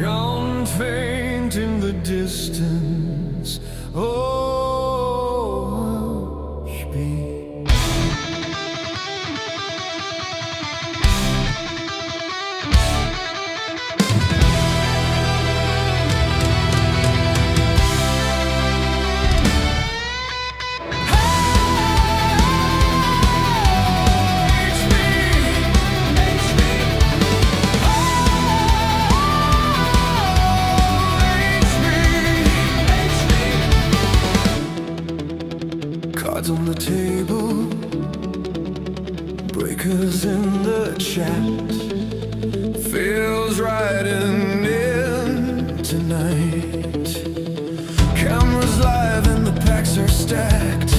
Shone faint in the distance. Oh, speak. Cards on the table, breakers in the chat. Feels right and in tonight. Cameras live and the packs are stacked.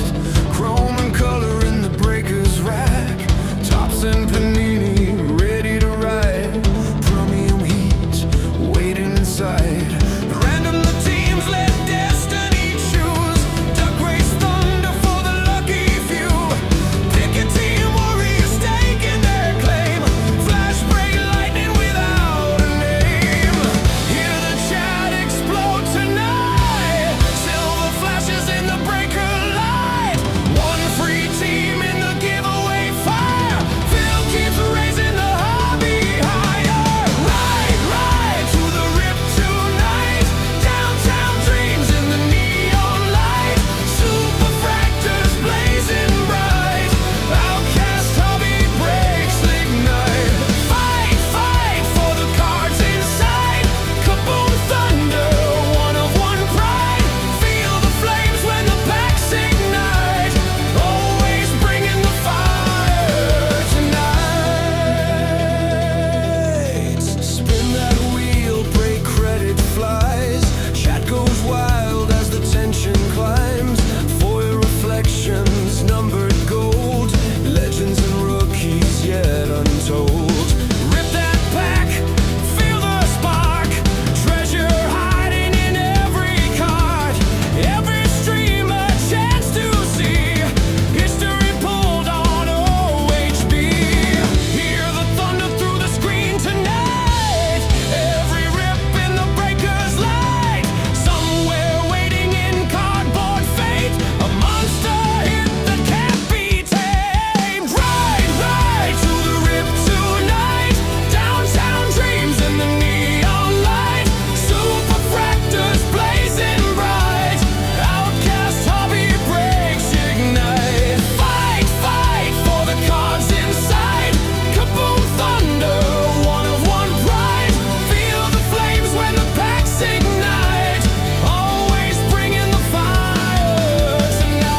Chrome and color in the breakers rack. Tops and panini ready to ride. Premium heat waiting inside. Random the teams let destiny choose. Duck race thunder for the lucky few. Pick a team, warriors staking their claim. Flash break lightning without a name. Hear the chat explode tonight. Silver flashes in the breaker light. One free team in the giveaway fire. Phil keeps raising the hobby higher. Ride to the rip tonight. Downtown dreams in the neon light. Super fractors blazing bright. Outcast hobby breaks ignite. Fight for the cards inside. Kaboom thunder, one of one pride. Feel the flames when the packs ignite. Always bringing the fire tonight. Spin that wheel, break credit flies. Chat goes wild as the tension climbs. Foil reflections, numbered gold. Legends and rookies yet untold. Rip that pack, feel the spark. Treasure hiding in every card. Every stream a chance to see. History pulled on OHB. Hear the thunder through the screen tonight. Every rip in the breaker's light. Somewhere waiting in cardboard fate. A monster hit that can't be tamed. Ride to the rip tonight. Downtown dreams in the neon light. Super fractors blazing bright. Outcast hobby breaks ignite. Fight for the cards inside. Kaboom thunder, one of one pride. Feel the flames when the packs ignite. Always bringing the fire tonight.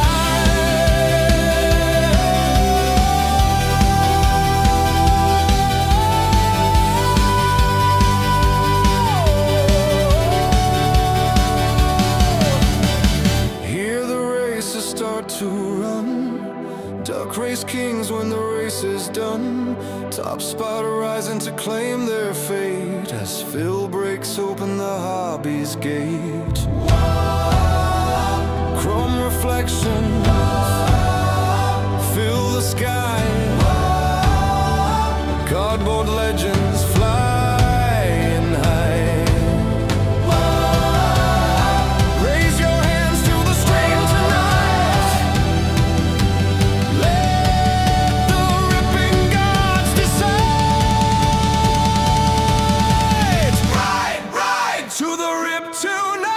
Hear the races start to run. Duck race kings when the race is done. Top spot rising to claim their fate. As Phil breaks open the hobby's gate. Chrome reflections fill the sky. Cardboard legends flying high. Raise your hands to the stream tonight. Let the ripping gods decide. Ride to the rip tonight.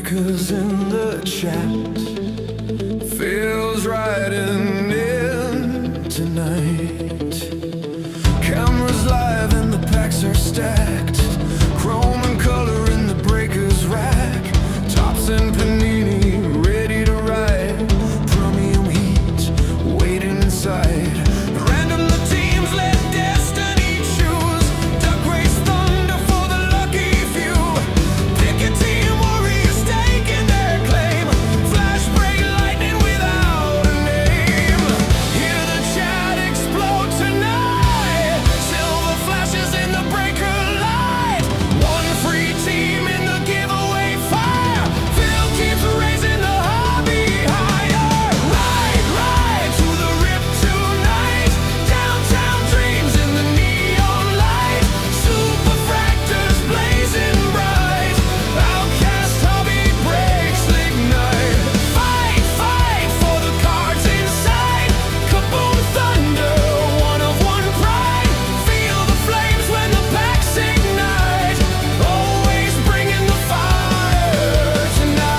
breakers in the chat. Feels right in tonight. Cameras live and the packs are stacked. Chrome and color in the breakers rack. Tops and panini ready to ride. Chromium heat waiting inside. Random the teams let destiny choose. Duck race thunder for the lucky few. Pick a team, warriors taking their claim. Flash break lightning without a name. Hear the chat explode tonight. Silver flashes in the breaker light. One free team in the giveaway fire. Phil keeps raising the hobby higher. Ride to the rip tonight. Downtown dreams in the neon light. Super fractors blazing bright. Outcast hobby breaks ignite. Fight for the cards inside. Kaboom thunder, one of one pride. Feel the flames when the packs ignite. Always bringing the fire tonight.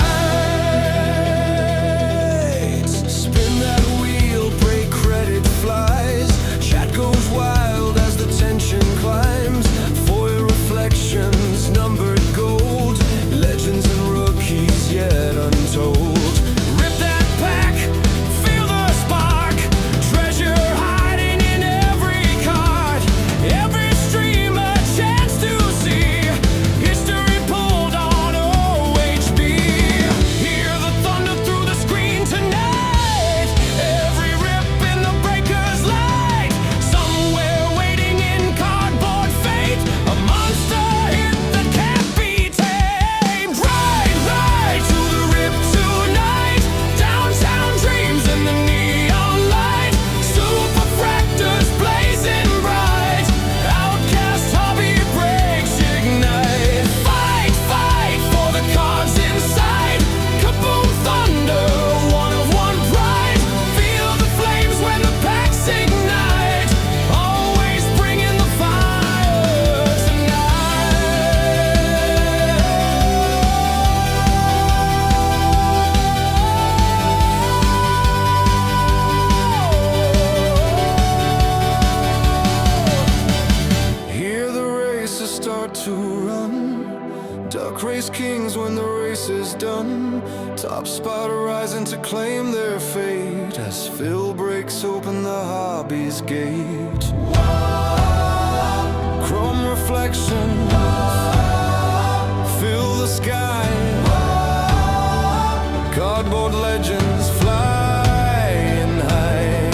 Spin that wheel, break credit flies. Chat goes wild as the tension climbs. Foil reflections, numbered gold. Legends and rookies yet untold. Rip that pack, feel the spark. Treasure hiding in every card. Every stream a chance to see. History pulled on OHB. Hear the thunder through the screen tonight. Every rip in the breaker's light. Somewhere waiting in cardboard fate. A monster hit that can't be tamed. Ride to the rip tonight. Downtown dreams in the neon light. Super fractors blazing bright. Outcast hobby breaks ignite. Fight for the cards inside. Kaboom thunder, one of one pride. Feel the flames when the packs ignite. Always bringing the fire tonight. Hear the races start to run. Duck race kings when the race is done. Top spot rising to claim their fate. As Phil breaks open the hobby's gate. Chrome reflections fill the sky. Cardboard legends flying high.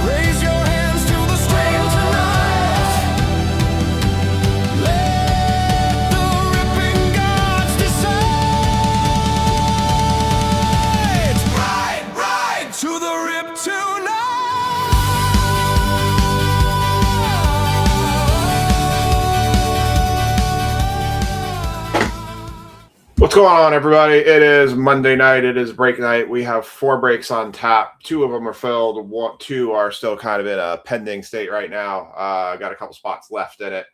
Raise your hands to the stream tonight. Let the ripping gods decide. Ride to the rip tonight. What's going on, everybody? It is Monday night. It is break night. We have 4 breaks on tap. 2 of them are filled. 2 are still kind of in a pending state right now. Got a couple spots left in it.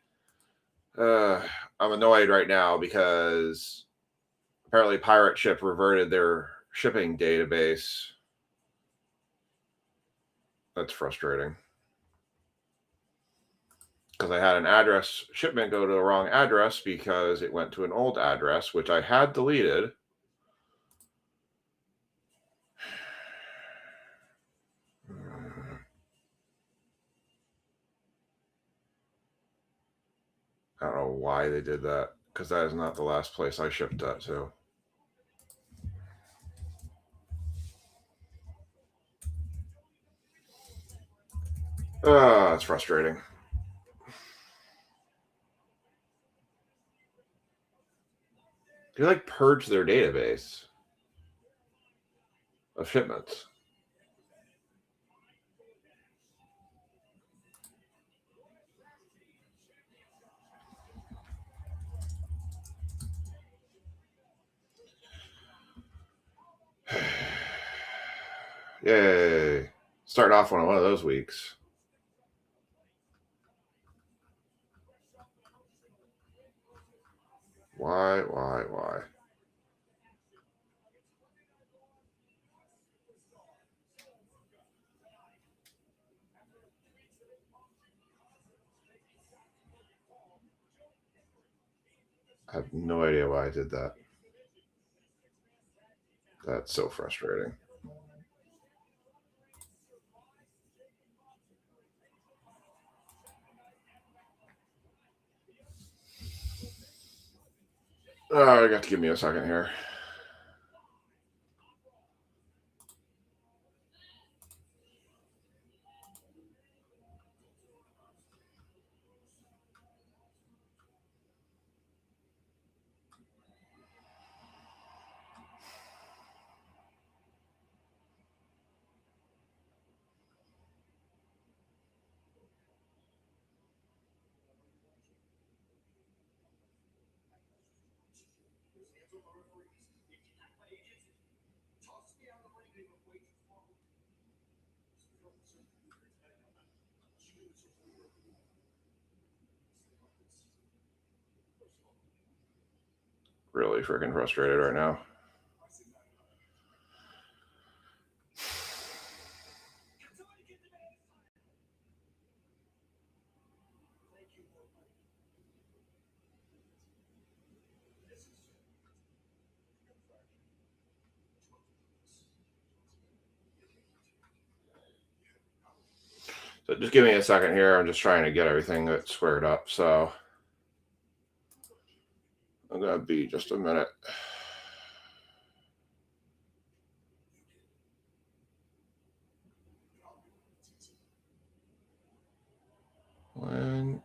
I'm annoyed right now because apparently Pirate Ship reverted their shipping database. That's frustrating. Because I had an address shipment go to the wrong address because it went to an old address, which I had deleted. I don't know why they did that, because that is not the last place I shipped that to. It's frustrating. They like purge their database of shipments. Yay. Starting off on one of those weeks. Why? I have no idea why I did that. That's so frustrating. Oh, you got to give me a second here. Really freaking frustrated right now. So just give me a second here. I'm just trying to get everything squared up. So I'm going to be just a minute. When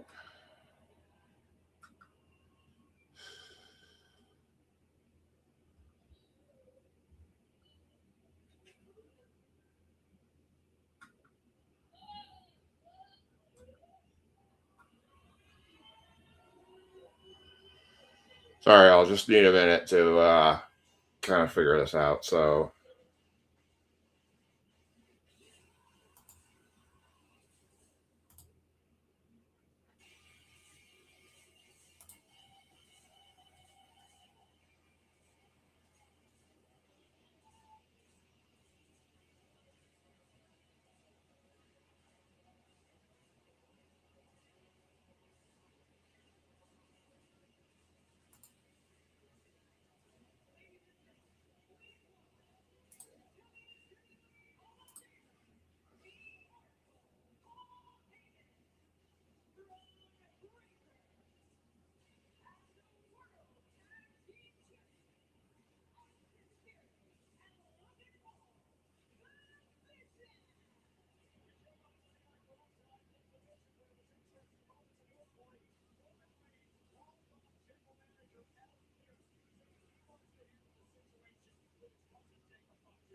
sorry, I'll just need a minute to kind of figure this out. So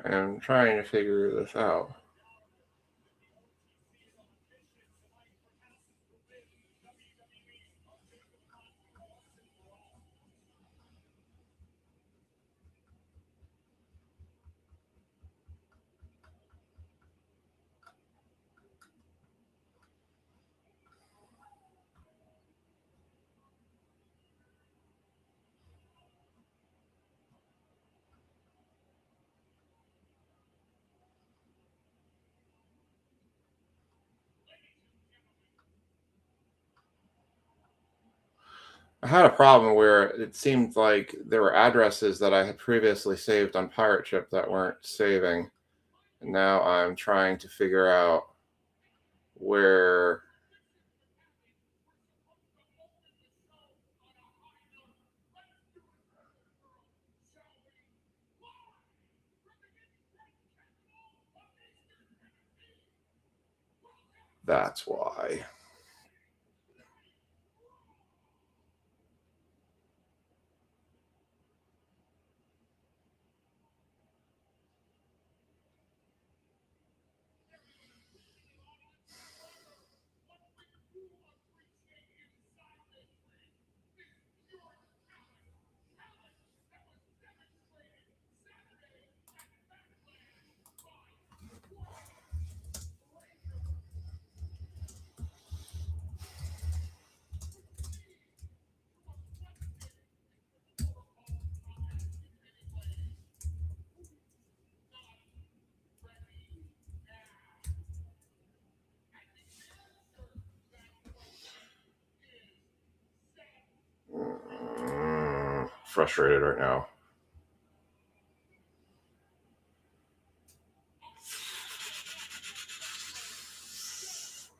I'm trying to figure this out. I had a problem where it seemed like there were addresses that I had previously saved on Pirate Ship that weren't saving. And now I'm trying to figure out where that's why. frustrated right now.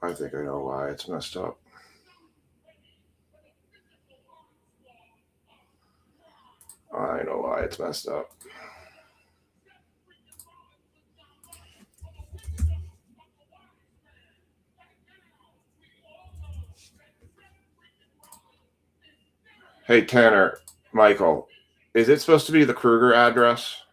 I think I know why it's messed up. I know why it's messed up. Hey, Tanner, Michael, is it supposed to be the Kruger address?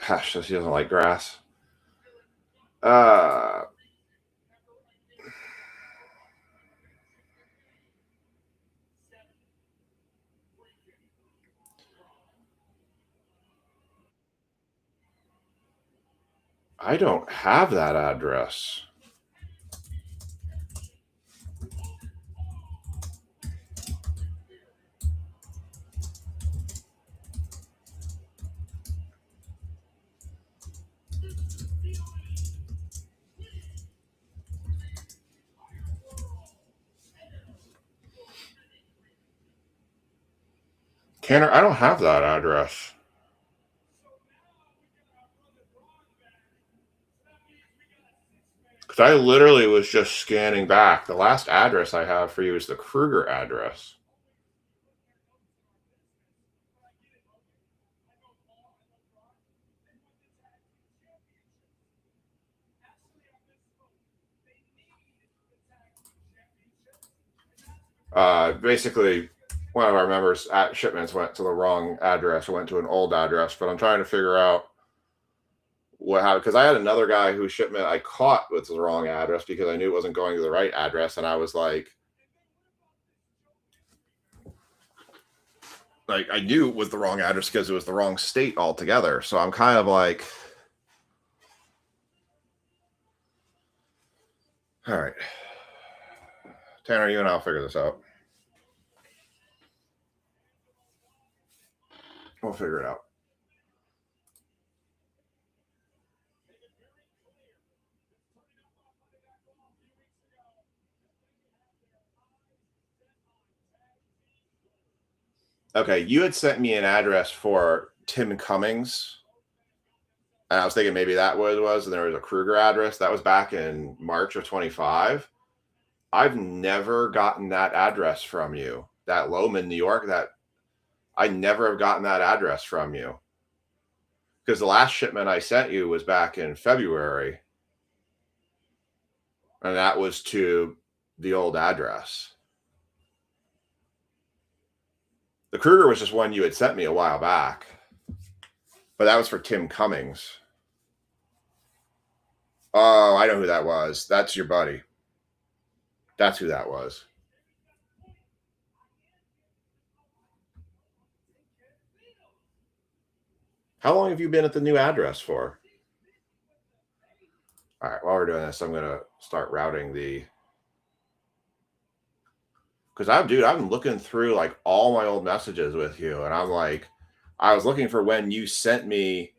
Hash says he doesn't like grass. I don't have that address. Tanner, I don't have that address. Because I literally was just scanning back. The last address I have for you is the Kruger address. Basically, one of our members at shipments went to the wrong address, went to an old address, but I'm trying to figure out what happened, because I had another guy whose shipment I caught with the wrong address because I knew it wasn't going to the right address, and I was like I knew it was the wrong address because it was the wrong state altogether. So I'm kind of like, all right, Tanner, you and I'll figure this out. We'll figure it out. Okay, you had sent me an address for Tim Cummings. And I was thinking maybe that was it was, and there was a Kruger address. That was back in March of 25. I've never gotten that address from you. That Lowman, New York, that I never have gotten that address from you. Because the last shipment I sent you was back in February. And that was to the old address. The Kruger was just one you had sent me a while back. But that was for Tim Cummings. Oh, I know who that was. That's your buddy. That's who that was. How long have you been at the new address for? All right, while we're doing this, I'm going to start routing the... Because I've been looking through like all my old messages with you, and I'm like, I was looking for when you sent me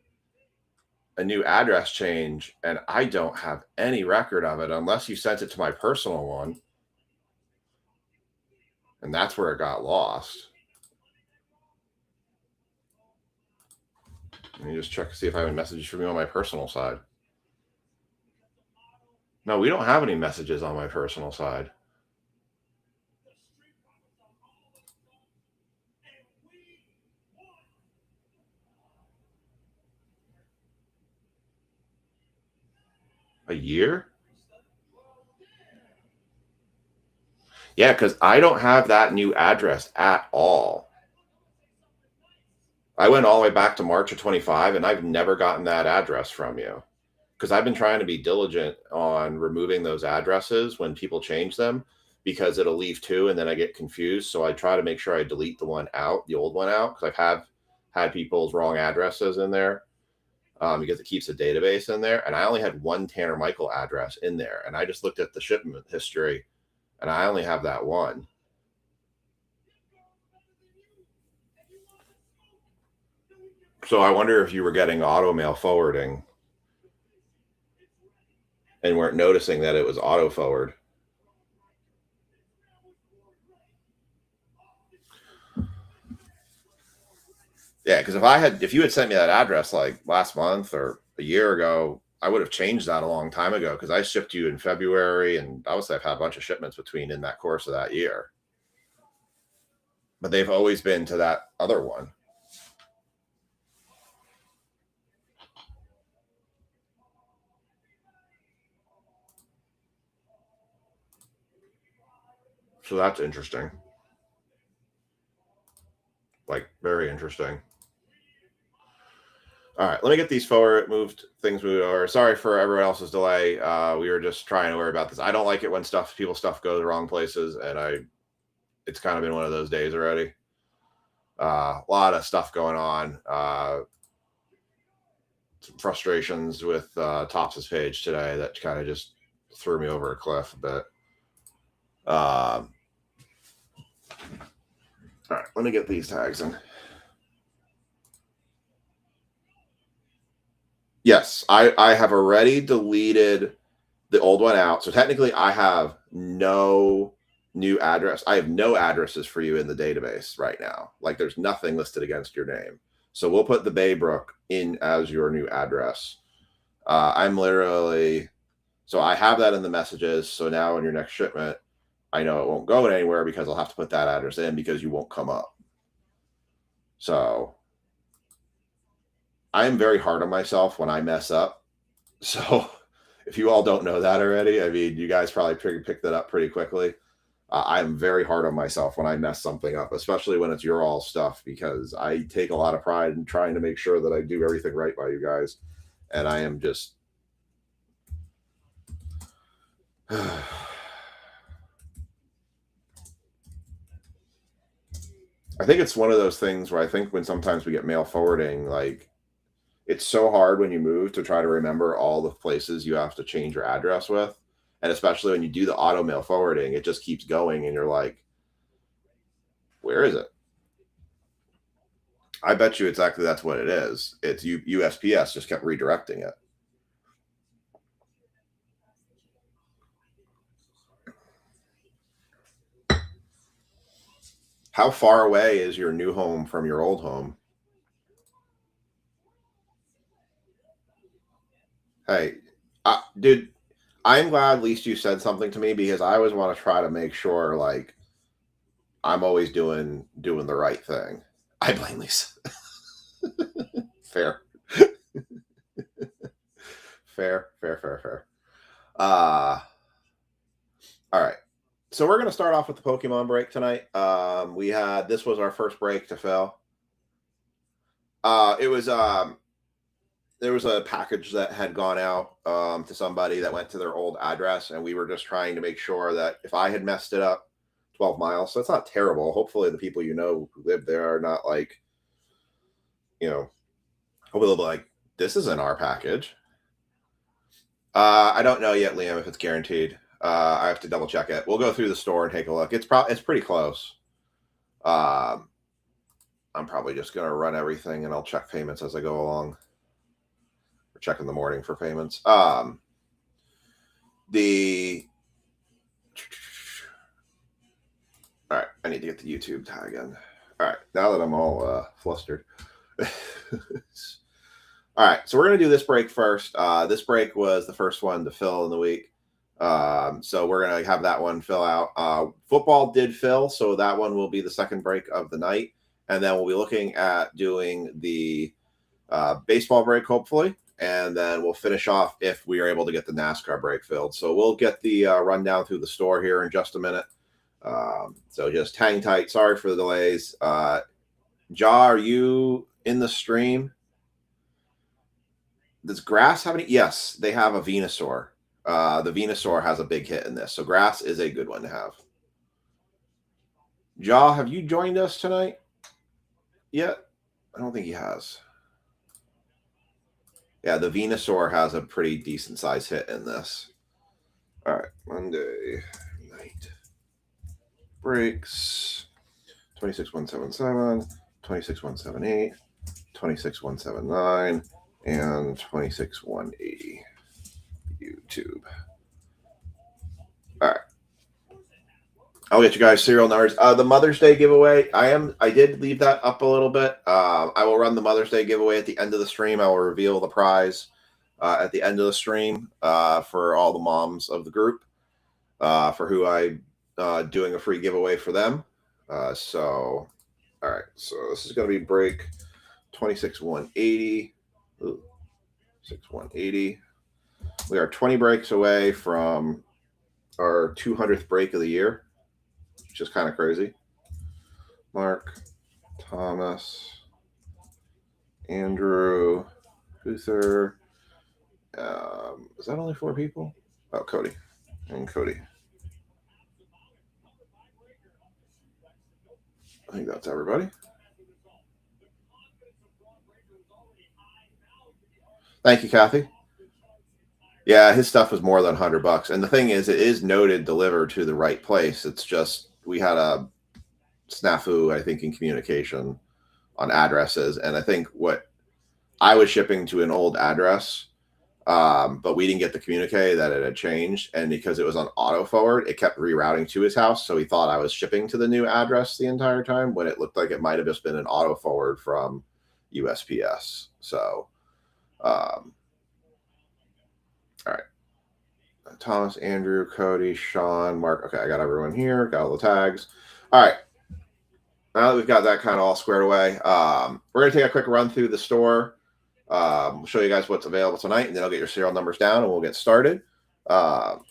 a new address change, and I don't have any record of it unless you sent it to my personal one. And that's where it got lost. Let me just check to see if I have any messages from you on my personal side. No, we don't have any messages on my personal side. A year? Yeah, because I don't have that new address at all. I went all the way back to March of 25, and I've never gotten that address from you. Because I've been trying to be diligent on removing those addresses when people change them, because it'll leave two and then I get confused. So I try to make sure I delete the one out, the old one out, because I have had people's wrong addresses in there, because it keeps a database in there. And I only had one Tanner Michael address in there. And I just looked at the shipment history, and I only have that one. So I wonder if you were getting auto mail forwarding and weren't noticing that it was auto forward. Yeah, because if you had sent me that address like last month or a year ago, I would have changed that a long time ago because I shipped you in February, and obviously I've had a bunch of shipments between in that course of that year. But they've always been to that other one. So that's interesting. Like, very interesting. All right, let me get these forward things moved over. Sorry for everyone else's delay. We were just trying to worry about this. I don't like it when people's stuff goes the wrong places, and it's kind of been one of those days already. A lot of stuff going on. Some frustrations with Tops's page today that kind of just threw me over a cliff a bit. All right, let me get these tags in. Yes, I have already deleted the old one out. So technically I have no new address. I have no addresses for you in the database right now. Like there's nothing listed against your name. So we'll put the Baybrook in as your new address. So I have that in the messages. So now in your next shipment, I know it won't go anywhere because I'll have to put that address in because you won't come up. So I am very hard on myself when I mess up. So if you all don't know that already, I mean, you guys probably picked that up pretty quickly. I'm very hard on myself when I mess something up, especially when it's your all stuff, because I take a lot of pride in trying to make sure that I do everything right by you guys. And I am just. I think it's one of those things where I think when sometimes we get mail forwarding, like it's so hard when you move to try to remember all the places you have to change your address with. And especially when you do the auto mail forwarding, it just keeps going and you're like, where is it? I bet you exactly that's what it is. It's USPS just kept redirecting it. How far away is your new home from your old home? Hey, dude, I'm glad at least you said something to me because I always want to try to make sure like I'm always doing the right thing. I blame Lisa. Fair. Fair. All right. So we're gonna start off with the Pokemon break tonight. This was our first break to fill. It was there was a package that had gone out to somebody that went to their old address, and we were just trying to make sure that if I had messed it up, 12 miles, so it's not terrible. Hopefully, the people who live there are not like, hopefully they'll be like, this isn't our package. I don't know yet, Liam, if it's guaranteed. I have to double check it. We'll go through the store and take a look. It's pretty close. I'm probably just gonna run everything and I'll check payments as I go along. Or check in the morning for payments. All right, I need to get the YouTube tag in. All right, now that I'm all flustered. All right, so we're going to do this break first. This break was the first one to fill in the week. So we're going to have that one fill out. Football did fill, so that one will be the second break of the night. And then we'll be looking at doing the baseball break, hopefully. And then we'll finish off if we are able to get the NASCAR break filled. So we'll get the rundown through the store here in just a minute. So just hang tight. Sorry for the delays. Ja, are you in the stream? Does Grass have any? Yes, they have a Venusaur. The Venusaur has a big hit in this, so Grass is a good one to have. Ja, have you joined us tonight yet? I don't think he has. Yeah, the Venusaur has a pretty decent size hit in this. All right, Monday night breaks 26177, 26178, 26179 and 26180. YouTube. All right. I'll get you guys serial numbers. The Mother's Day giveaway. I did leave that up a little bit. I will run the Mother's Day giveaway at the end of the stream. I will reveal the prize at the end of the stream for all the moms of the group, for who I doing a free giveaway for them. So, all right. So this is going to be break 26180. 6180. We are 20 breaks away from our 200th break of the year, which is kind of crazy. Mark, Thomas, Andrew, Luther. Is that only 4 people? Oh, Cody. And Cody. I think that's everybody. Thank you, Kathy. Yeah, his stuff was more than $100. And the thing is, it is noted delivered to the right place. It's just we had a snafu, I think, in communication on addresses. And I think what I was shipping to an old address, but we didn't get the communique that it had changed. And because it was on auto forward, it kept rerouting to his house. So he thought I was shipping to the new address the entire time when it looked like it might have just been an auto forward from USPS. So, all right. Thomas, Andrew, Cody, Sean, Mark. Okay, I got everyone here. Got all the tags. All right. Now that we've got that kind of all squared away, we're going to take a quick run through the store. We'll show you guys what's available tonight, and then I'll get your serial numbers down, and we'll get started. Well,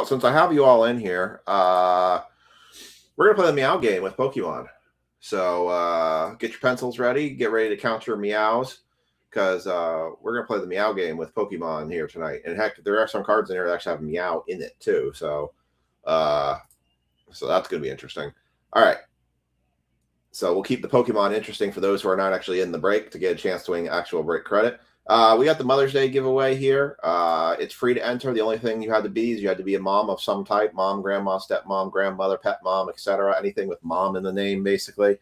since I have you all in here, we're going to play the Meow game with Pokemon. So get your pencils ready. Get ready to count your meows, because we're going to play the Meow game with Pokemon here tonight. And heck, there are some cards in here that actually have Meow in it too. So that's going to be interesting. All right. So we'll keep the Pokemon interesting for those who are not actually in the break to get a chance to win actual break credit. We got the Mother's Day giveaway here. It's free to enter. The only thing you had to be is you had to be a mom of some type: mom, grandma, stepmom, grandmother, pet mom, etc. Anything with mom in the name, basically.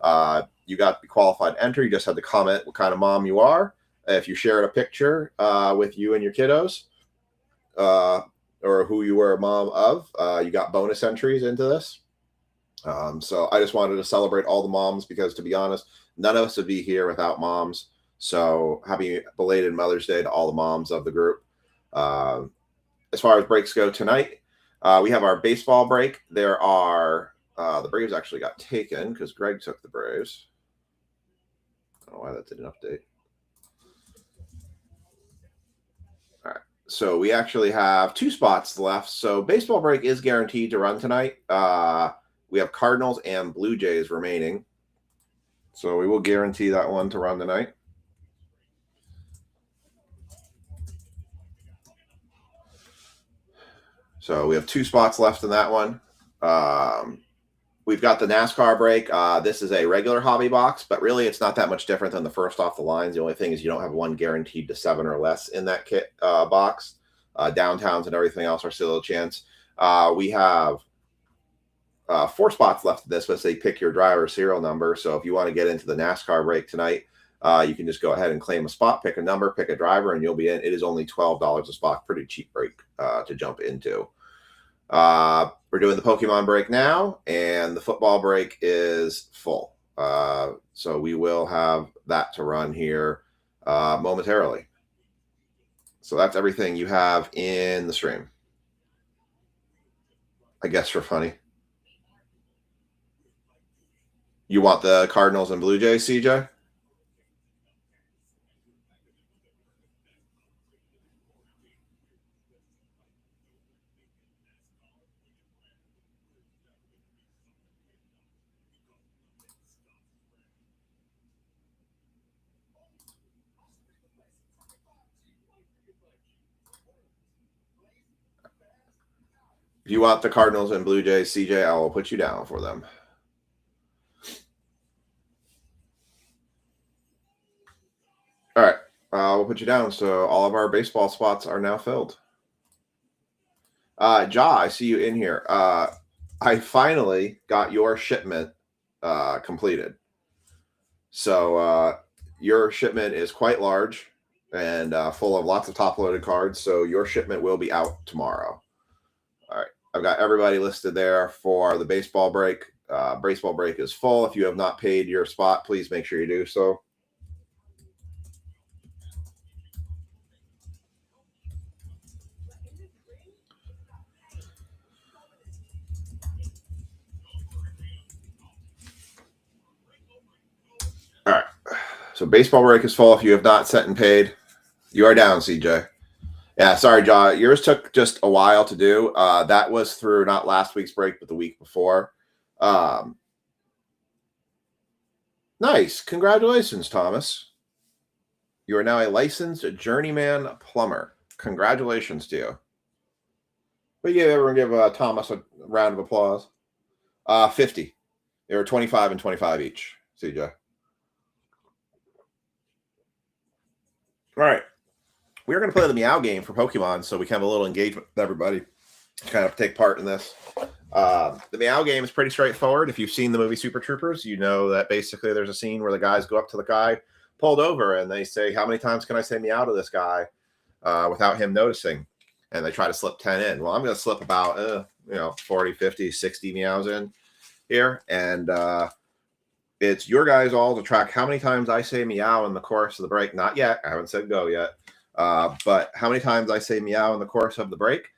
You got to be qualified to enter. You just had to comment what kind of mom you are. If you shared a picture with you and your kiddos, or who you were a mom of, you got bonus entries into this. So I just wanted to celebrate all the moms, because, to be honest, none of us would be here without moms. So happy belated Mother's Day to all the moms of the group. As far as breaks go tonight, we have our baseball break. There are the Braves actually got taken because Greg took the Braves. I don't know why that didn't update. All right. So we actually have 2 spots left. So baseball break is guaranteed to run tonight. We have Cardinals and Blue Jays remaining. So we will guarantee that one to run tonight. So we have 2 spots left in that one. We've got the NASCAR break. This is a regular hobby box, but really it's not that much different than the first off the lines. The only thing is you don't have one guaranteed to 7 or less in that kit box. Downtowns and everything else are still a chance. We have 4 spots left of this. Let's say pick your driver serial number. So if you want to get into the NASCAR break tonight, you can just go ahead and claim a spot, pick a number, pick a driver, and you'll be in. It is only $12 a spot. Pretty cheap break to jump into. We're doing the Pokemon break now, and the football break is full. So we will have that to run here momentarily. So that's everything you have in the stream, I guess, for funny. You want the Cardinals and Blue Jays, CJ? If you want the Cardinals and Blue Jays, CJ, I will put you down for them. All right. We'll put you down. So all of our baseball spots are now filled. Ja, I see you in here. I finally got your shipment completed. So your shipment is quite large and full of lots of top-loaded cards. So your shipment will be out tomorrow. All right. I've got everybody listed there for the baseball break. Baseball break is full. If you have not paid your spot, please make sure you do so. All right. So baseball break is full. If you have not sent and paid, you are down, CJ. Yeah, sorry, Jaw. Yours took just a while to do. That was through not last week's break, but the week before. Nice. Congratulations, Thomas. You are now a licensed journeyman plumber. Congratulations to you. Will you ever give Thomas a round of applause? 50. They were 25 and 25 each, CJ. All right. We're going to play the Meow game for Pokemon so we can have a little engagement with everybody, kind of take part in this. The Meow game is pretty straightforward. If you've seen the movie Super Troopers, you know that basically there's a scene where the guys go up to the guy pulled over and they say, how many times can I say meow to this guy without him noticing? And they try to slip 10 in. Well, I'm going to slip about 40, 50, 60 meows in here. And it's your guys all to track how many times I say meow in the course of the break. Not yet. I haven't said go yet. But how many times I say meow in the course of the break.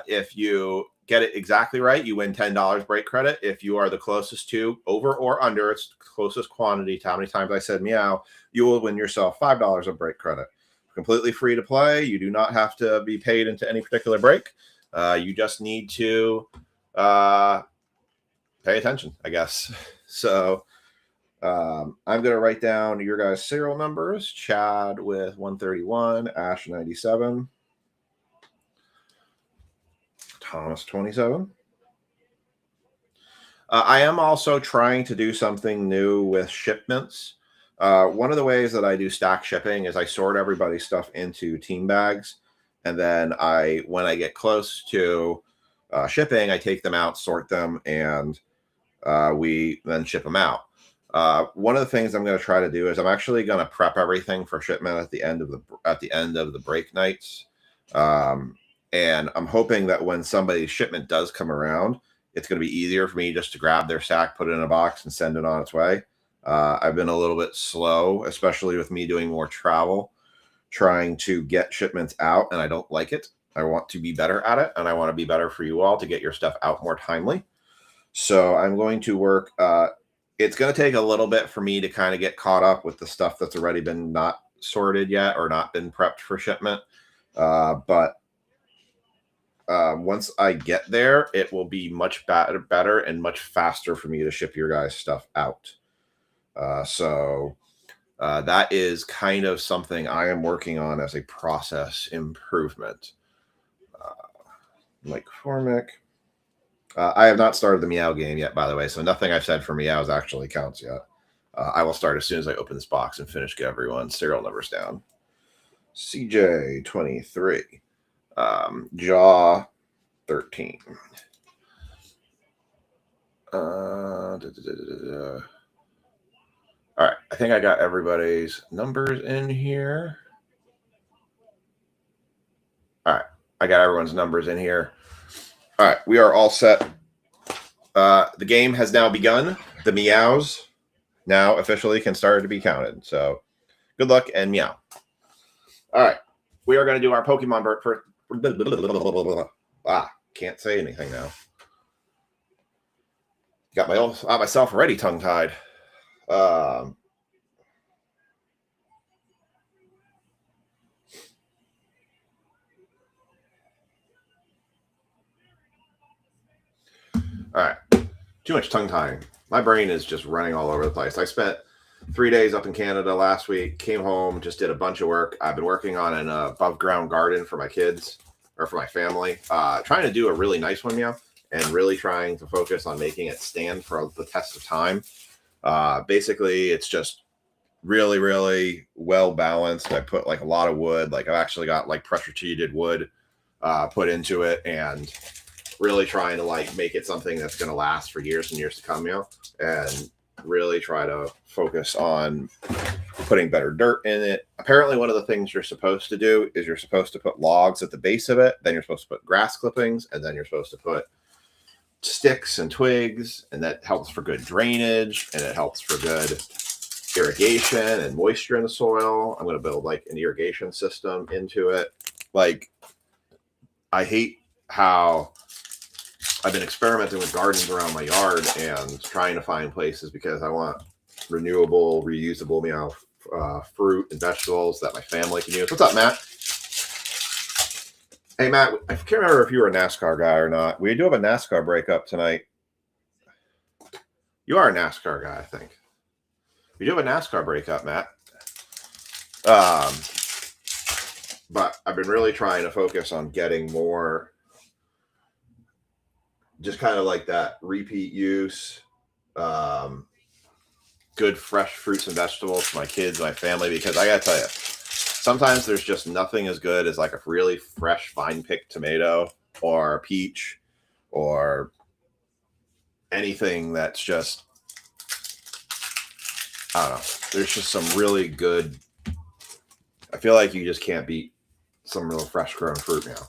If you get it exactly right, you win $10 break credit. If you are the closest to over or under its closest quantity to how many times I said meow, you will win yourself $5 of break credit. Completely free to play. You do not have to be paid into any particular break. You just need to pay attention, I guess. So I'm going to write down your guys' serial numbers. Chad with 131, Ash 97, Thomas 27. I am also trying to do something new with shipments. One of the ways that I do stack shipping is I sort everybody's stuff into team bags. And then when I get close to shipping, I take them out, sort them, and we then ship them out. One of the things I'm going to try to do is I'm actually going to prep everything for shipment at the end of the break nights. And I'm hoping that when somebody's shipment does come around, it's going to be easier for me just to grab their sack, put it in a box, and send it on its way. I've been a little bit slow, especially with me doing more travel, trying to get shipments out, and I don't like it. I want to be better at it, and I want to be better for you all to get your stuff out more timely. So I'm going to work. It's going to take a little bit for me to kind of get caught up with the stuff that's already been not sorted yet or not been prepped for shipment. But once I get there, it will be much better and much faster for me to ship your guys' stuff out. So that is kind of something I am working on as a process improvement. Mike Formick. I have not started the Meow game yet, by the way, so nothing I've said for meows actually counts yet. I will start as soon as I open this box and finish get everyone's serial numbers down. CJ 23, Jaw 13. All right, I think I got everybody's numbers in here. All right, I got everyone's numbers in here. All right, we are all set. The game has now begun. The meows now officially can start to be counted. So good luck and meow. All right, we are going to do our Pokemon first. Can't say anything now. Got myself already tongue-tied. All right. Too much tongue tying. My brain is just running all over the place. I spent 3 days up in Canada last week, came home, just did a bunch of work. I've been working on an above ground garden for my kids or for my family, trying to do a really nice one now and really trying to focus on making it stand for the test of time. Basically, it's just really, really well balanced. I put like a lot of wood. Like I've actually got like pressure treated wood put into it, and really trying to like make it something that's going to last for years and years to come, and really try to focus on putting better dirt in it. Apparently, one of the things you're supposed to do is you're supposed to put logs at the base of it, then you're supposed to put grass clippings, and then you're supposed to put sticks and twigs, and that helps for good drainage, and it helps for good irrigation and moisture in the soil. I'm going to build like an irrigation system into it. Like, I hate how I've been experimenting with gardens around my yard and trying to find places because I want renewable, reusable, fruit and vegetables that my family can use. What's up, Matt? Hey, Matt, I can't remember if you were a NASCAR guy or not. We do have a NASCAR breakup tonight. You are a NASCAR guy, I think. We do have a NASCAR breakup, Matt. But I've been really trying to focus on getting more just kind of like that repeat use, good fresh fruits and vegetables for my kids, my family, because I gotta tell you, sometimes there's just nothing as good as like a really fresh vine picked tomato or peach or anything that's just, I don't know. There's just some really good, I feel like you just can't beat some real fresh grown fruit now.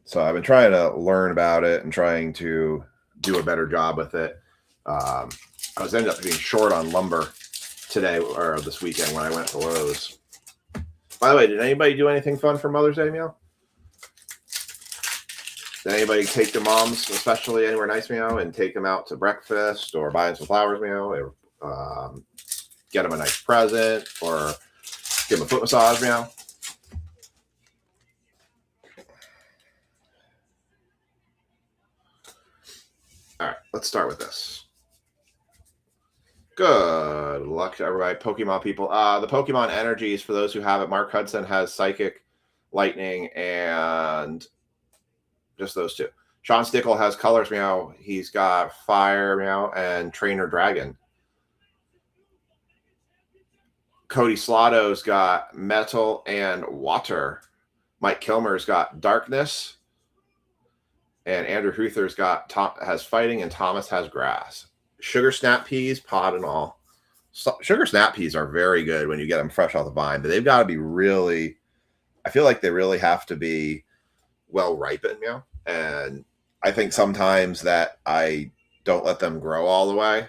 So I've been trying to learn about it and trying to do a better job with it. I was ended up being short on lumber today or this weekend when I went to Lowe's. By the way, did anybody do anything fun for Mother's Day, Meow? Did anybody take their moms, especially anywhere nice, Meow, and take them out to breakfast or buy them some flowers, Meow, or get them a nice present or give them a foot massage, Meow? All right, let's start with this. Good luck to everybody, Pokemon people. The Pokemon energies, for those who have it, Mark Hudson has Psychic, Lightning, and just those two. Sean Stickle has colors, Meow. He's got Fire, Meow, and Trainer Dragon. Cody Slotto's got Metal and Water. Mike Kilmer's got Darkness. And Andrew Huther's got has Fighting, and Thomas has Grass. Sugar Snap Peas, pod and all. Sugar Snap Peas are very good when you get them fresh off the vine, but they've got to be really, I feel like they really have to be well ripened, and I think sometimes that I don't let them grow all the way.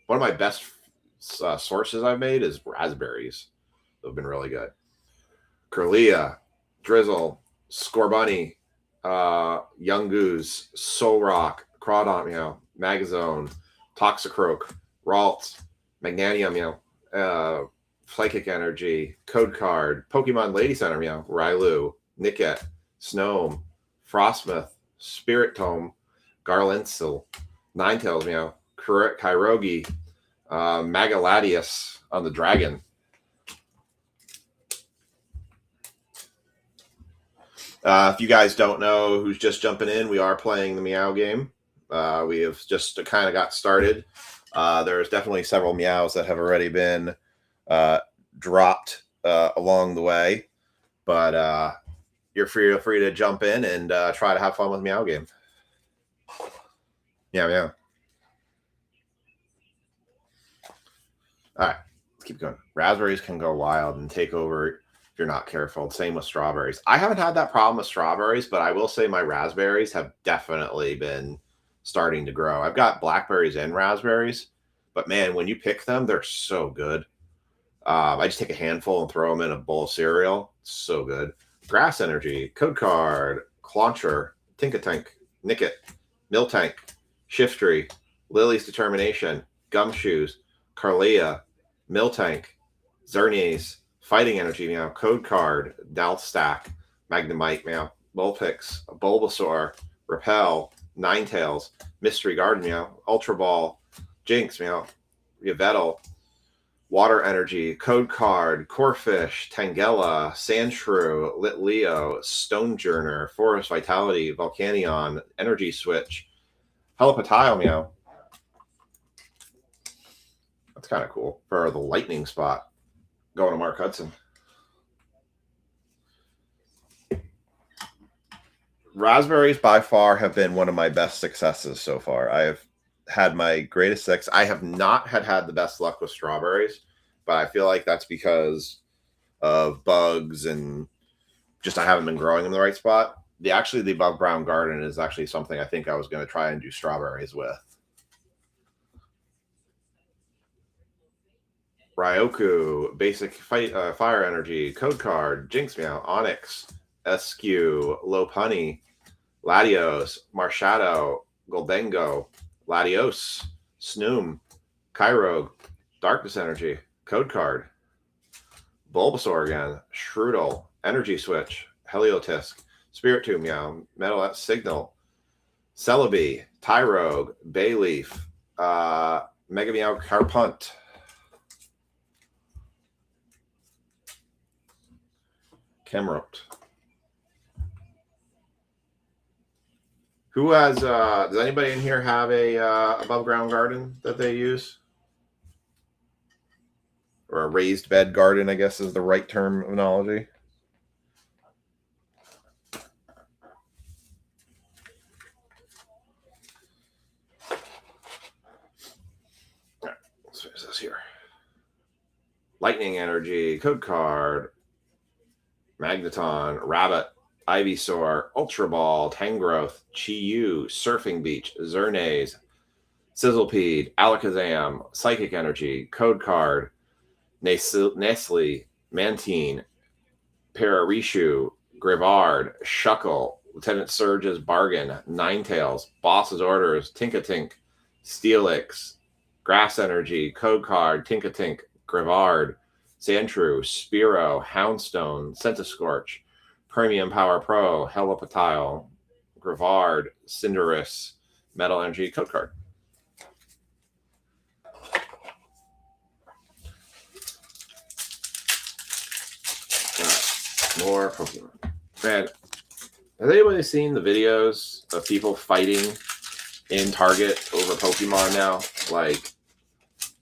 One of my best sources I've made is raspberries. They've been really good. Curlia, Drizzle, Scorbunny, Young Goose, Soul Rock, Crawdon, Magazone, Toxicroak, Ralt, Magnanium, Psychic Energy, Code Card, Pokemon Lady Center, Railu, Nickit, Snom, Frostmoth, Spirit Tome, Garlinsel, Ninetales, Kyrogi, Magaladius on the Dragon. If you guys don't know who's just jumping in, we are playing the Meow game. We have just kind of got started. There's definitely several meows that have already been dropped along the way, but you're free to jump in and try to have fun with Meow game. Yeah. All right, let's keep going. Raspberries can go wild and take over if you're not careful. Same with strawberries. I haven't had that problem with strawberries, but I will say my raspberries have definitely been starting to grow. I've got blackberries and raspberries, but man, when you pick them, they're so good. I just take a handful and throw them in a bowl of cereal. It's so good. Grass Energy, Code Card, Clauncher, Tinkatank, Nickit, Miltank, Shiftry, Lily's Determination, Gumshoes, Carlia, Miltank, Xerneas, Fighting Energy, Code Card, Dalstack, Magnemite, Vulpix, Bulbasaur, Repel, Ninetales, Mystery Garden, Ultra Ball, Jinx, Yveltal, Water Energy, Code Card, Corphish, Tangela, Sandshrew, Litleo, Stonejourner, Forest Vitality, Volcanion, Energy Switch, Helipotile, That's kind of cool for the lightning spot. Going to Mark Hudson. Raspberries by far have been one of my best successes so far. I have had my greatest success. I have not had the best luck with strawberries, but I feel like that's because of bugs and just I haven't been growing in the right spot. The above ground garden is actually something I think I was going to try and do strawberries with. Ryoku, basic fire energy, code card, Jinx Meow, Onyx, SQ, Lopunny, Latios, Marshadow, Goldengo, Latios, Snoom, Kyrogue, Darkness Energy, code card, Bulbasaur again, Shroodle, Energy Switch, Heliotisk, Spiritomb Meow, Metal Signal, Celebi, Tyrogue, Bayleaf, Mega Meow Carpunt, Camerupt. Who has, does anybody in here have a above ground garden that they use? Or a raised bed garden, I guess is the right terminology. All right, let's finish this here. Lightning Energy, code card, Magneton, Rabbit, Ivysaur, Ultra Ball, Tangrowth, Chi-Yu, Surfing Beach, Xerneas, Sizzlepede, Alakazam, Psychic Energy, code card, Nestle, Mantine, Pararishu, Grivard, Shuckle, Lieutenant Surge's Bargain, Ninetales, Boss's Orders, Tinkatink, Steelix, Grass Energy, code card, Tinkatink, Grivard, Sandshrew, Spearow, Houndstone, Centiskorch, Premium Power Pro, Helipotile, Grivard, Cinderace, Metal Energy, code card. More Pokemon. Man, has anybody seen the videos of people fighting in Target over Pokemon now? Like,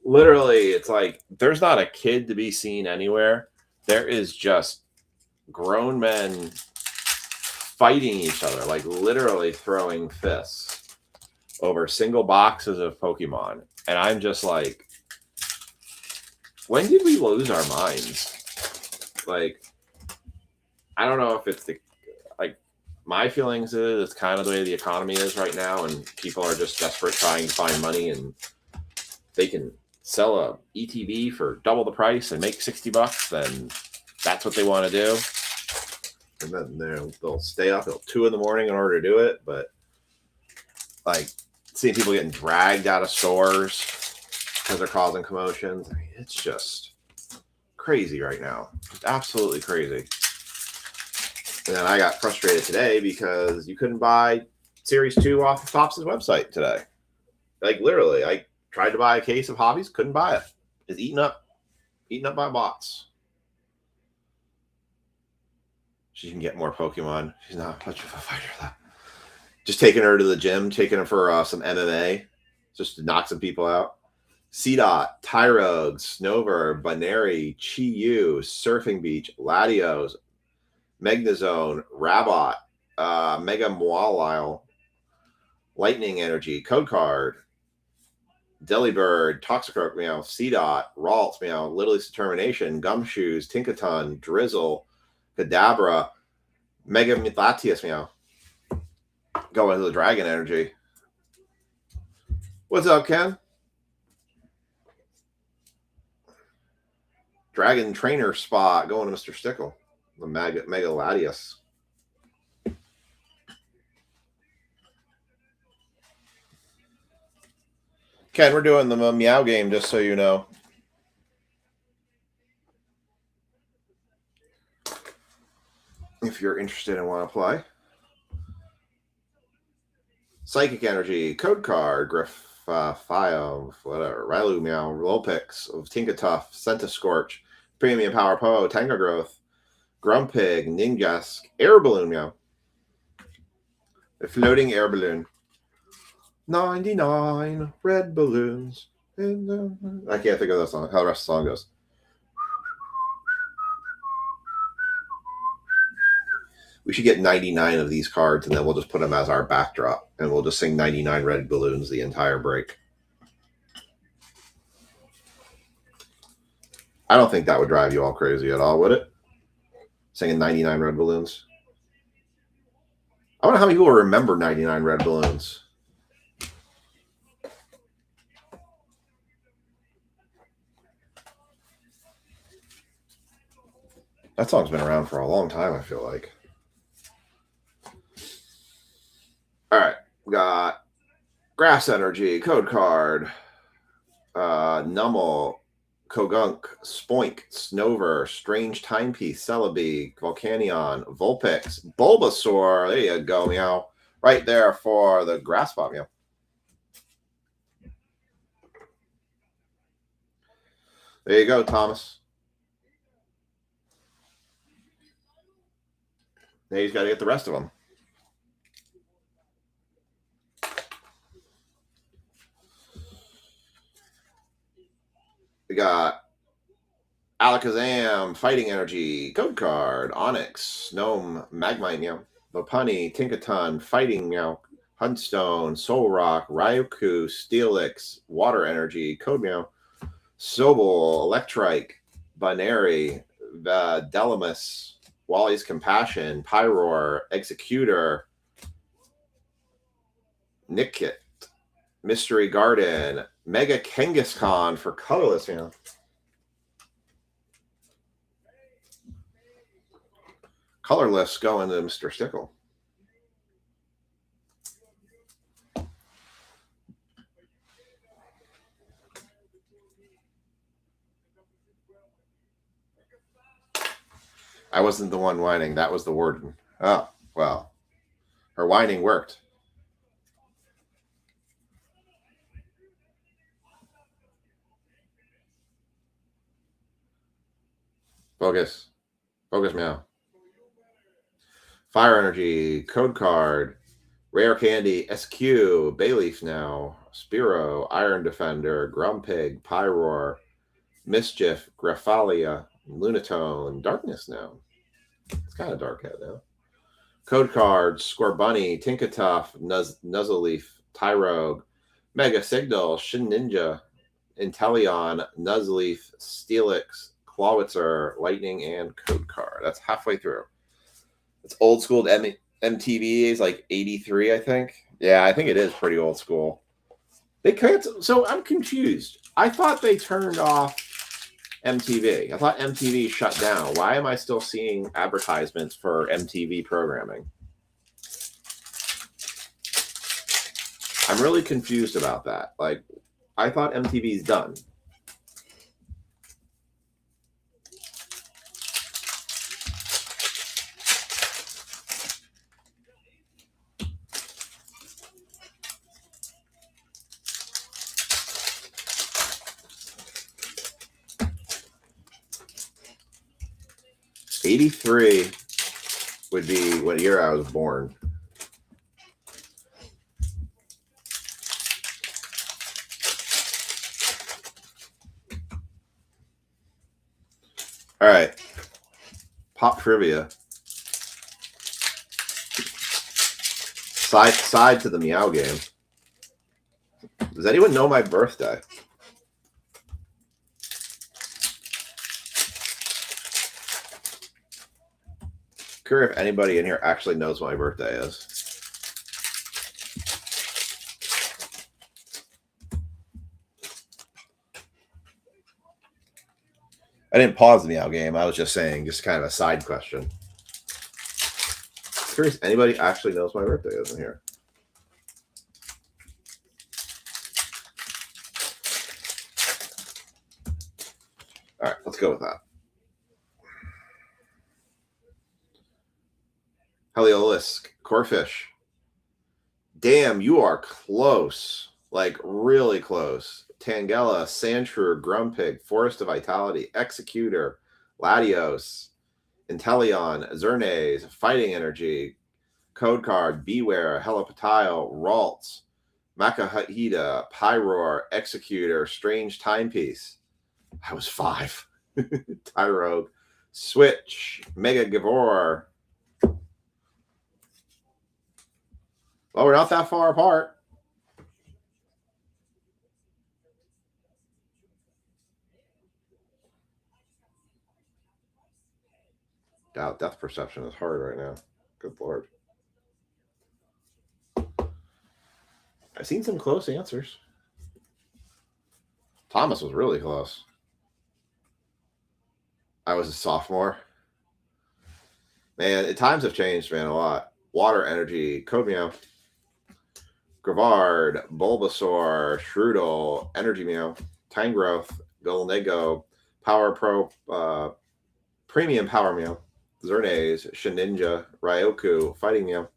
literally, it's like there's not a kid to be seen anywhere. There is just grown men fighting each other, like literally throwing fists over single boxes of Pokemon. And I'm just like, when did we lose our minds? Like, I don't know if it's the, like, my feelings is it's kind of the way the economy is right now, and people are just desperate trying to find money, and they can sell a ETB for double the price and make $60, then that's what they want to do. And then they'll stay up till 2 a.m. in order to do it. But like seeing people getting dragged out of stores because they're causing commotions, I mean, it's just crazy right now. It's absolutely crazy. And then I got frustrated today because you couldn't buy Series 2 off of Topps' website today. Like literally, I tried to buy a case of Hobbies, couldn't buy it. It's eaten up by bots. She can get more Pokemon. She's not much of a fighter though. Just taking her to the gym, taking her for some MMA, just to knock some people out. C-Dot, Tyrogue, Snover, Baneri, Chi-Yu, Surfing Beach, Latios, Magnezone, Rabot, Mega Mawile, Lightning Energy, code card, Delibird, Toxicroak Meow, C-Dot, Ralts Meow, Little's Determination, Gumshoes, Tinkaton, Drizzle, Kadabra, Mega Latias Meow. Going to the Dragon Energy. What's up, Ken? Dragon Trainer spot going to Mr. Stickle. The Mega Latias. Ken, we're doing the Meow game, just so you know. If you're interested and want to play. Psychic Energy, code card, Grifio, whatever, Rilu Meow, Lopix, of Tinkatuff, Centiskorch, Premium Power Po, Tango Growth, Grumpig, Ninjask, Air Balloon Meow. A floating air balloon. 99 red balloons. I can't think of that song, how the rest of the song goes. We should get 99 of these cards, and then we'll just put them as our backdrop, and we'll just sing 99 Red Balloons the entire break. I don't think that would drive you all crazy at all, would it? Singing 99 Red Balloons. I wonder how many people remember 99 Red Balloons. That song's been around for a long time, I feel like. All right, we got Grass Energy, Code Card, Nummel, Kogunk, Spoink, Snover, Strange Timepiece, Celebi, Volcanion, Vulpix, Bulbasaur. There you go, meow. Right there for the Grass Spot, meow. There you go, Thomas. Now he's got to get the rest of them. We got Alakazam, Fighting Energy, Code Card, Onyx, Gnome, Magmite, meow, Lopunny, Tinkaton, Fighting, meow, Hunstone, Solrock, Raikou, Steelix, Water Energy, Code, meow, Sobel, Electrike, Baneri, Delamus, Wally's Compassion, Pyroar, Executor, Nickit, Mystery Garden, Mega Kangaskhan for colorless, you know. Colorless going to Mr. Stickle. I wasn't the one whining. That was the warden. Oh, well. Her whining worked. Focus. Focus, meow. Fire Energy, Code Card, Rare Candy, SQ, Bayleaf now, Spearow, Iron Defender, Grumpig, Pyroar, Mischief, Graffalia, Lunatone, Darkness now. It's kind of dark out now. Code Card, Scorbunny, Tinkatuff, Nuzzleaf, Tyrogue, Mega Signal, Shin Ninja, Inteleon, Nuzleaf, Steelix, Clawitzer, Lightning, and Code Card. That's halfway through. It's old school MTV is like 83, I think. Yeah, I think it is pretty old school. They canceled. So I'm confused. I thought they turned off MTV. I thought MTV shut down. Why am I still seeing advertisements for MTV programming? I'm really confused about that. Like, I thought MTV's done. '83 would be what year I was born. All right. Pop trivia. Side to the Meow game. Does anyone know my birthday? Curious if anybody in here actually knows what my birthday is. I didn't pause the Meow game. I was just saying, just kind of a side question. Curious if anybody actually knows my birthday is in here. All right, let's go with that. Heliolisk, Corfish. Damn, you are close. Like, really close. Tangela, Sandshrew, Grumpig, Forest of Vitality, Executor, Latios, Inteleon, Xerneas, Fighting Energy, Code Card, Beware, Helipotile, Ralts, Makahita, Pyroar, Executor, Strange Timepiece. I was 5. Tyrogue, Switch, Mega Givor, Well, we're not that far apart. Doubt depth perception is hard right now. Good Lord. I've seen some close answers. Thomas was really close. I was a sophomore. Man, times have changed, man, a lot. Water Energy, Code Meow, Gravard, Bulbasaur, Shroodle, Energy Meow, Tangrowth, Golnego, Power Pro, Premium Power Meow, Xerneas, Shedinja, Ryoku, Fighting Meow,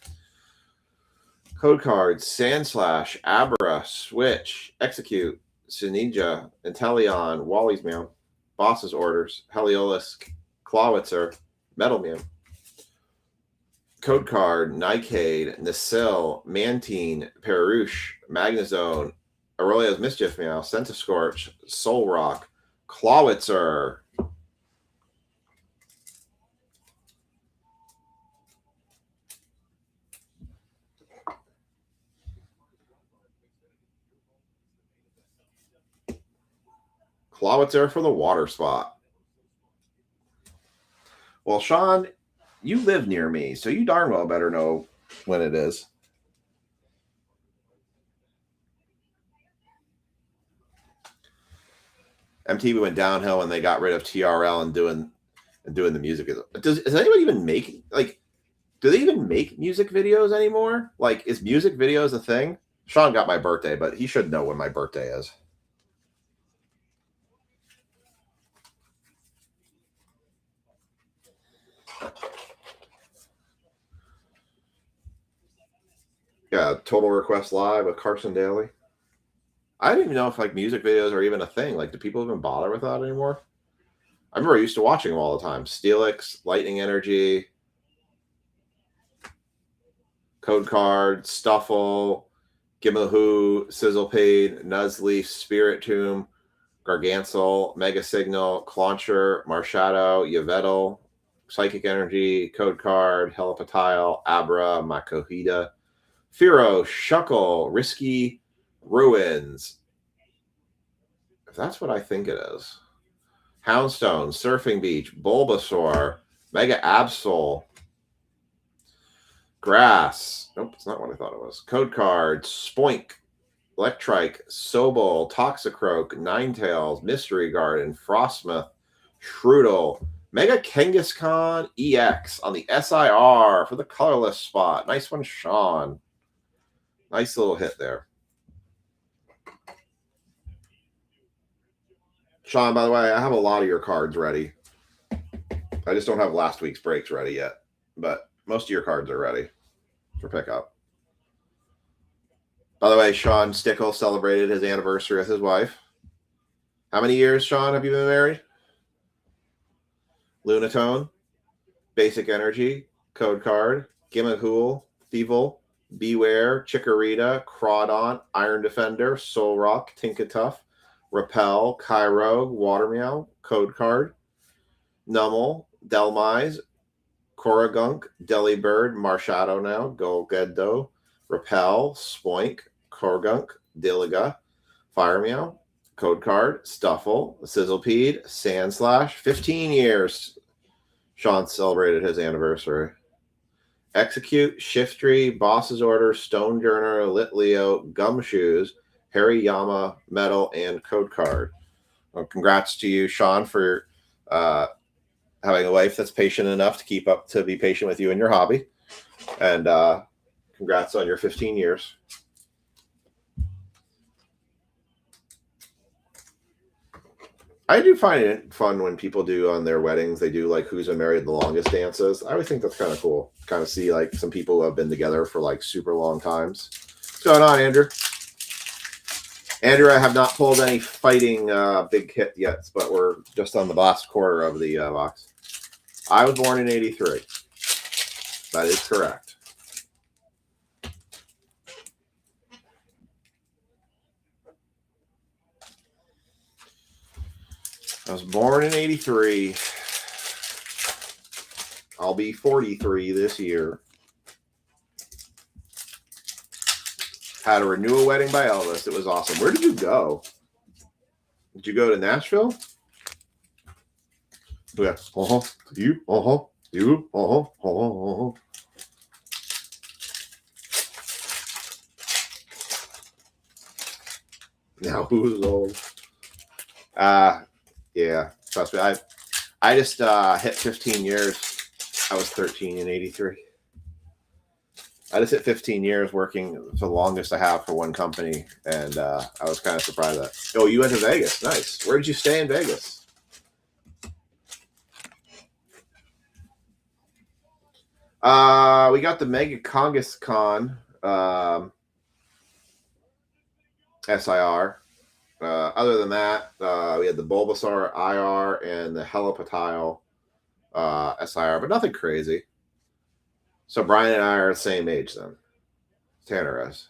Code Cards, Sandslash, Abra, Switch, Execute, Sinija, Inteleon, Wally's Meow, Boss's Orders, Heliolisk, Clawitzer, Metal Meow, Code Card, Nightcade, Nasil, Mantine, Peruche, Magnezone, Aurelio's Mischief Meow, Centiscorch, Solrock, Clawitzer. Clawitzer for the water spot. Well, Sean, you live near me, so you darn well better know when it is. MTV went downhill when they got rid of TRL and doing the music. Does anyone even make, like, do they even make music videos anymore? Like, is music videos a thing? Sean got my birthday, but he should know when my birthday is. Yeah, Total Request Live with Carson Daly. I don't even know if like music videos are even a thing. Like, do people even bother with that anymore? I remember I used to watching them all the time. Steelix, Lightning Energy, Code Card, Stuffle, Gimelhu, Sizzlepade, Nuzleaf, Spirit Tomb, Gargantual, Mega Signal, Clauncher, Marshadow, Yveltal, Psychic Energy, Code Card, Helipatile, Abra, Makohita, Firo, Shuckle, Risky, Ruins. If that's what I think it is. Houndstone, Surfing Beach, Bulbasaur, Mega Absol, Grass. Nope, it's not what I thought it was. Code Card, Spoink, Electrike, Sobol, Toxicroak, Ninetales, Mystery Garden, Frostmoth, Shroodle, Mega Kangaskhan EX on the SIR for the colorless spot. Nice one, Sean. Nice little hit there. Sean, by the way, I have a lot of your cards ready. I just don't have last week's breaks ready yet, but most of your cards are ready for pickup. By the way, Sean Stickle celebrated his anniversary with his wife. How many years, Sean, have you been married? Lunatone, Basic Energy, Code Card, Gimmighoul, Thievul, Beware, Chikorita, Crawdon, Iron Defender, Solrock, Tinkatuff, Repel, Kyogre, Watermeow, Code Card, Nummel, Delmise, Korrigunk, Delibird, Marshadow now, Golgedo, Repel, Spoink, Korrigunk, Dilliga, Firemeow, Code Card, Stuffle, Sizzlepede, Sandslash. 15 years. Sean celebrated his anniversary. Execute, Shiftry, Boss's Order, Stonejourner, Litleo, Gumshoes, Hariyama, Metal, and Code Card. Well, congrats to you, Sean, for having a wife that's patient enough to keep up to be patient with you in your hobby. And congrats on your 15 years. I do find it fun when people do on their weddings, they do like who's been married the longest dances. I always think that's kind of cool. Kind of see like some people who have been together for like super long times. What's going on, Andrew? Andrew, I have not pulled any fighting big hit yet, but we're just on the last quarter of the box. I was born in 83. That is correct. I was born in 83. I'll be 43 this year. Had a renewal wedding by Elvis. It was awesome. Where did you go? Did you go to Nashville? Yeah. You. You. Now who's old? Yeah. Trust me. I just hit 15 years. I was 13 in 83. I just hit 15 years working. It's the longest I have for one company, and I was kind of surprised that. Oh, you went to Vegas. Nice. Where did you stay in Vegas? We got the Mega Kangaskhan SIR. Other than that, we had the Bulbasaur IR and the Helipatile SIR, but nothing crazy. So Brian and I are the same age then. Tanner is.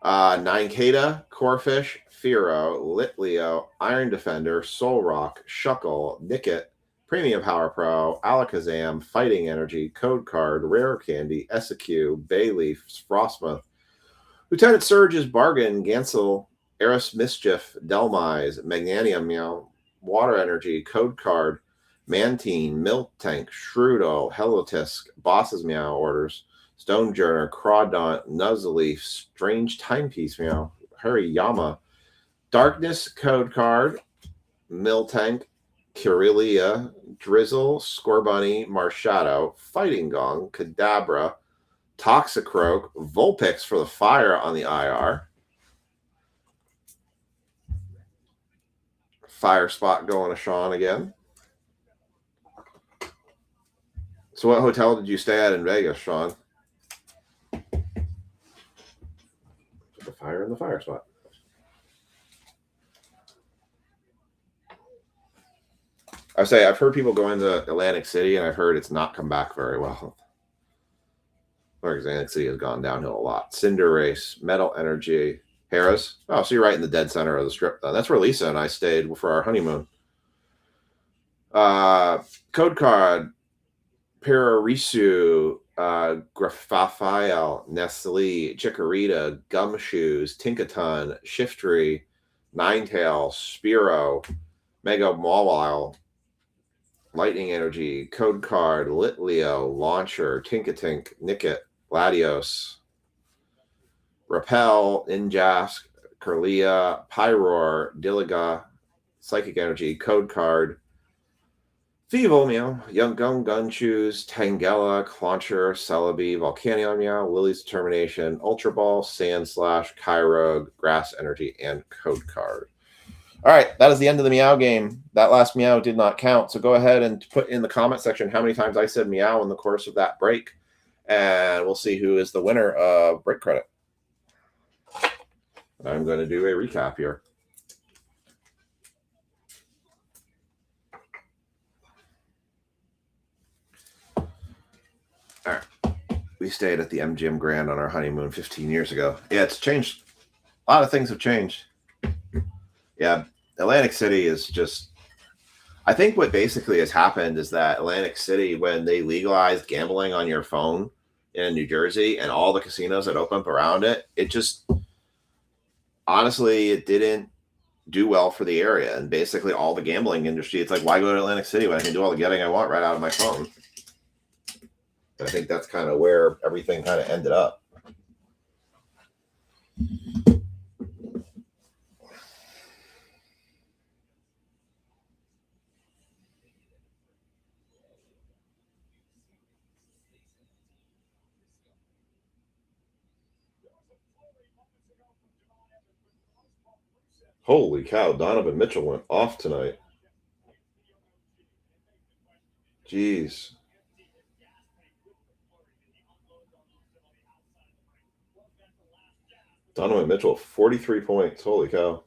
Ninekata, Corphish, Fearow, Litleo, Iron Defender, Solrock, Shuckle, Nickit, Premium Power Pro, Alakazam, Fighting Energy, Code Card, Rare Candy, Execute, Bayleaf, Frostmoth, Lieutenant Surge's Bargain, Gansel, Eris Mischief, Delmise, Magnanium Meow, Water Energy, Code Card, Mantine, Milk Tank, Shrudo, Helotisk, Boss's Meow Orders, Stonejourner, Crawdaunt, Nuzzleaf, Strange Timepiece Meow, Hariyama, Darkness Code Card, Miltank, Kirlia, Drizzle, Scorbunny, Marshadow, Fighting Gong, Kadabra, Toxicroak, Vulpix for the fire on the IR. Fire spot going to Sean again. So what hotel did you stay at in Vegas, Sean? The fire in the fire spot. I say I've heard people going to Atlantic City, and I've heard it's not come back very well. Atlantic City has gone downhill a lot. Cinderace, Metal Energy, Harris. Oh, so you're right in the dead center of the strip. That's where Lisa and I stayed for our honeymoon. Code Card, Pararisu, Graphaphile, Nestle, Chikorita, Gumshoes, Tinkaton, Shiftry, Ninetail, Spearow, Mega Mawile, Lightning Energy, Code Card, Litleo, Launcher, Tinkatink, Nickit, Latios, Repel, Injask, Kirlia, Pyroar, Dilliga, Psychic Energy, Code Card, Thievul Meow, Young Gun, Gunshoes, Tangela, Clauncher, Celebi, Volcanion Meow, Lily's Determination, Ultra Ball, Sandslash, Kyrogue, Grass Energy, and Code Card. All right, that is the end of the Meow game. That last Meow did not count, so go ahead and put in the comment section how many times I said Meow in the course of that break, and we'll see who is the winner of break credit. I'm going to do a recap here. All right. We stayed at the MGM Grand on our honeymoon 15 years ago. Yeah, it's changed. A lot of things have changed. Yeah, Atlantic City is just... I think what basically has happened is that Atlantic City, when they legalized gambling on your phone in New Jersey and all the casinos that open up around it, it just... Honestly, it didn't do well for the area. And basically all the gambling industry, it's like, why go to Atlantic City when I can do all the getting I want right out of my phone? And I think that's kind of where everything kind of ended up. Holy cow, Donovan Mitchell went off tonight. Jeez. Donovan Mitchell, 43 points. Holy cow.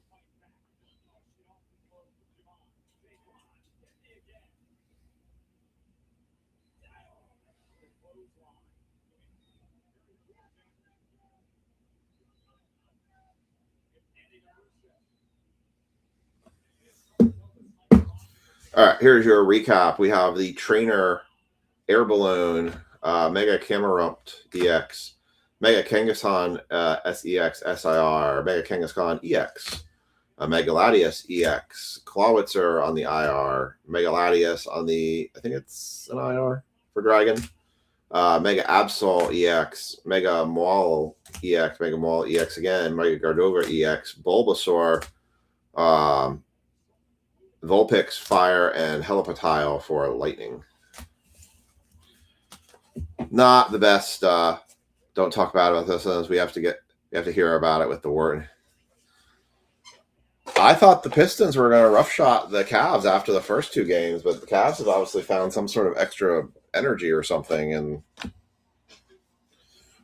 All right, here's your recap. We have the Trainer Air Balloon, Mega Camerupt EX, Mega Kangaskhan SEX SIR, Mega Kangaskhan EX, Mega Latias EX, Clawitzer on the IR, Mega Latias on the, I think it's an IR for Dragon, Mega Absol EX, Mega Maul EX, Mega Maul EX again, Mega Gardova EX, Bulbasaur, Vulpix Fire, and Helipotile for Lightning. Not the best. Don't talk bad about this, as we have to hear about it with the word. I thought the Pistons were going to roughshot the Cavs after the first two games, but the Cavs have obviously found some sort of extra energy or something. And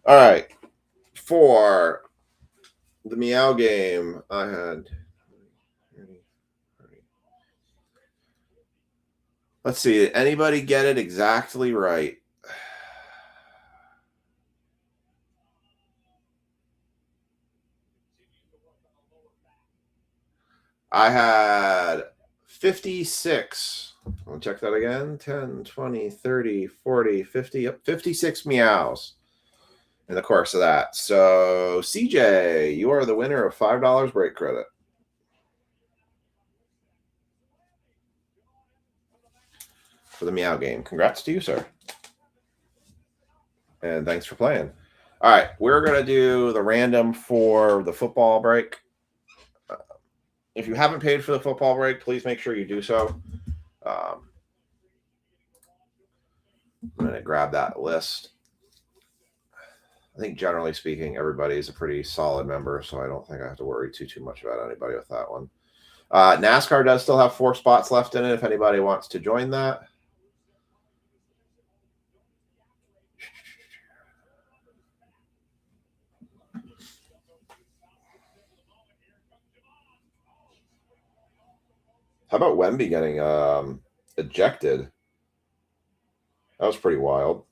all right, for the Meow game, I had. Let's see. Did anybody get it exactly right? I had 56. I'll check that again. 10, 20, 30, 40, 50. Yep, 56 meows in the course of that. So, CJ, you are the winner of $5 break credit. For the Meow game. Congrats to you, sir. And thanks for playing. All right, we're going to do the random for the football break. If you haven't paid for the football break, please make sure you do so. I'm going to grab that list. I think generally speaking, everybody is a pretty solid member, so I don't think I have to worry too much about anybody with that one. NASCAR does still have 4 spots left in it if anybody wants to join that. How about Wemby getting ejected? That was pretty wild.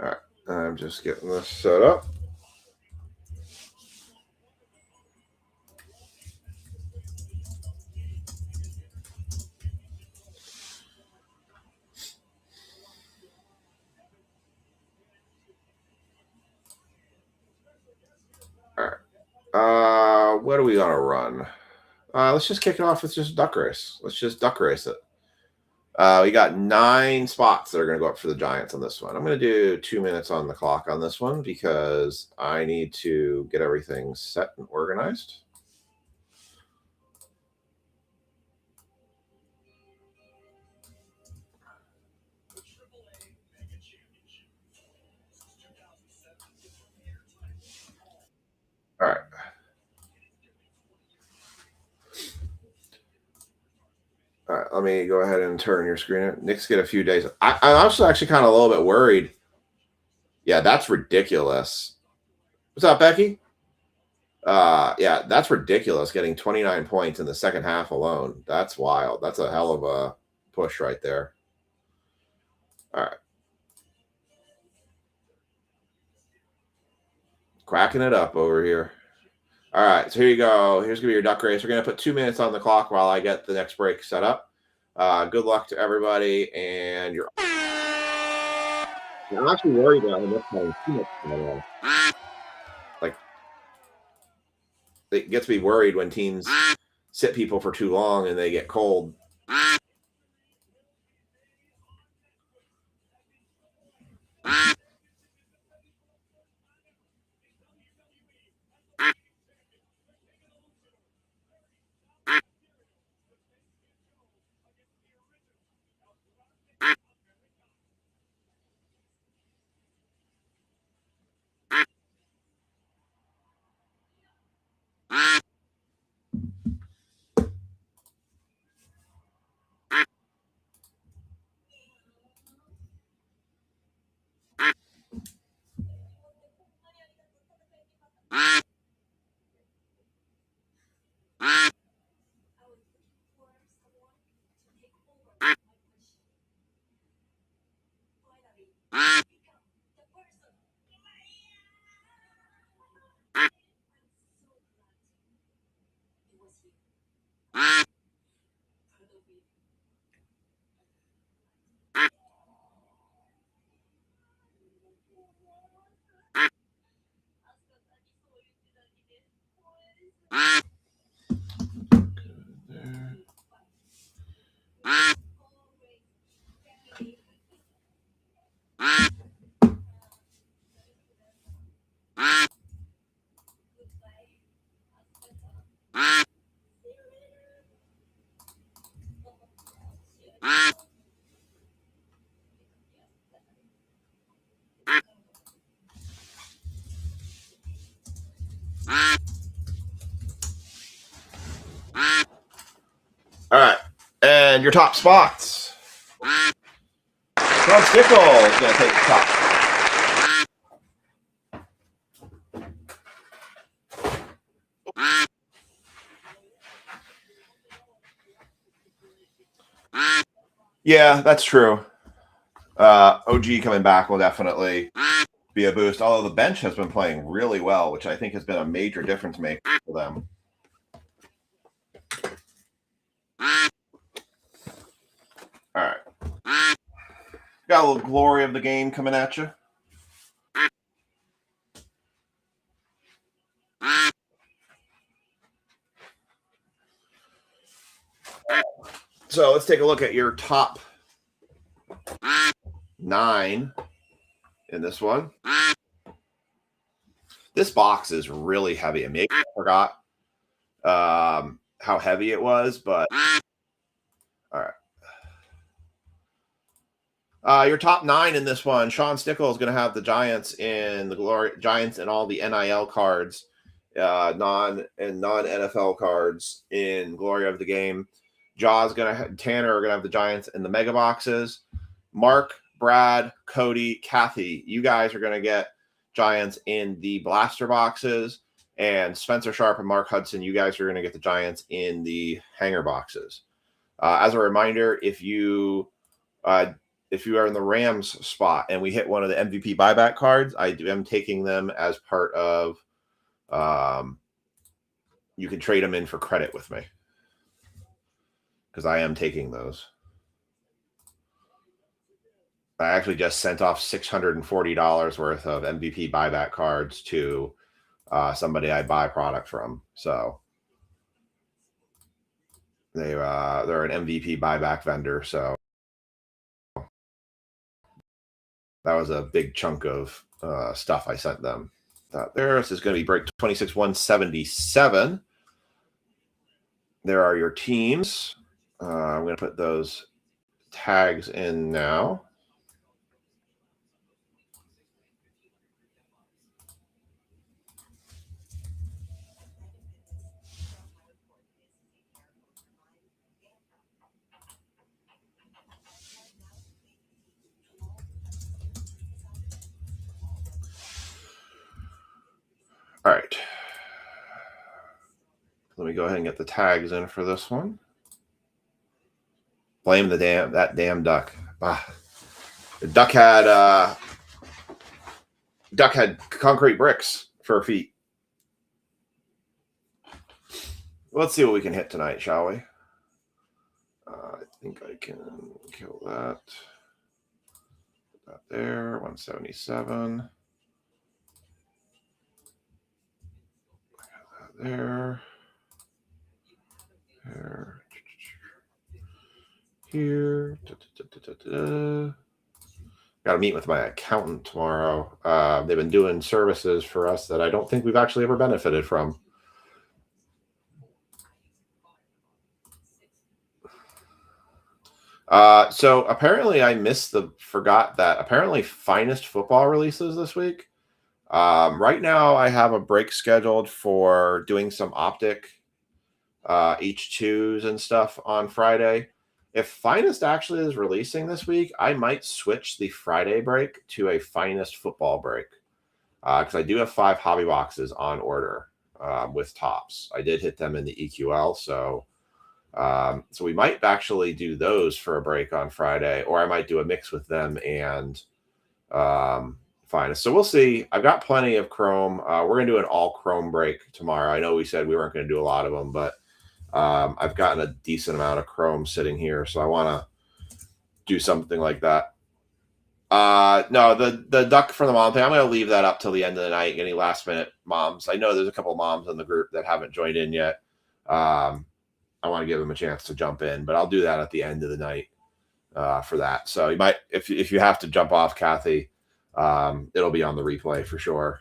All right, I'm just getting this set up. All right, what are we gonna run? Let's just kick it off with just duck race. Let's just duck race it. We got 9 spots that are going to go up for the Giants on this one. I'm going to do 2 minutes on the clock on this one because I need to get everything set and organized. All right. All right, let me go ahead and turn your screen. Nick's get a few days. I'm also actually kind of a little bit worried. Yeah, that's ridiculous. What's up, Becky? Yeah, that's ridiculous. Getting 29 points in the second half alone. That's wild. That's a hell of a push right there. All right. Cracking it up over here. All right, so here you go. Here's going to be your duck race. We're going to put 2 minutes on the clock while I get the next break set up. Good luck to everybody, and you're. I'm actually worried about him playing too much. Like, it gets me worried when teams sit people for too long and they get cold. All right. And your top spots. Sean Stickle is going to take the top. Yeah, that's true. OG coming back will definitely be a boost, although the bench has been playing really well, which I think has been a major difference maker for them. All right. Got a little glory of the game coming at you. So let's take a look at your top 9 in this one. This box is really heavy. I maybe I forgot how heavy it was, but all right. Your top 9 in this one. Sean Stickle is going to have the Giants in the glory, Giants and all the NIL cards, non NFL cards in glory of the game. Tanner are going to have the Giants in the mega boxes. Mark, Brad, Cody, Kathy, you guys are going to get Giants in the blaster boxes. And Spencer Sharp and Mark Hudson, you guys are going to get the Giants in the hanger boxes. As a reminder, if you are in the Rams spot and we hit one of the MVP buyback cards, I am taking them as part of you can trade them in for credit with me, because I am taking those. I actually just sent off $640 worth of MVP buyback cards to somebody I buy product from. So they're an MVP buyback vendor. So that was a big chunk of stuff I sent them. This is going to be break 26-177. There are your teams. I'm going to put those tags in now. All right. Let me go ahead and get the tags in for this one. Blame that damn duck. The duck had concrete bricks for feet. Let's see what we can hit tonight, shall we? I think I can kill that. Put that there. 177. There. Here. Got to meet with my accountant tomorrow. They've been doing services for us that I don't think we've actually ever benefited from. So apparently I forgot that apparently Finest Football releases this week. Right now I have a break scheduled for doing some Optic H2s and stuff on Friday. If Finest actually is releasing this week, I might switch the Friday break to a Finest Football break, because I do have 5 hobby boxes on order with tops. I did hit them in the EQL, so we might actually do those for a break on Friday, or I might do a mix with them and Finest. So we'll see. I've got plenty of Chrome. We're going to do an all Chrome break tomorrow. I know we said we weren't going to do a lot of them, but I've gotten a decent amount of Chrome sitting here, so I want to do something like that. No, the duck for the mom thing, I'm going to leave that up till the end of the night. Any last minute moms? I know there's a couple of moms in the group that haven't joined in yet. I want to give them a chance to jump in, but I'll do that at the end of the night for that. So you might, if you have to jump off, Kathy, it'll be on the replay for sure.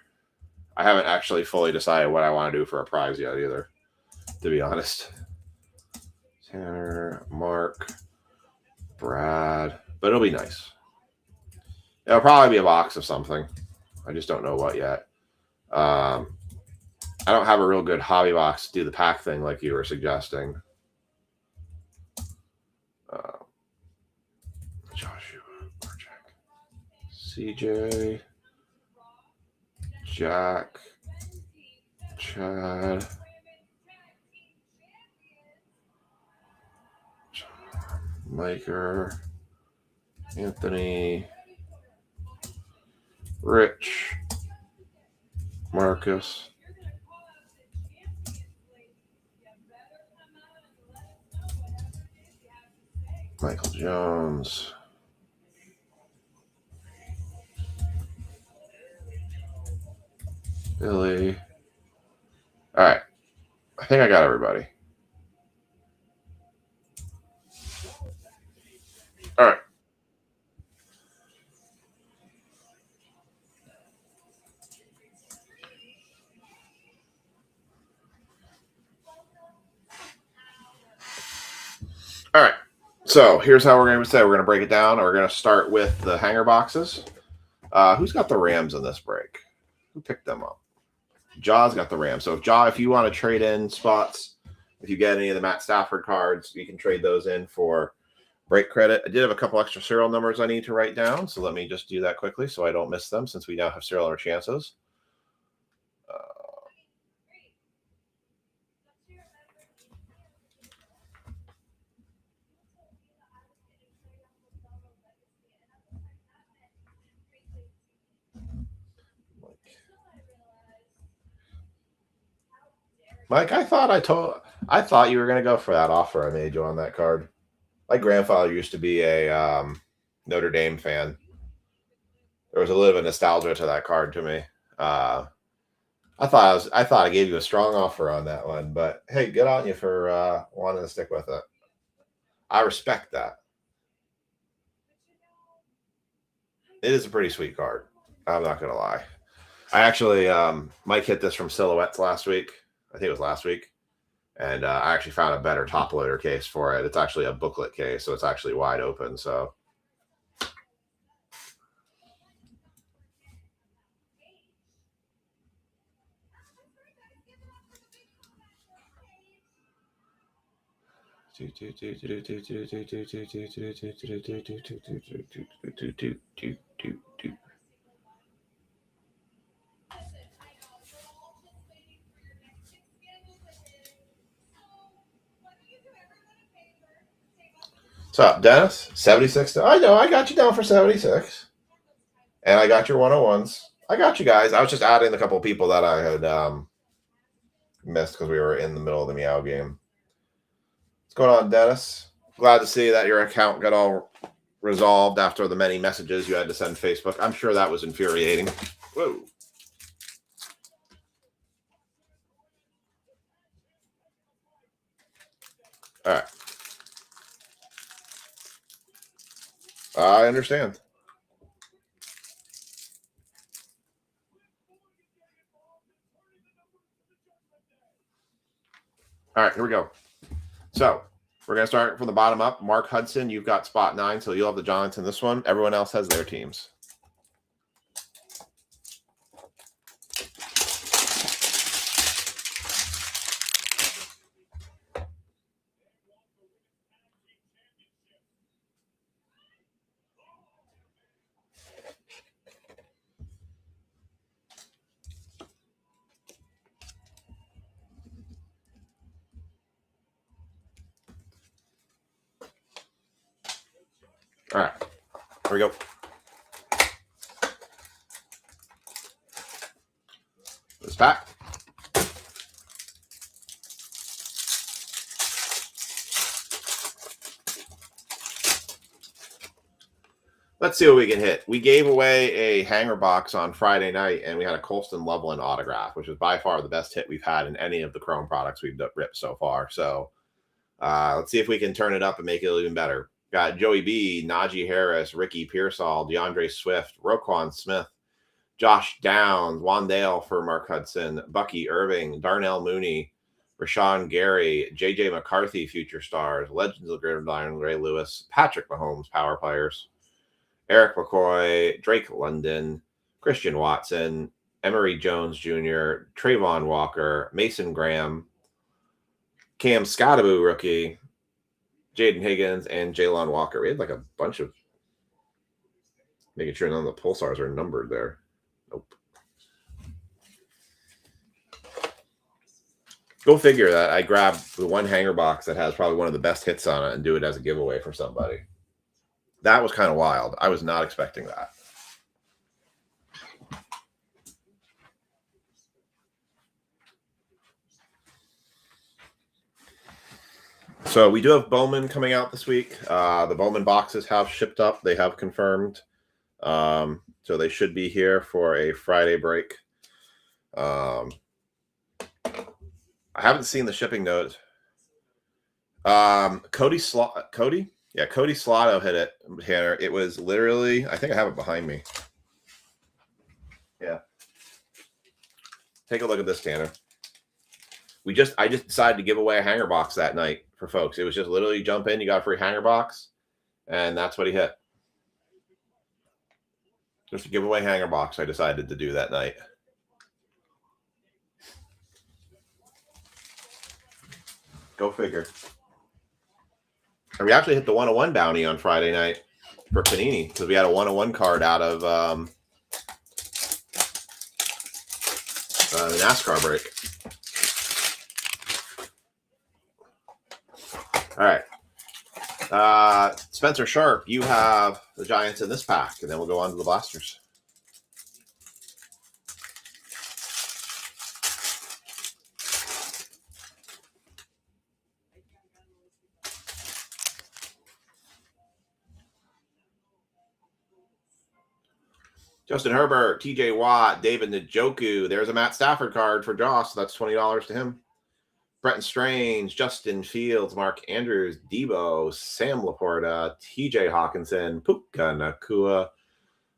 I haven't actually fully decided what I want to do for a prize yet either, to be honest. Tanner, Mark, Brad, but it'll be nice. It'll probably be a box of something. I just don't know what yet. I don't have a real good hobby box to do the pack thing like you were suggesting. Joshua, CJ, Jack, Chad, Miker, Anthony, Rich, Marcus, Michael Jones, Billy. All right. I think I got everybody. All right. All right. So here's how we're going to say we're going to break it down. We're going to start with the hanger boxes. Who's got the Rams in this break? Who picked them up? Jaw's got the Rams. So if you want to trade in spots, if you get any of the Matt Stafford cards, you can trade those in for break credit. I did have a couple extra serial numbers I need to write down, so let me just do that quickly so I don't miss them since we now have serial number chances. Mike, I thought you were going to go for that offer I made you on that card. My grandfather used to be a Notre Dame fan. There was a little bit of nostalgia to that card to me. I thought I gave you a strong offer on that one, but hey, good on you for wanting to stick with it. I respect that. It is a pretty sweet card. I'm not going to lie. I actually, Mike hit this from Silhouettes last week. I think it was last week. And I actually found a better top loader case for it. It's actually a booklet case, so it's actually wide open. So what's up, Dennis? 76. I know, I got you down for 76. And I got your 101s. I got you guys. I was just adding a couple of people that I had missed because we were in the middle of the Meow game. What's going on, Dennis? Glad to see that your account got all resolved after the many messages you had to send Facebook. I'm sure that was infuriating. Whoa. All right. I understand. All right, here we go. So we're going to start from the bottom up. Mark Hudson, you've got spot 9, so you'll have the Giants in this one. Everyone else has their teams. All right, here we go. This pack. Let's see what we can hit. We gave away a hanger box on Friday night, and we had a Colston Loveland autograph, which is by far the best hit we've had in any of the Chrome products we've ripped so far. So let's see if we can turn it up and make it even better. Got Joey B, Najee Harris, Ricky Pearsall, DeAndre Swift, Roquan Smith, Josh Downs, Wandale for Mark Hudson, Bucky Irving, Darnell Mooney, Rashawn Gary, JJ McCarthy, Future Stars, Legends of Gridiron, Ray Lewis, Patrick Mahomes, Power Players, Eric McCoy, Drake London, Christian Watson, Emory Jones Jr., Trayvon Walker, Mason Graham, Cam Scottaboo rookie, Jaden Higgins, and Jalon Walker. We had like a bunch of making sure none of the Pulsars are numbered there. Nope. Go figure that I grabbed the one hanger box that has probably one of the best hits on it and do it as a giveaway for somebody. That was kind of wild. I was not expecting that. So we do have Bowman coming out this week. The Bowman boxes have shipped up. They have confirmed. So they should be here for a Friday break. I haven't seen the shipping notes. Cody Slotto hit it, Tanner. It was literally, I think I have it behind me. Yeah. Take a look at this, Tanner. I just decided to give away a hanger box that night for folks. It was just literally jump in, you got a free hanger box, and that's what he hit. Just a giveaway hanger box I decided to do that night. Go figure. And we actually hit the 101 bounty on Friday night for Panini because we had a 101 card out of the NASCAR break. All right. Spencer Sharp, you have the Giants in this pack, and then we'll go on to the Blasters. Justin Herbert, TJ Watt, David Njoku. There's a Matt Stafford card for Joss. So that's $20 to him. Bretton Strange, Justin Fields, Mark Andrews, Debo, Sam Laporta, TJ Hawkinson, Puka Nakua.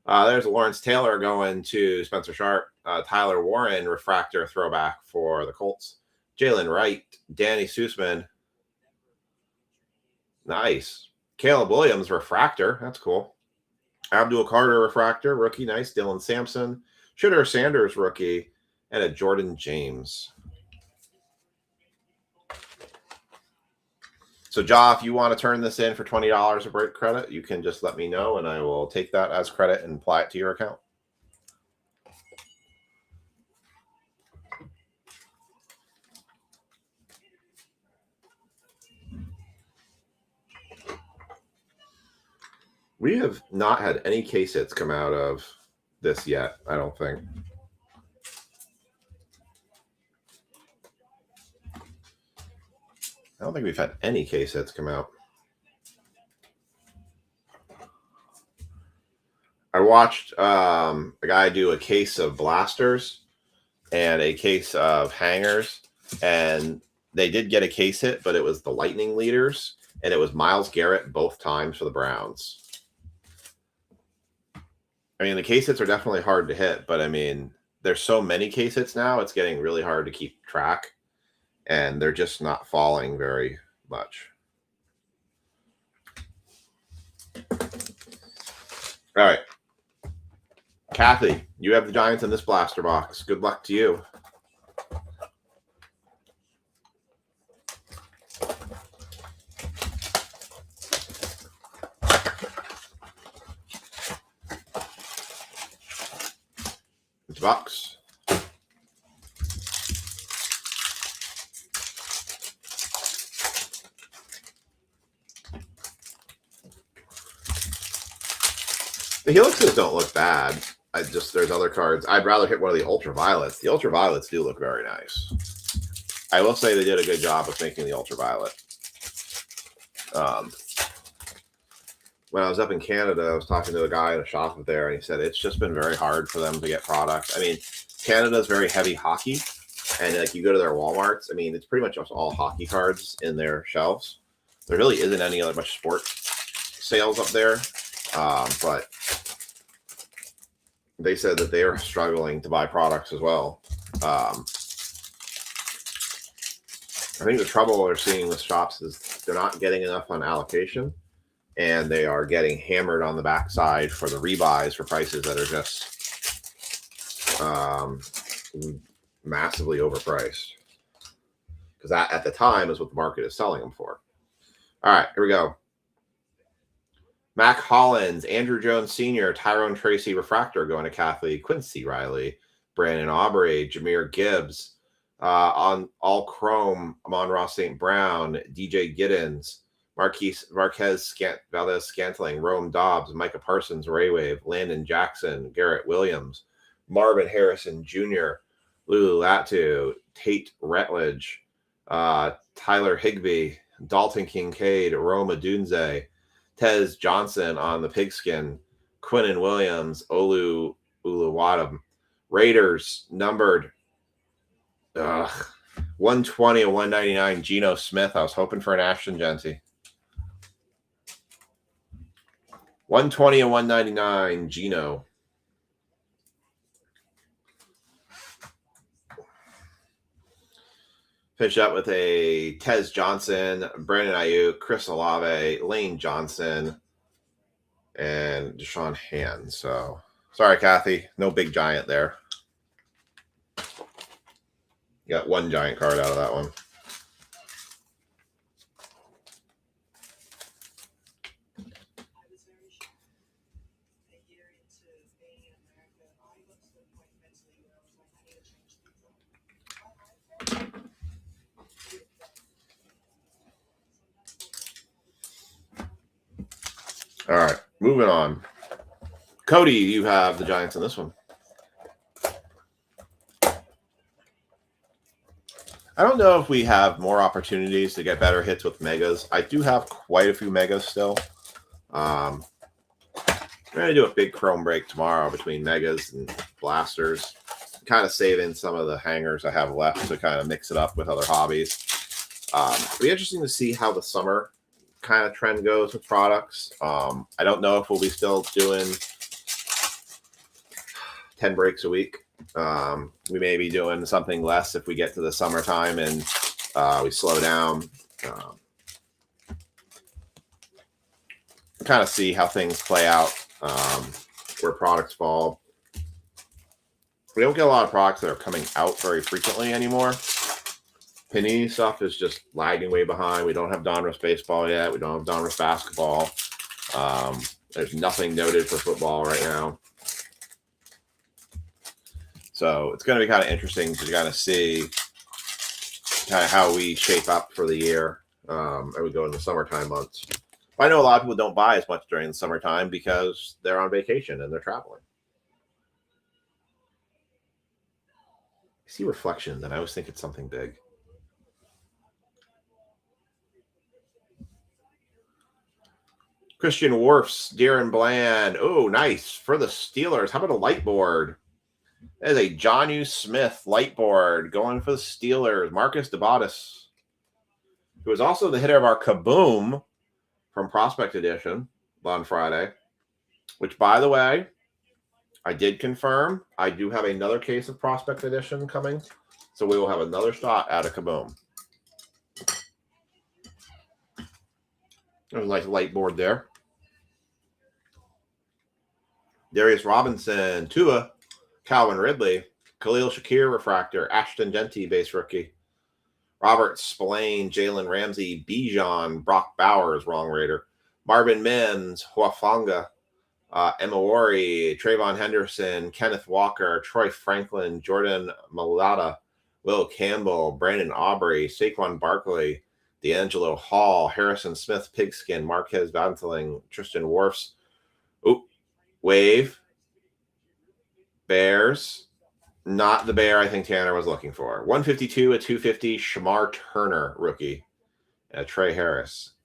There's Lawrence Taylor going to Spencer Sharp. Tyler Warren, refractor throwback for the Colts. Jalen Wright, Danny Sussman. Nice. Caleb Williams, refractor. That's cool. Abdul Carter, refractor, rookie. Nice. Dylan Sampson. Shooter Sanders, rookie. And a Jordan James. So, Ja, if you want to turn this in for $20 of break credit, you can just let me know, and I will take that as credit and apply it to your account. We have not had any case hits come out of this yet, I don't think. I don't think we've had any case hits come out. I watched a guy do a case of blasters and a case of hangers, and they did get a case hit, but it was the Lightning leaders, and it was Myles Garrett both times for the Browns. I mean, the case hits are definitely hard to hit, but I mean, there's so many case hits now, it's getting really hard to keep track, and they're just not falling very much. All right. Kathy, you have the Giants in this blaster box. Good luck to you. It's a box. The helixes don't look bad. There's other cards. I'd rather hit one of the ultraviolets. The ultraviolets do look very nice. I will say they did a good job of making the ultraviolet. when I was up in Canada, I was talking to a guy in a shop up there, and he said it's just been very hard for them to get product. I mean, Canada's very heavy hockey, and like you go to their Walmarts, I mean, it's pretty much just all hockey cards in their shelves. There really isn't any other much sports sales up there, but they said that they are struggling to buy products as well. I think the trouble they're seeing with shops is they're not getting enough on allocation, and they are getting hammered on the backside for the rebuys for prices that are just massively overpriced. Because that, at the time, is what the market is selling them for. All right, here we go. Mac Hollins, Andrew Jones Sr., Tyrone Tracy Refractor going to Kathy, Quincy Riley, Brandon Aubrey, Jameer Gibbs, on all chrome, Amon-Ra St. Brown, DJ Giddens, Marquez Valdez Scantling, Rome Dobbs, Micah Parsons, Ray Wave, Landon Jackson, Garrett Williams, Marvin Harrison Jr., Lulu Latu, Tate Retledge, Tyler Higbee, Dalton Kincaid, Roma Dunze, Tez Johnson on the pigskin, Quinnen Williams, Olu Uluwadam. Raiders numbered 120 and 199, Geno Smith. I was hoping for an Ashton Genty. 120 and 199, Geno. Finish up with a Tez Johnson, Brandon Ayuk, Chris Olave, Lane Johnson, and Deshaun Hand. So, sorry, Kathy. No big giant there. You got one giant card out of that one. All right, moving on. Cody, you have the Giants in this one. I don't know if we have more opportunities to get better hits with megas. I do have quite a few megas still. I'm going to do a big chrome break tomorrow between megas and blasters. Kind of saving some of the hangers I have left to kind of mix it up with other hobbies. It'll be interesting to see how the summer kind of trend goes with products. I don't know if we'll be still doing 10 breaks a week. We may be doing something less if we get to the summertime and we slow down. Kind of see how things play out, where products fall. We don't get a lot of products that are coming out very frequently anymore. Panini stuff is just lagging way behind. We don't have Donruss baseball yet. We don't have Donruss basketball. There's nothing noted for football right now. So it's going to be kind of interesting to kind of see kind of how we shape up for the year as we go in the summertime months. I know a lot of people don't buy as much during the summertime because they're on vacation and they're traveling. I see reflections and I always think it's something big. Christian Wharfs, Darren Bland. Oh, nice. For the Steelers. How about a light board? That is a Jonnu Smith light board going for the Steelers. Marcus DeBotis, who was also the hitter of our Kaboom from Prospect Edition on Friday, which, by the way, I did confirm. I do have another case of Prospect Edition coming, so we will have another shot at a Kaboom. There's a nice light board there. Darius Robinson, Tua, Calvin Ridley, Khalil Shakir refractor, Ashton Genty base rookie, Robert Spillane, Jalen Ramsey, Bijan, Brock Bowers, wrong Raider, Marvin Mims, Huafanga, Emawari, Trayvon Henderson, Kenneth Walker, Troy Franklin, Jordan Mailata, Will Campbell, Brandon Aubrey, Saquon Barkley, D'Angelo Hall, Harrison Smith, Pigskin, Marquez Vantling, Tristan Wirfs, Wave, Bears, not the bear I think Tanner was looking for. 152, a 250, Shamar Turner rookie, Trey Harris.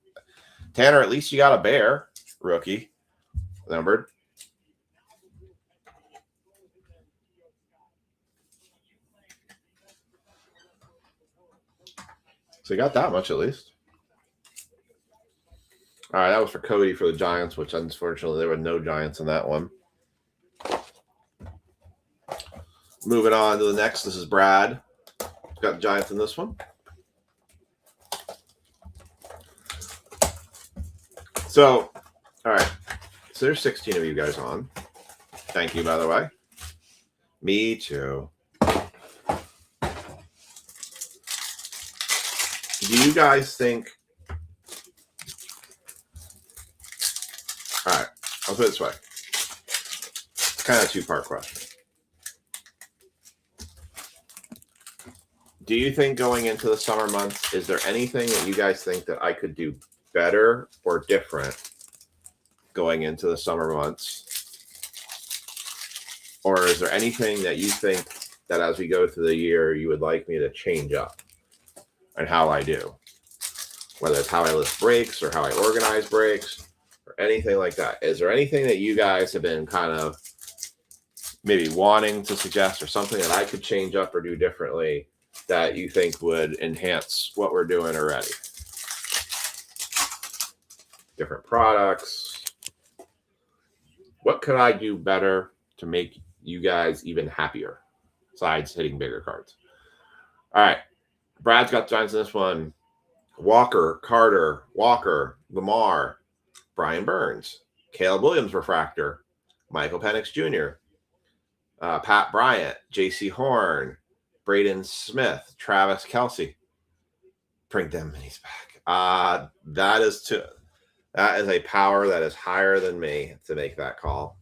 Tanner, at least you got a bear. rookie, numbered. So you got that much at least. All right, that was for Cody for the Giants, which unfortunately there were no Giants in that one. Moving on to the next. This is Brad. Got the Giants in this one. So, all right. So there's 16 of you guys on. Thank you, by the way. Me too. Do you guys think... All right. I'll put it this way. It's kind of a two-part question. Do you think going into the summer months, is there anything that you guys think that I could do better or different going into the summer months? Or is there anything that you think that as we go through the year, you would like me to change up and how I do? Whether it's how I list breaks or how I organize breaks or anything like that. Is there anything that you guys have been kind of maybe wanting to suggest or something that I could change up or do differently that you think would enhance what we're doing already? Different products. What could I do better to make you guys even happier besides hitting bigger cards? All right. Brad's got Giants in this one. Walker, Carter, Walker, Lamar, Brian Burns, Caleb Williams refractor, Michael Penix Jr., Pat Bryant, J.C. Horn, Braden Smith, Travis Kelce. Bring them minis back. That is a power that is higher than me to make that call.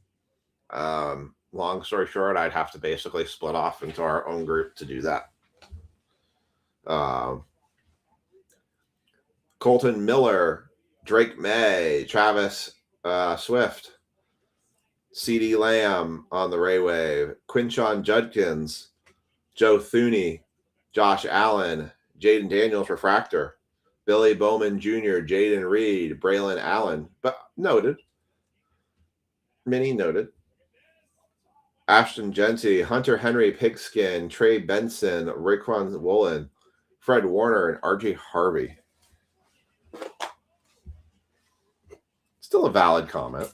Long story short, I'd have to basically split off into our own group to do that. Colton Miller, Drake May, Travis Swift, CeeDee Lamb on the Ray Wave, Quinshon Judkins, Joe Thuney, Josh Allen, Jaden Daniels refractor, Billy Bowman Jr., Jaden Reed, Braylon Allen, but noted. Mini noted. Ashton Genty, Hunter Henry Pigskin, Trey Benson, Raekwon Woolen, Fred Warner, and RJ Harvey. Still a valid comment.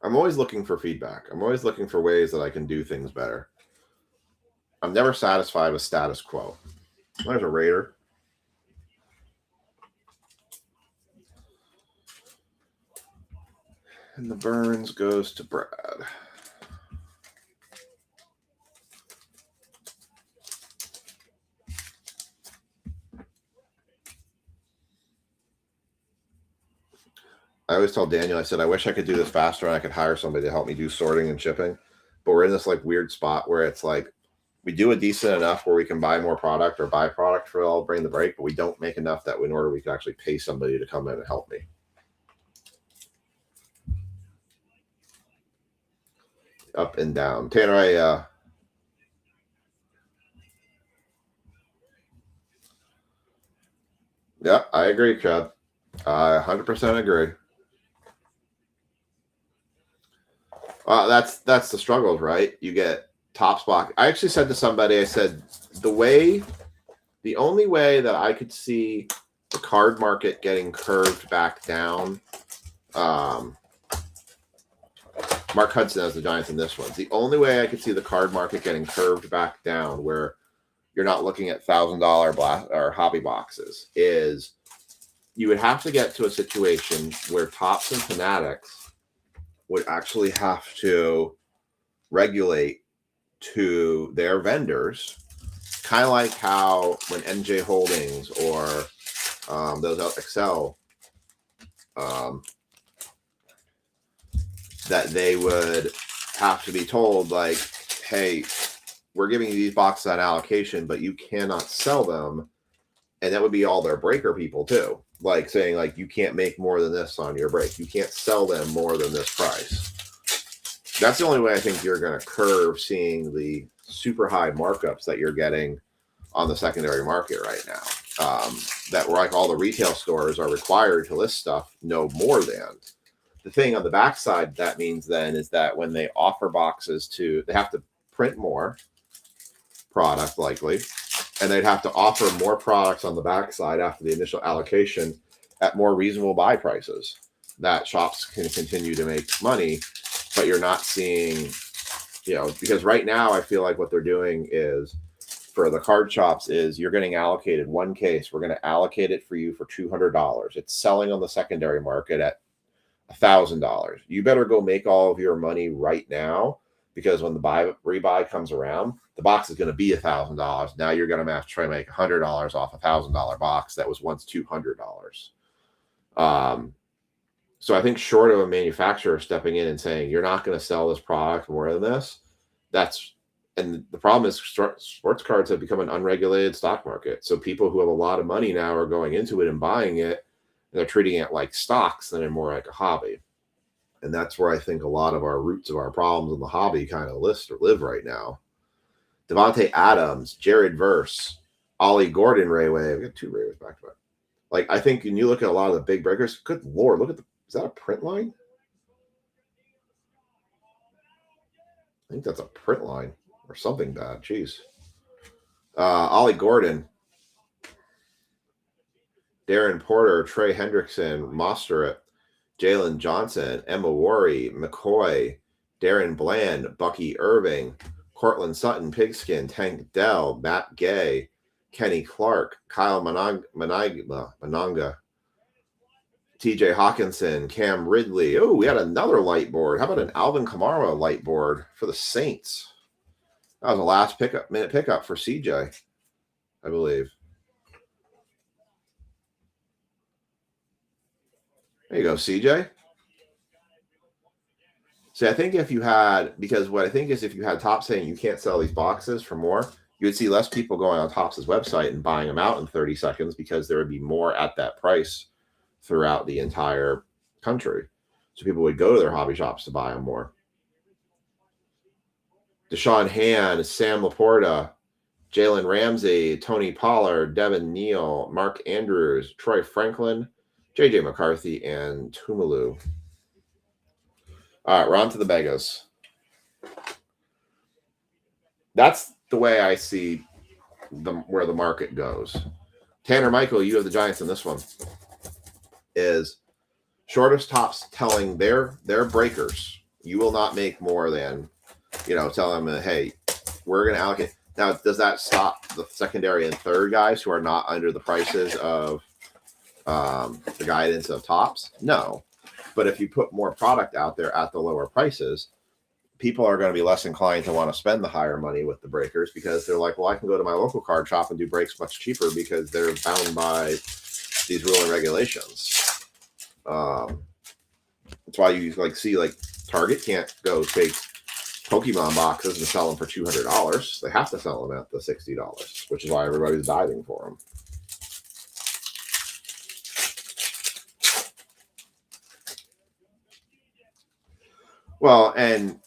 I'm always looking for feedback. I'm always looking for ways that I can do things better. I'm never satisfied with status quo. There's a Raider. And the Burns goes to Brad. I always tell Daniel, I said, I wish I could do this faster and I could hire somebody to help me do sorting and shipping. But we're in this like weird spot where it's like we do a decent enough where we can buy more product or buy product for all Bring the Break, but we don't make enough that in order we can actually pay somebody to come in and help me. Up and down. Tanner, yeah, I agree, Chad. I 100% agree. That's the struggles, right? You get top spot. I actually said to somebody, I said, the only way that I could see the card market getting curved back down, Mark Hudson has the Giants in this one. The only way I could see the card market getting curved back down where you're not looking at $1,000 or hobby boxes is you would have to get to a situation where Topps and Fanatics would actually have to regulate to their vendors, kind of like how when NJ Holdings or those out Excel, that they would have to be told like, hey, we're giving you these boxes on allocation, but you cannot sell them. And that would be all their breaker people too. Like saying like, you can't make more than this on your break. You can't sell them more than this price. That's the only way I think you're going to curve seeing the super high markups that you're getting on the secondary market right now. that like all the retail stores are required to list stuff no more than. The thing on the backside that means then is that when they offer boxes they have to print more product likely, and they'd have to offer more products on the backside after the initial allocation at more reasonable buy prices that shops can continue to make money. But you're not seeing, because right now I feel like what they're doing is, for the card shops, is you're getting allocated one case. We're going to allocate it for you for $200. It's selling on the secondary market at $1,000. You better go make all of your money right now, because when the rebuy comes around, the box is going to be $1,000. Now you're going to have to try to make $100 off a $1,000 box that was once $200. So I think short of a manufacturer stepping in and saying, you're not going to sell this product more than this, and the problem is sports cards have become an unregulated stock market. So people who have a lot of money now are going into it and buying it, and they're treating it like stocks than more like a hobby. And that's where I think a lot of our roots of our problems in the hobby kind of live right now. Devontae Adams, Jared Verse, Ollie Gordon, Ray Way. I've got 2 Ray Ways back to back. Like, I think when you look at a lot of the big breakers, good Lord, look at is that a print line? I think that's a print line or something bad. Jeez. Ollie Gordon, Darren Porter, Trey Hendrickson, Mostert, Jalen Johnson, Emma Worry, McCoy, Darren Bland, Bucky Irving, Cortland Sutton, Pigskin, Tank Dell, Matt Gay, Kenny Clark, Kyle Mananga, TJ Hawkinson, Cam Ridley. Oh, we had another light board. How about an Alvin Kamara light board for the Saints? That was a last minute pickup for CJ, I believe. There you go, CJ. See, I think if you had Topps saying you can't sell these boxes for more, you would see less people going on Topps' website and buying them out in 30 seconds, because there would be more at that price throughout the entire country. So people would go to their hobby shops to buy them more. Deshaun Hand, Sam Laporta, Jalen Ramsey, Tony Pollard, Devin Neal, Mark Andrews, Troy Franklin, JJ McCarthy, and Tumalu. All right, we're on to the Vegas. That's the way I see where the market goes. Tanner Michael, you have the Giants in this one. Is shortest Topps telling their breakers, you will not make more than, tell them, hey, we're going to allocate. Now, does that stop the secondary and third guys who are not under the prices of the guidance of Topps? No. But if you put more product out there at the lower prices, people are going to be less inclined to want to spend the higher money with the breakers, because they're like, well, I can go to my local card shop and do breaks much cheaper because they're bound by these rule and regulations. That's why you see Target can't go take Pokemon boxes and sell them for $200. They have to sell them at the $60, which is why everybody's diving for them. Well, and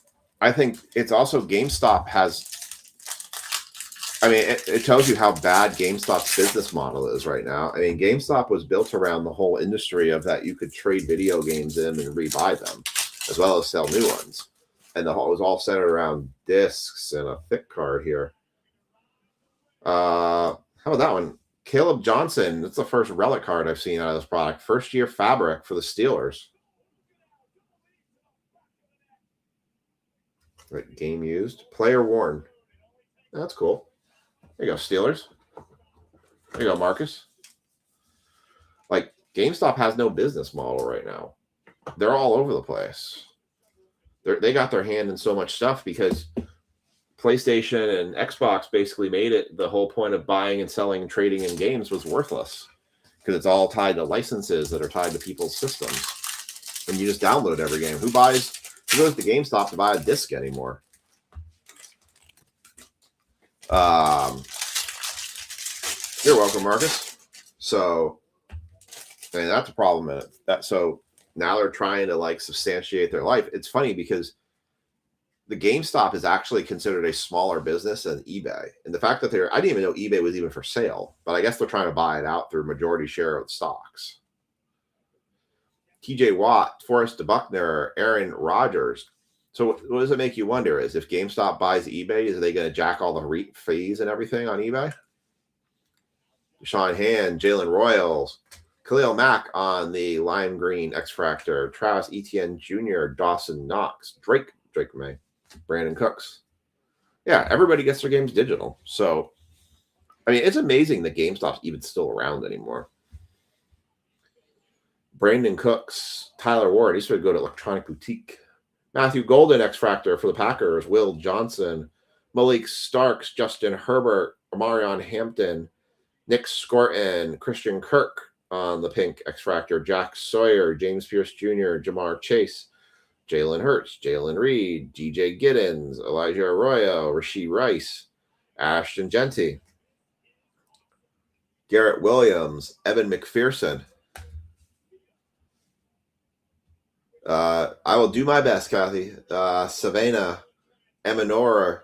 I think it's also GameStop has, it tells you how bad GameStop's business model is right now. GameStop was built around the whole industry of that you could trade video games in and rebuy them, as well as sell new ones. And it was all centered around discs and a thick card here. How about that one? Caleb Johnson. That's the first relic card I've seen out of this product. First year fabric for the Steelers. Right, game used. Player worn. That's cool. There you go, Steelers. There you go, Marcus. GameStop has no business model right now. They're all over the place. They got their hand in so much stuff because PlayStation and Xbox basically made it the whole point of buying and selling and trading in games was worthless, because it's all tied to licenses that are tied to people's systems. And you just download every game. Who goes to GameStop to buy a disc anymore? You're welcome, Marcus. So, that's a problem in it. So now they're trying to substantiate their life. It's funny because the GameStop is actually considered a smaller business than eBay. And the fact that I didn't even know eBay was even for sale, but I guess they're trying to buy it out through majority share of the stocks. TJ Watt, Forrest DeBuckner, Aaron Rodgers. So what does it make you wonder is if GameStop buys eBay, is they going to jack all the REIT fees and everything on eBay? Sean Hand, Jalen Royals, Khalil Mack on the lime green X-Fractor, Travis Etienne Jr., Dawson Knox, Drake May, Brandon Cooks. Yeah, everybody gets their games digital. So, I mean, it's amazing that GameStop's even still around anymore. Brandon Cooks, Tyler Ward, he should go to Electronic Boutique. Matthew Golden, X-Fractor for the Packers, Will Johnson, Malik Starks, Justin Herbert, Amarion Hampton, Nick Scorton, Christian Kirk on the pink X-Fractor, Jack Sawyer, James Pierce Jr., Jamar Chase, Jalen Hurts, Jalen Reed, DJ Giddens, Elijah Arroyo, Rashee Rice, Ashton Genty, Garrett Williams, Evan McPherson. I will do my best, Kathy. Savannah, Emanora,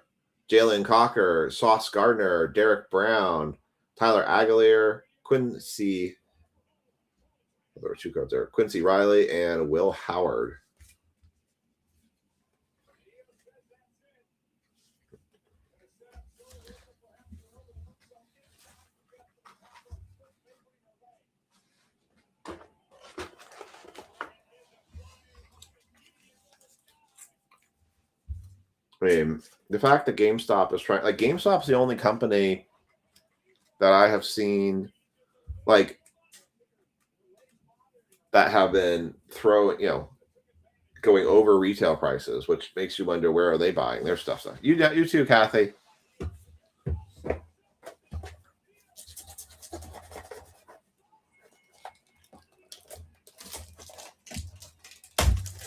Jalen Cocker, Sauce Gardner, Derek Brown, Tyler Aguilar, Quincy. There were 2 cards there. Quincy Riley and Will Howard. I mean, the fact that GameStop is trying, like, GameStop's the only company that I have seen, like, that have been going over retail prices, which makes you wonder, where are they buying their stuff? You too, Kathy.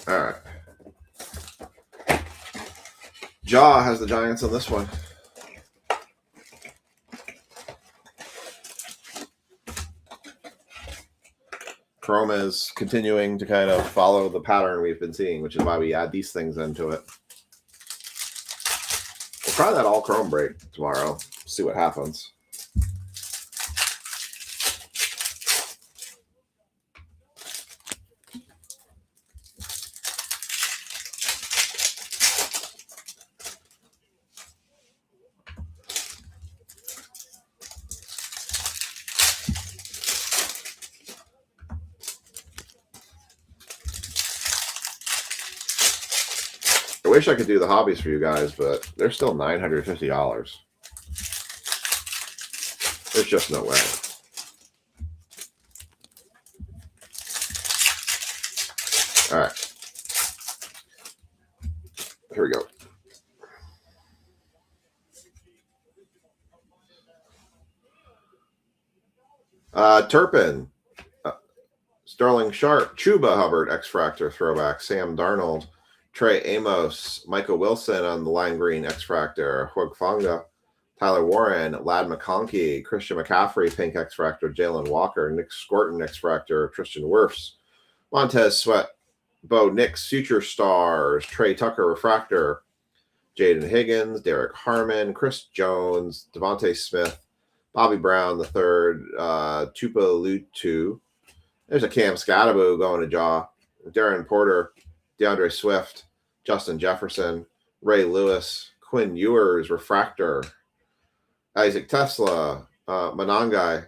All right. Jaw has the Giants on this one. Chrome is continuing to kind of follow the pattern we've been seeing, which is why we add these things into it. We'll try that all Chrome break tomorrow. See what happens. I wish I could do the hobbies for you guys, but they're still $950. There's just no way. All right. Here we go. Turpin, Sterling Sharp, Chuba Hubbard, X-Fractor throwback, Sam Darnold, Trey Amos, Michael Wilson on the lime green X-Fractor, Hug Fanga, Tyler Warren, Lad McConkey, Christian McCaffrey, pink X-Fractor, Jalen Walker, Nick Scorton X-Fractor, Tristan Wirfs, Montez Sweat, Bo Nix, Future Stars, Trey Tucker Refractor, Jaden Higgins, Derek Harmon, Chris Jones, Devontae Smith, Bobby Brown the third, Tupa Lutu. There's a Cam Scattaboo going to Jaw. Darren Porter, DeAndre Swift, Justin Jefferson, Ray Lewis, Quinn Ewers, Refractor, Isaac Tesla, Monangai,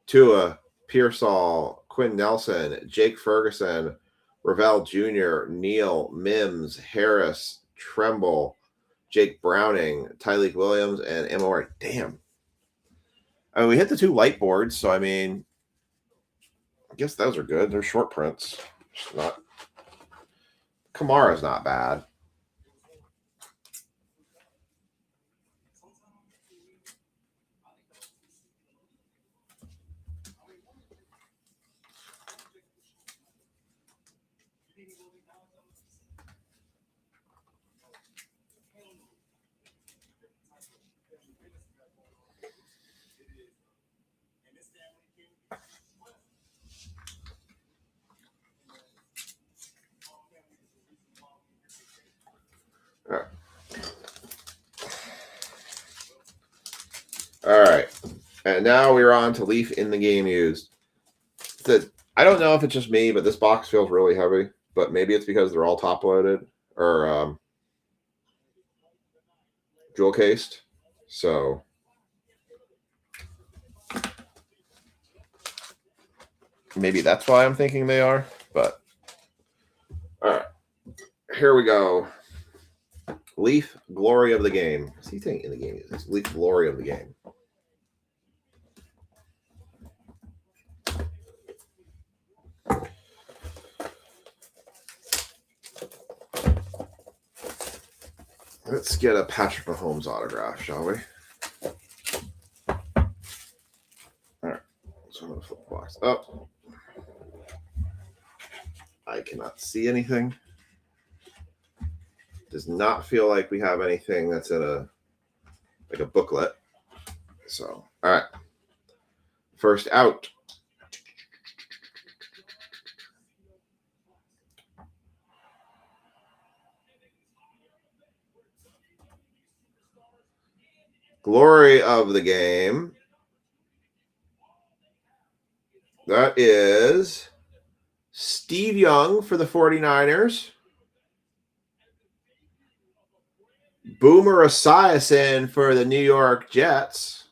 Tua, Pearsall, Quinn Nelson, Jake Ferguson, Ravel Jr., Neal, Mims, Harris, Tremble, Jake Browning, Tyleek Williams, and Amor. Damn. I mean, we hit the 2 light boards, so I mean, I guess those are good. They're short prints. It's not. Kamara's not bad. All right. And now we're on to Leaf in the game used. I don't know if it's just me, but this box feels really heavy. But maybe it's because they're all top loaded or jewel cased. So maybe that's why I'm thinking they are. But all right. Here we go. Leaf Glory of the Game. What's he saying in the game? It's Leaf Glory of the Game. Let's get a Patrick Mahomes autograph, shall we? All right. So I'm going to flip the box up. I cannot see anything. Does not feel like we have anything that's in a booklet. So, all right. First out. Glory of the Game. That is Steve Young for the 49ers. Boomer Esiason for the New York Jets.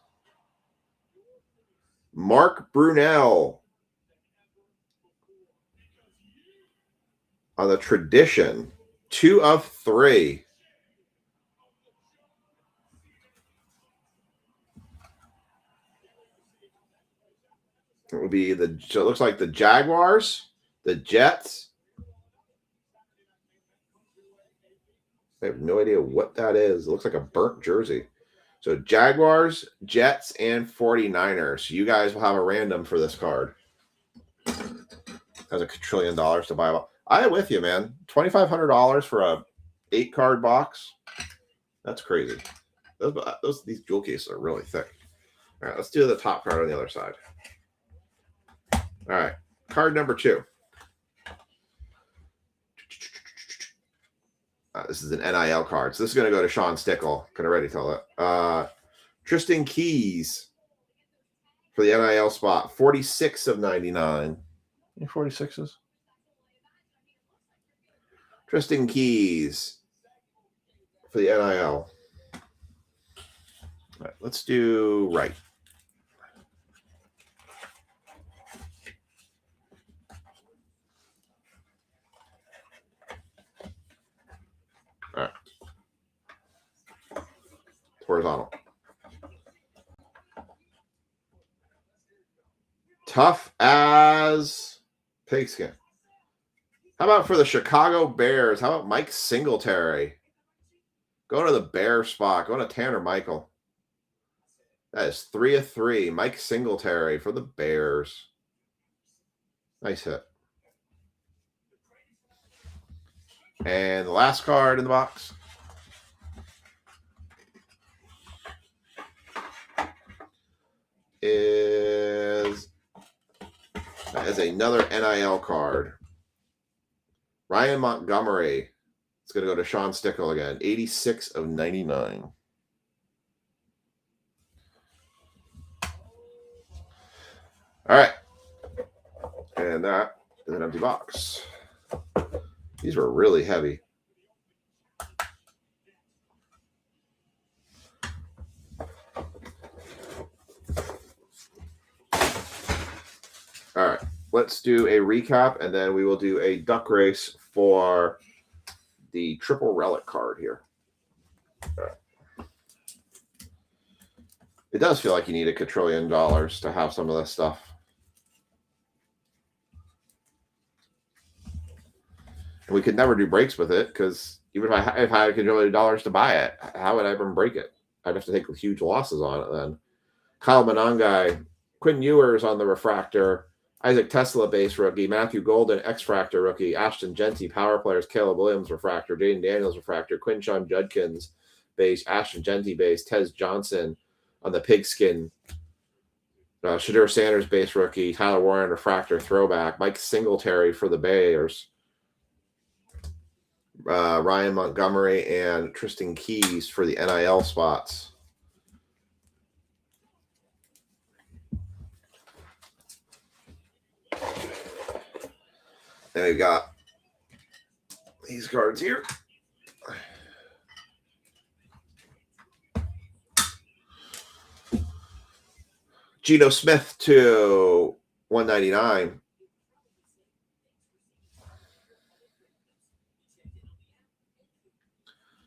Mark Brunell on the Tradition. 2 of 3. It would be it looks like the Jaguars, the Jets. I have no idea what that is. It looks like a burnt jersey. So Jaguars, Jets, and 49ers. You guys will have a random for this card. Has $1 trillion to buy. I'm with you, man. $2,500 for a 8-card box. That's crazy. These jewel cases are really thick. All right, let's do the top card on the other side. All right, card number 2. This is an NIL card. So this is going to go to Sean Stickle. Can already tell it. Tristan Keys for the NIL spot. 46 of 99. Any 46s? Tristan Keys for the NIL. All right, let's do right. All right. Horizontal. Tough as pigskin. How about for the Chicago Bears? How about Mike Singletary? Going to the Bear spot. Going to Tanner Michael. That is 3 of 3. Mike Singletary for the Bears. Nice hit. And the last card in the box. Is another NIL card. Ryan Montgomery. It's going to go to Sean Stickle again. 86 of 99. All right. And that is an empty box. These were really heavy. All right, let's do a recap, and then we will do a duck race for the triple relic card here. All right. It does feel like you need $1 trillion to have some of this stuff. And we could never do breaks with it because even if I had $1 trillion to buy it, how would I even break it? I'd have to take huge losses on it then. Kyle Monangai, Quinn Ewers on the refractor. Isaac Tesla base rookie, Matthew Golden X-Fractor rookie, Ashton Genty power players, Caleb Williams refractor, Jaden Daniels refractor, Quinshon Judkins base, Ashton Genty base, Tez Johnson on the pigskin, Shadur Sanders base rookie, Tyler Warren refractor throwback, Mike Singletary for the Bears, Ryan Montgomery and Tristan Keys for the NIL spots. And we've got these cards here. Geno Smith to 199.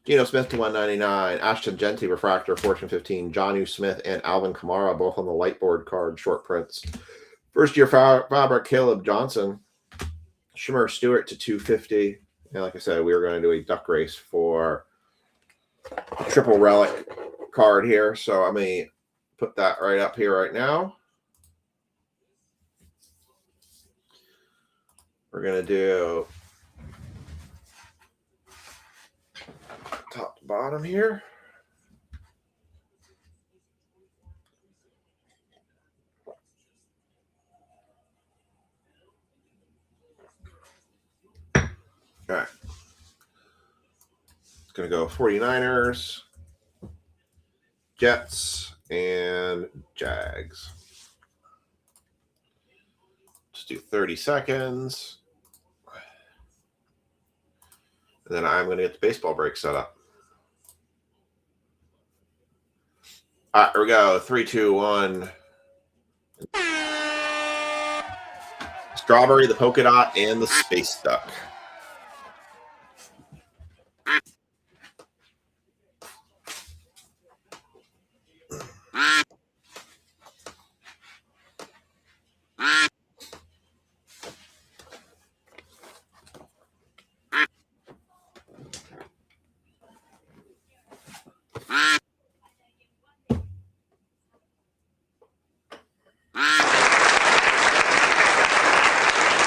Geno Smith to 199. Ashton Genty refractor, Fortune 15. Jonnu Smith and Alvin Kamara, both on the light board card, short prints. First year fabric, Caleb Johnson. Shimmer Stewart to 250. And like I said, we are going to do a duck race for a triple relic card here. So I'm going to put that right up here right now. We're going to do top to bottom here. All right. It's going to go 49ers, Jets, and Jags. Just do 30 seconds. And then I'm going to get the baseball break set up. All right, here we go. 3, 2, 1. Strawberry, the polka dot, and the space duck.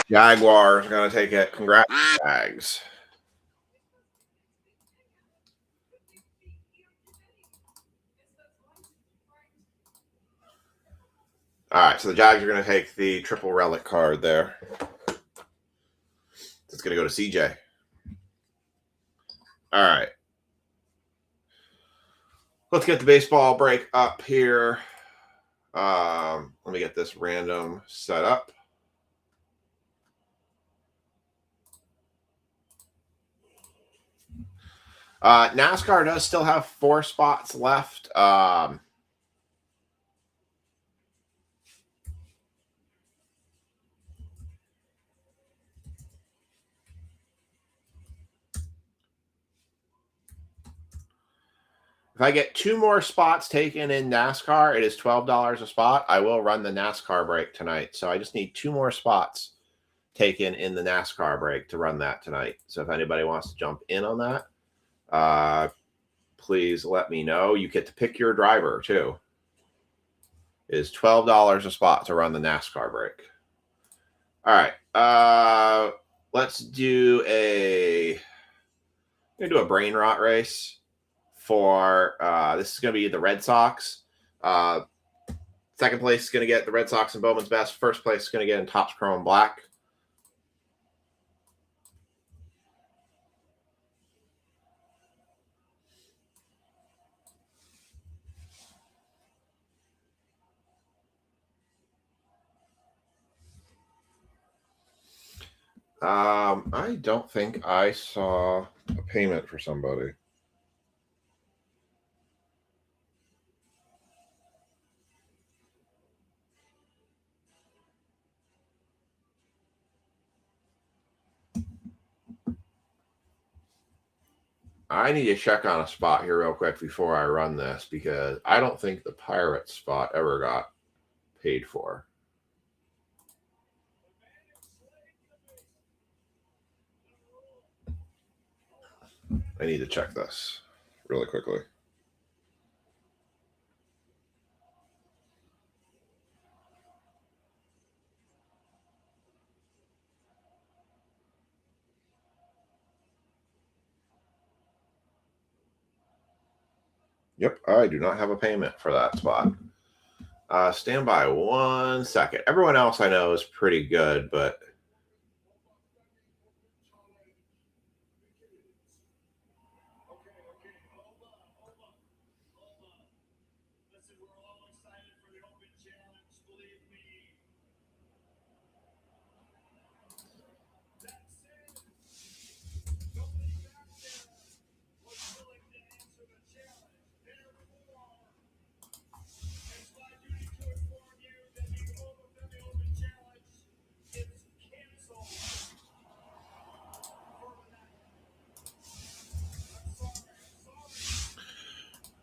Jaguars are going to take it. Congrats, Jags. All right, so the Jags are going to take the triple relic card there. It's going to go to CJ. All right. Let's get the baseball break up here. Let me get this random set up. NASCAR does still have 4 spots left. If I get 2 more spots taken in NASCAR, it is $12 a spot. I will run the NASCAR break tonight. So I just need 2 more spots taken in the NASCAR break to run that tonight. So if anybody wants to jump in on that, please let me know. You get to pick your driver too. It is $12 a spot to run the NASCAR break. All right. Let's do a brain rot race for this is going to be the Red Sox. Second place is going to get the Red Sox and Bowman's Best. First place is going to get in Topps Chrome Black. I don't think I saw a payment for somebody. I need to check on a spot here real quick before I run this because I don't think the Pirates spot ever got paid for. I need to check this really quickly. Yep, I do not have a payment for that spot. Stand by 1 second. Everyone else I know is pretty good, but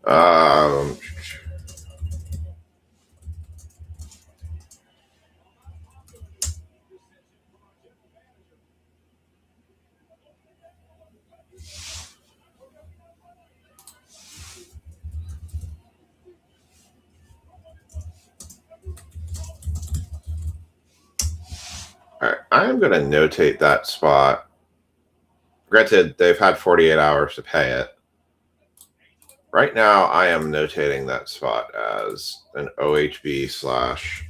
Um, all right, I am going to notate that spot. Granted, they've had 48 hours to pay it. Right now, I am notating that spot as an OHB slash.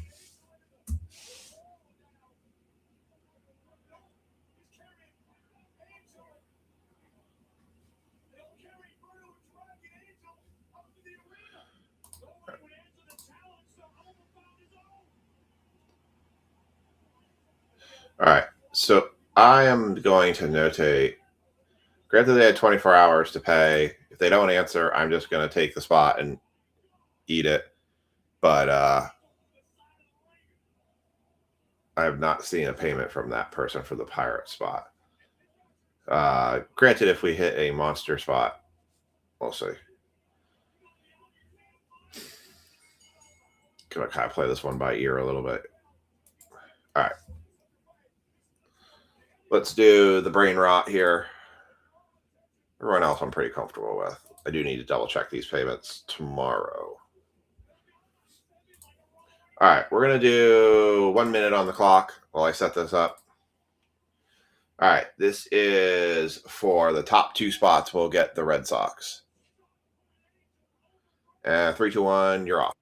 All right, so I am going to notate. Granted, they had 24 hours to pay. If they don't answer, I'm just going to take the spot and eat it. But I have not seen a payment from that person for the pirate spot. Granted, if we hit a monster spot, we'll see. Can I kind of play this one by ear a little bit? All right. Let's do the brain rot here. Everyone else I'm pretty comfortable with. I do need to double check these payments tomorrow. All right, we're going to do 1 minute on the clock while I set this up. All right, this is for the top 2 spots. We'll get the Red Sox. And 3, 2, 1, you're off.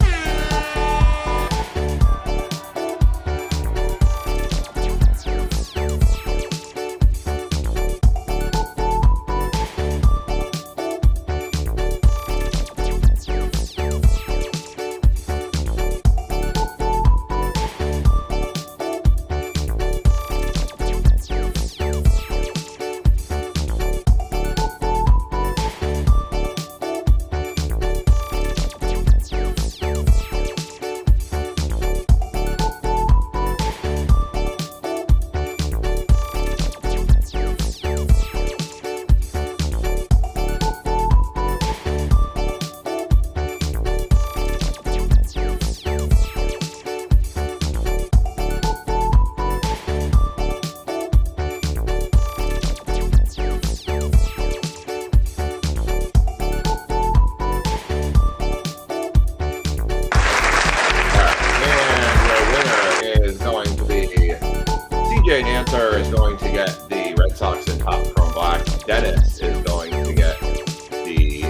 CJ Dancer is going to get the Red Sox in top chrome black. Dennis is going to get the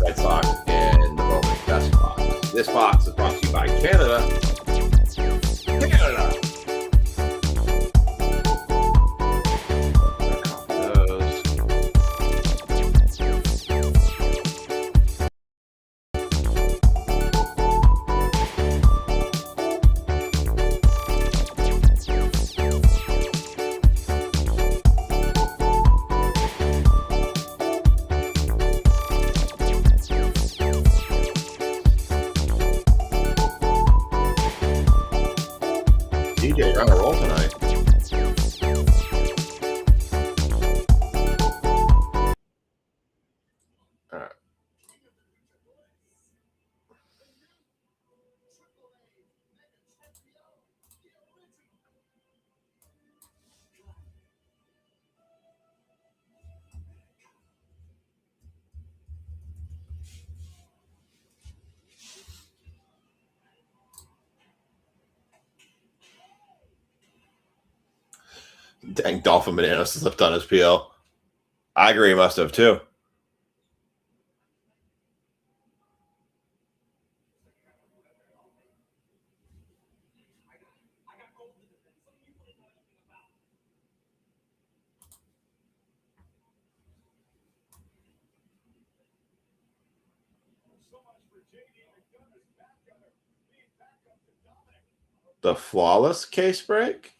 Red Sox in the Bowman Best box. This box is brought to you by Canada. Canada! DJ, you're on a roll tonight. All right. Dang, Dolphin Banana slipped on his peel. I agree, he must have too. The Flawless case break?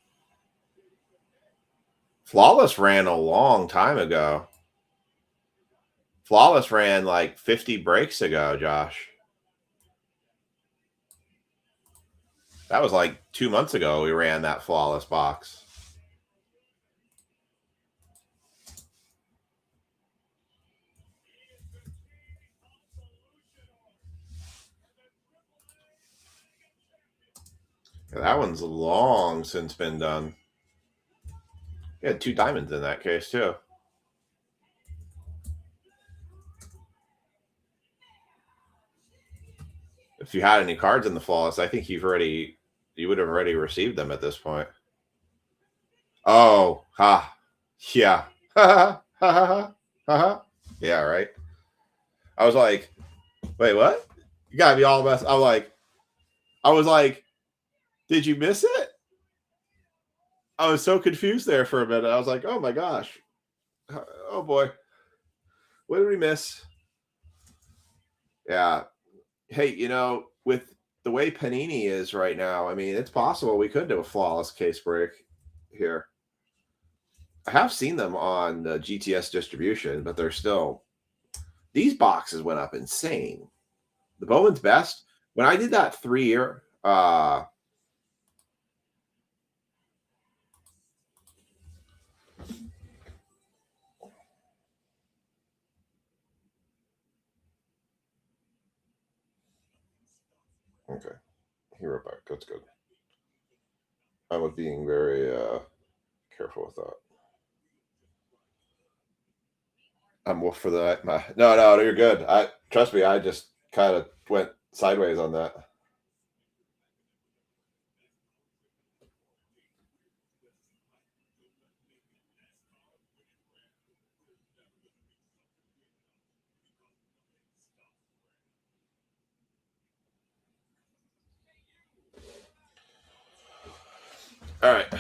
Flawless ran a long time ago. Flawless ran like 50 breaks ago, Josh. That was like 2 months ago we ran that Flawless box. Yeah, that one's long since been done. He had 2 diamonds in that case, too. If you had any cards in the flawless, I think you would have already received them at this point. Oh, ha. Yeah. Ha ha ha. Yeah, right. I was like, wait, what? You gotta be all messed. I was like, did you miss it? I was so confused there for a minute. I was like, oh my gosh. Oh boy. What did we miss? Yeah. Hey, with the way Panini is right now, I mean, it's possible we could do a flawless case break here. I have seen them on the GTS distribution, but they're still, these boxes went up insane. The Bowman's Best, when I did that 3-year, okay, he wrote back. That's good. I was being very careful with that. I'm wolf for that. No, you're good. Trust me. I just kind of went sideways on that. All right.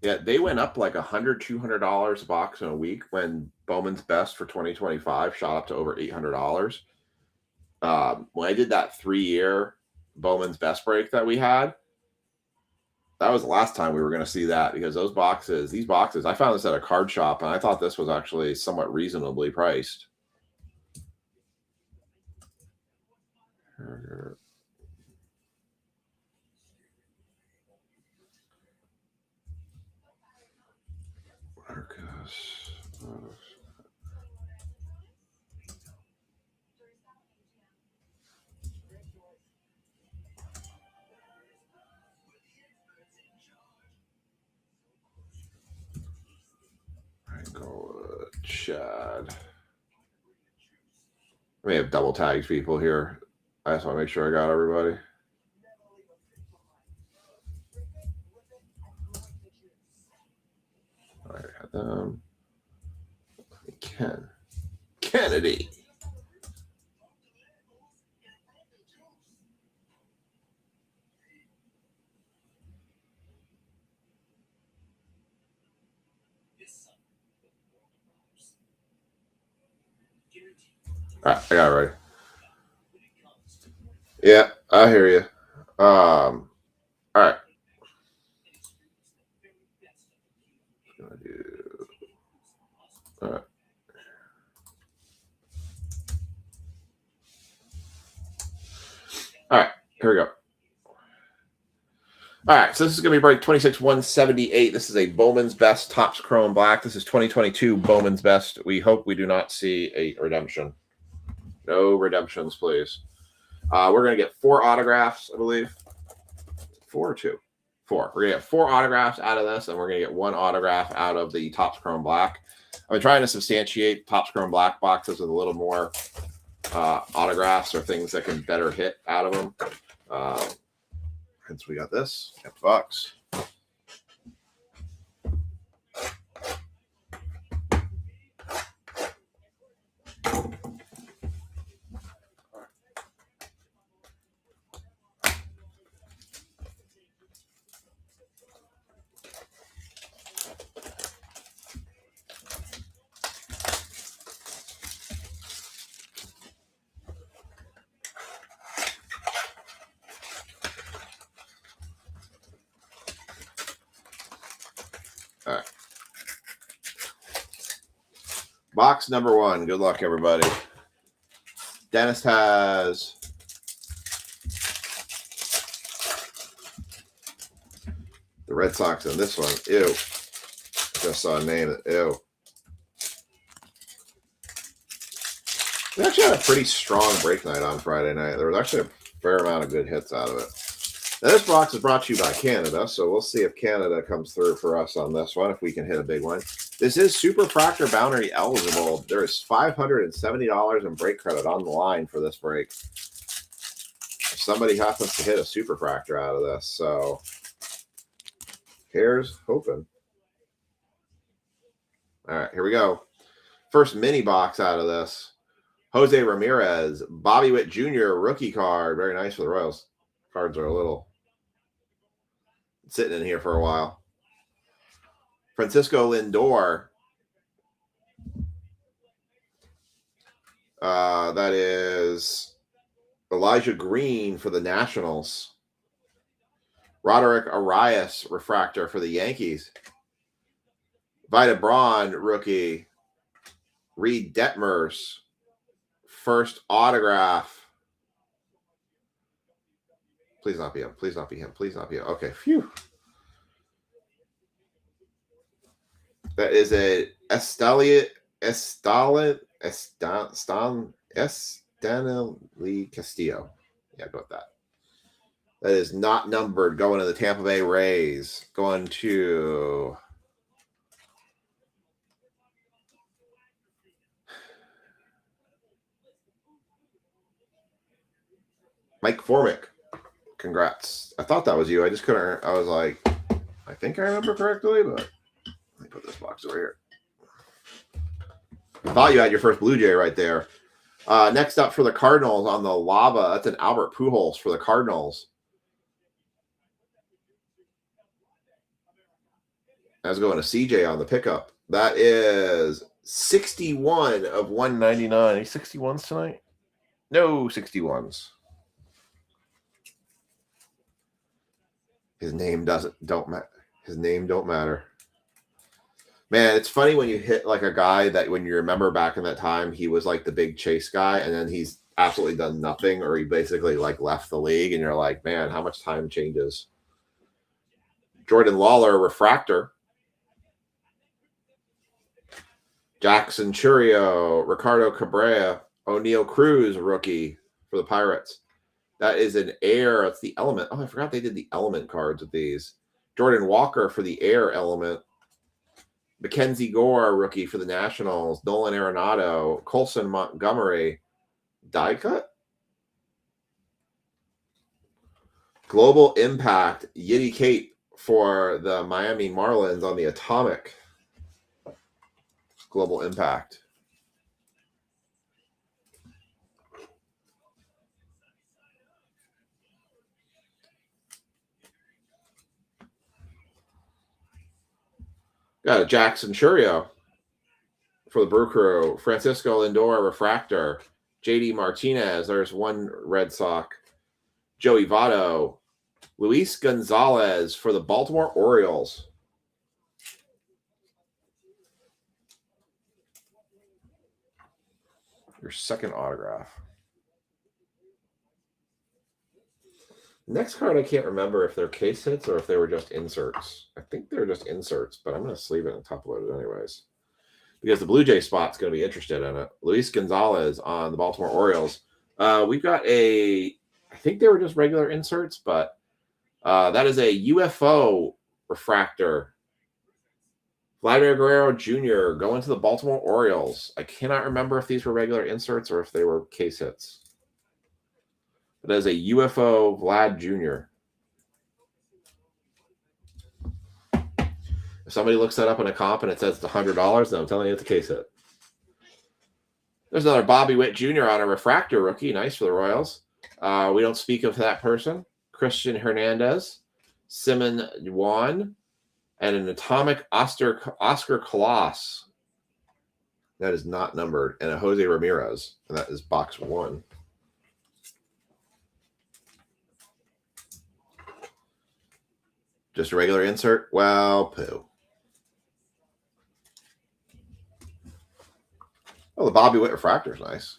Yeah, they went up like $100-$200 a box in a week when Bowman's Best for 2025 shot up to over $800. When I did that 3-year Bowman's Best break that we had, that was the last time we were going to see that, because these boxes, I found this at a card shop and I thought this was actually somewhat reasonably priced. Marcus. Go Chad. I may have double tagged people here. I just want to make sure I got everybody. All right. Ken Kennedy. All right, I got it right. Yeah, I hear you. All right. All right. All right, here we go. All right, so this is going to be break 26-178. This is a Bowman's Best Topps Chrome Black. This is 2022 Bowman's Best. We hope we do not see a redemption. No redemptions, please. We're going to get 4 autographs, I believe. 4 or 2? 4. We're going to get 4 autographs out of this, and we're going to get 1 autograph out of the Topps Chrome Black. I've been trying to substantiate Topps Chrome Black boxes with a little more autographs or things that can better hit out of them. Hence, we got this empty box. All right. Box number 1. Good luck, everybody. Dennis has the Red Sox in this one. Ew. Just saw a name. Ew. We actually had a pretty strong break night on Friday night. There was actually a fair amount of good hits out of it. Now, this box is brought to you by Canada, so we'll see if Canada comes through for us on this one, if we can hit a big one. This is Super Proctor Bounty eligible. There is $570 in break credit on the line for this break. If somebody happens to hit a Super Proctor out of this, so here's hoping. All right, here we go. First mini box out of this. Jose Ramirez, Bobby Witt Jr. rookie card. Very nice for the Royals. Cards are a little sitting in here for a while. Francisco Lindor. That is Elijah Green for the Nationals. Roderick Arias refractor for the Yankees. Vida Braun rookie. Reed Detmers. First autograph. Please not be him. Please not be him. Please not be him. Okay, phew. That is a Stanley Castillo. Yeah, go with that. That is not numbered. Going to the Tampa Bay Rays. Going to Mike Formick. Congrats. I thought that was you. I just couldn't. I was like, I think I remember correctly, but let me put this box over here. I thought you had your first Blue Jay right there. Next up for the Cardinals on the lava. That's an Albert Pujols for the Cardinals. That's going to CJ on the pickup. That is 61 of 199. Any 61s tonight? No 61s. His name don't matter. His name don't matter. Man, it's funny when you hit like a guy that when you remember back in that time, he was like the big chase guy, and then he's absolutely done nothing, or he basically like left the league, and you're like, man, how much time changes. Jordan Lawler, refractor. Jackson Churio, Ricardo Cabrera, O'Neal Cruz, rookie for the Pirates. That is an air. It's the element. Oh, I forgot they did the element cards with these. Jordan Walker for the air element. Mackenzie Gore, rookie for the Nationals. Nolan Arenado. Colson Montgomery. Die cut? Global Impact. Yiddy Cape for the Miami Marlins on the Atomic. Global Impact. Got a Jackson Churio for the Brew Crew. Francisco Lindor, refractor. JD Martinez. There's one Red Sox. Joey Votto. Luis Gonzalez for the Baltimore Orioles. Your second autograph. Next card, I can't remember if they're case hits or if they were just inserts. I think they're just inserts, but I'm going to sleeve it and top load it anyways. Because the Blue Jay spot's going to be interested in it. Luis Gonzalez on the Baltimore Orioles. We've got I think they were just regular inserts, but that is a UFO refractor. Vladimir Guerrero Jr. going to the Baltimore Orioles. I cannot remember if these were regular inserts or if they were case hits. But as a UFO Vlad Jr. If somebody looks that up in a comp and it says it's $100, then I'm telling you it's a case hit. There's another Bobby Witt Jr. on a refractor rookie. Nice for the Royals. We don't speak of that person. Christian Hernandez, Simon Yuan, and an Atomic Oscar Koloss. That is not numbered. And a Jose Ramirez. And that is box 1. Just a regular insert? Well, poo. Oh, the Bobby Witt refractor is nice.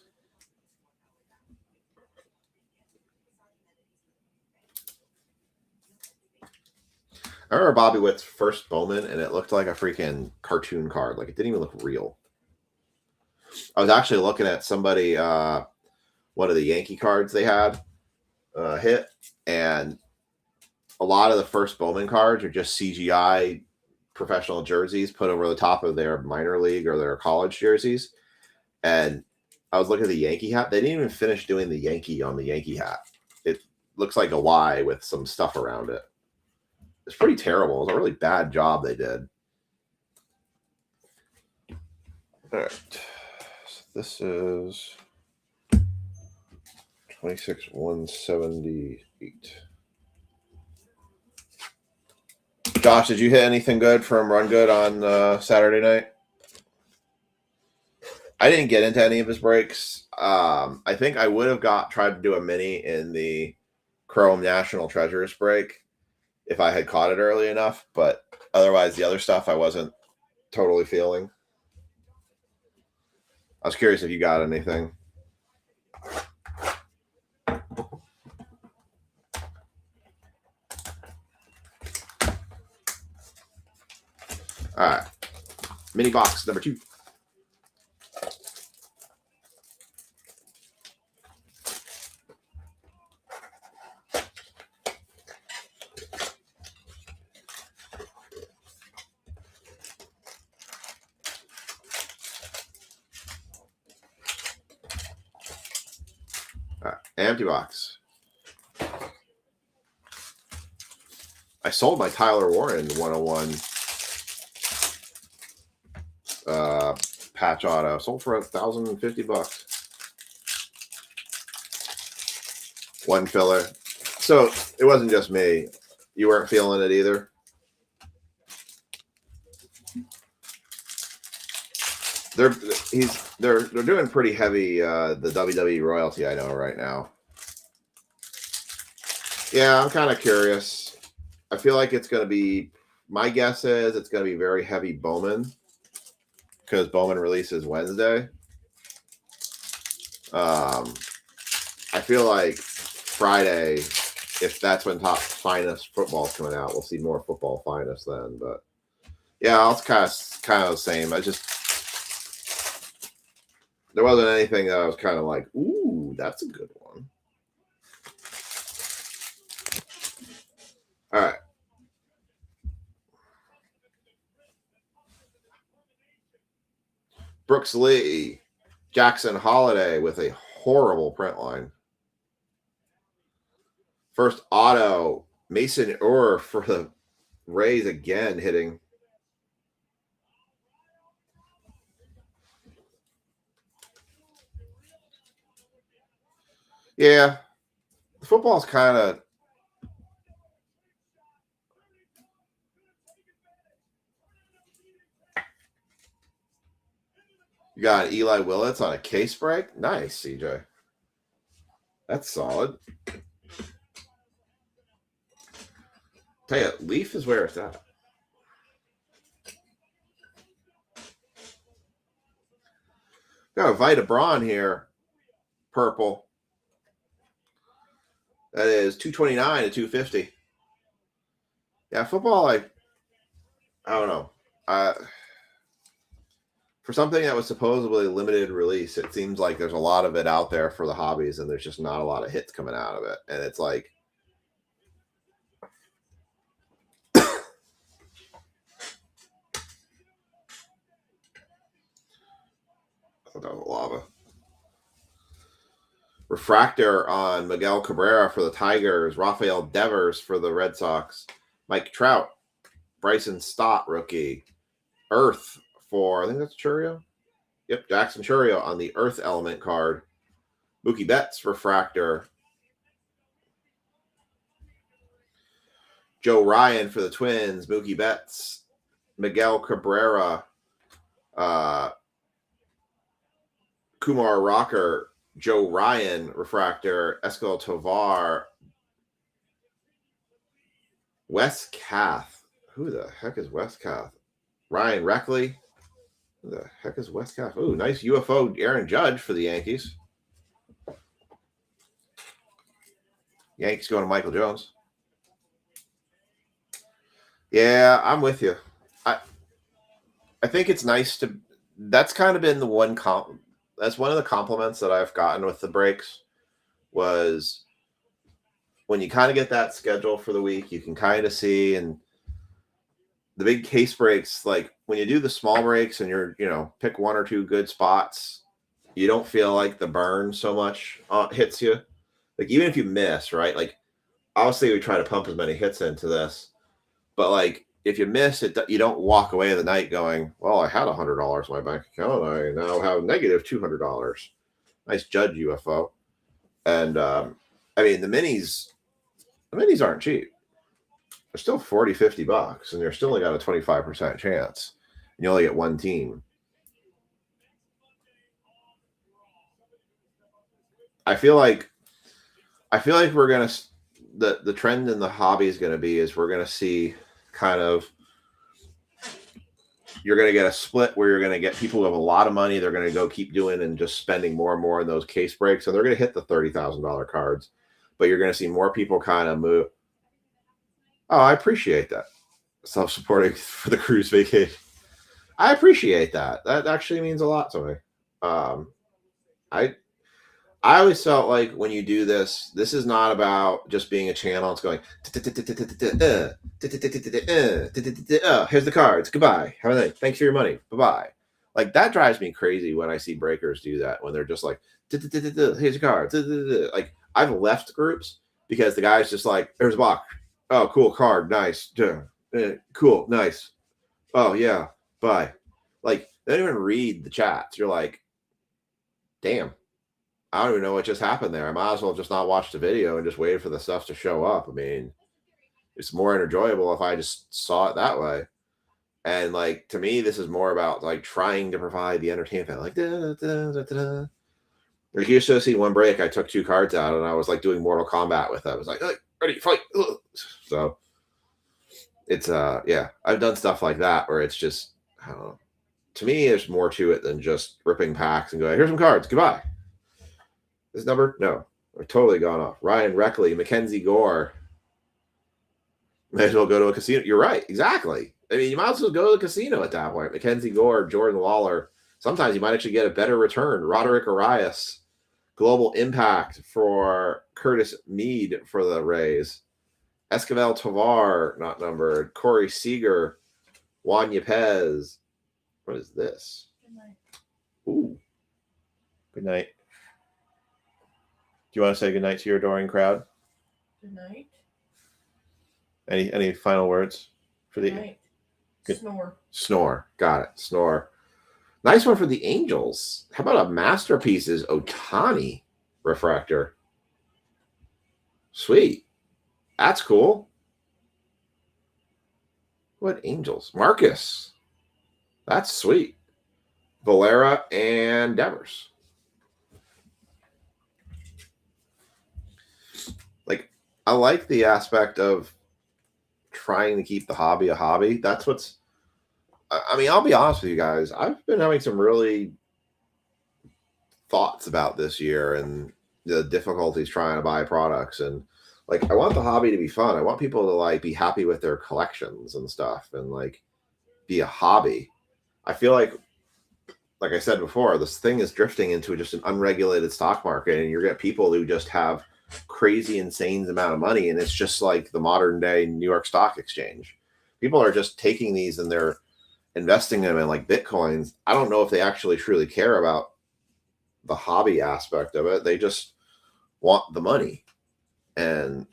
I remember Bobby Witt's first Bowman, and it looked like a freaking cartoon card. Like, it didn't even look real. I was actually looking at somebody, one of the Yankee cards they had hit, and a lot of the first Bowman cards are just CGI professional jerseys put over the top of their minor league or their college jerseys. And I was looking at the Yankee hat. They didn't even finish doing the Yankee on the Yankee hat. It looks like a Y with some stuff around it. It's pretty terrible. It was a really bad job they did. All right. So this is 26,178. Josh, did you hit anything good from Run Good on Saturday night? I didn't get into any of his breaks. I think I would have tried to do a mini in the Chrome National Treasures break if I had caught it early enough, but otherwise the other stuff I wasn't totally feeling. I was curious if you got anything. All right. Mini box number 2. All right. Empty box. I sold my Tyler Warren 101 patch auto. Sold for $1,050. One filler. So it wasn't just me. You weren't feeling it either. They're doing pretty heavy the WWE royalty, I know, right now. Yeah, I'm kind of curious. I feel like it's going to be, my guess is it's going to be very heavy Bowman, because Bowman releases Wednesday. I feel like Friday, if that's when Top Finest football's coming out, we'll see more Football Finest then. But yeah, it's kind of the same. There wasn't anything that I was kind of like, ooh, that's a good one. All right. Brooks Lee, Jackson Holiday with a horrible print line. First auto, Mason Orr for the Rays again hitting. Yeah, football's kind of. You got Eli Willits on a case break. Nice, CJ. That's solid. Tell you, Leaf is where it's at. Got a Vita Braun here. Purple. That is 229 to 250. Yeah, football, I don't know. For something that was supposedly limited release, it seems like there's a lot of it out there for the hobbies, and there's just not a lot of hits coming out of it. And it's like, that was lava. Refractor on Miguel Cabrera for the Tigers. Rafael Devers for the Red Sox. Mike Trout. Bryson Stott, rookie. Earth for, I think that's Churio. Yep, Jackson Churio on the Earth Element card. Mookie Betts, refractor. Joe Ryan for the Twins. Mookie Betts. Miguel Cabrera. Kumar Rocker. Joe Ryan, refractor. Esco Tovar. Wes Kath. Who the heck is Wes Kath? Ryan Reckley. Who the heck is Wes Kath? Ooh, nice UFO Aaron Judge for the Yankees. Yankees going to Michael Jones. Yeah, I'm with you. I think it's nice to. That's kind of been the one that's one of the compliments that I've gotten with the breaks was when you kind of get that schedule for the week, you can kind of see. And the big case breaks, like when you do the small breaks and you're, pick one or two good spots, you don't feel like the burn so much hits you. Like even if you miss, right? Like obviously we try to pump as many hits into this, but like if you miss it, you don't walk away the night going, well, I had $100 in my bank account. I now have negative $200. Nice judge, UFO. And I mean, the minis aren't cheap. They're still $40-$50, and they're still only got a 25% chance. And you only get one team. I feel like we're gonna the trend in the hobby is gonna be is we're gonna see kind of you're gonna get a split where you're gonna get people who have a lot of money. They're gonna go keep doing and just spending more and more in those case breaks, and they're gonna hit the $30,000 cards. But you're gonna see more people kind of move. Oh, I appreciate that. Self-supporting for the cruise vacation. I appreciate that. That actually means a lot to me. I always felt like when you do this, this is not about just being a channel. It's going, here's the cards. Goodbye. Have a night. Thanks for your money. Bye-bye. Like that drives me crazy when I see breakers do that, when they're just like, here's your cards. Like I've left groups because the guy's just like, there's a box. Oh, cool card. Nice. Cool. Nice. Oh, yeah. Bye. Like they don't even read the chats. You're like, damn. I don't even know what just happened there. I might as well just not watch the video and just wait for the stuff to show up. I mean, it's more enjoyable if I just saw it that way. And like to me, this is more about like trying to provide the entertainment. Like, like you should see one break. I took two cards out and I was like doing Mortal Kombat with it. I was like, ready, fight. So it's yeah, I've done stuff like that where it's just, I don't know. To me, there's more to it than just ripping packs and going, here's some cards. Goodbye. This number? No. We're totally gone off. Ryan Reckley, Mackenzie Gore. May as well go to a casino. You're right. Exactly. I mean, you might as well go to the casino at that point. Mackenzie Gore, Jordan Waller. Sometimes you might actually get a better return. Roderick Arias. Global Impact for Curtis Mead for the Rays. Esquivel Tovar, not numbered. Corey Seager. Juan Yepez. What is this? Good night. Ooh. Good night. Do you want to say goodnight to your adoring crowd? Good night. Any final words for the Good night. Good. Snore. Snore? Got it. Snore. Nice one for the Angels. How about a Masterpieces Ohtani refractor? Sweet. That's cool. What Angels? Marcus. That's sweet. Valera and Devers. Like, I like the aspect of trying to keep the hobby a hobby. That's what's, I mean, I'll be honest with you guys. I've been having some really thoughts about this year and the difficulties trying to buy products. And like, I want the hobby to be fun. I want people to like be happy with their collections and stuff and like be a hobby. I feel like I said before, this thing is drifting into just an unregulated stock market, and you're getting people who just have crazy, insane amount of money, and it's just like the modern day New York Stock Exchange. People are just taking these and they're investing them in like Bitcoins. I don't know if they actually truly care about the hobby aspect of it. They just want the money. And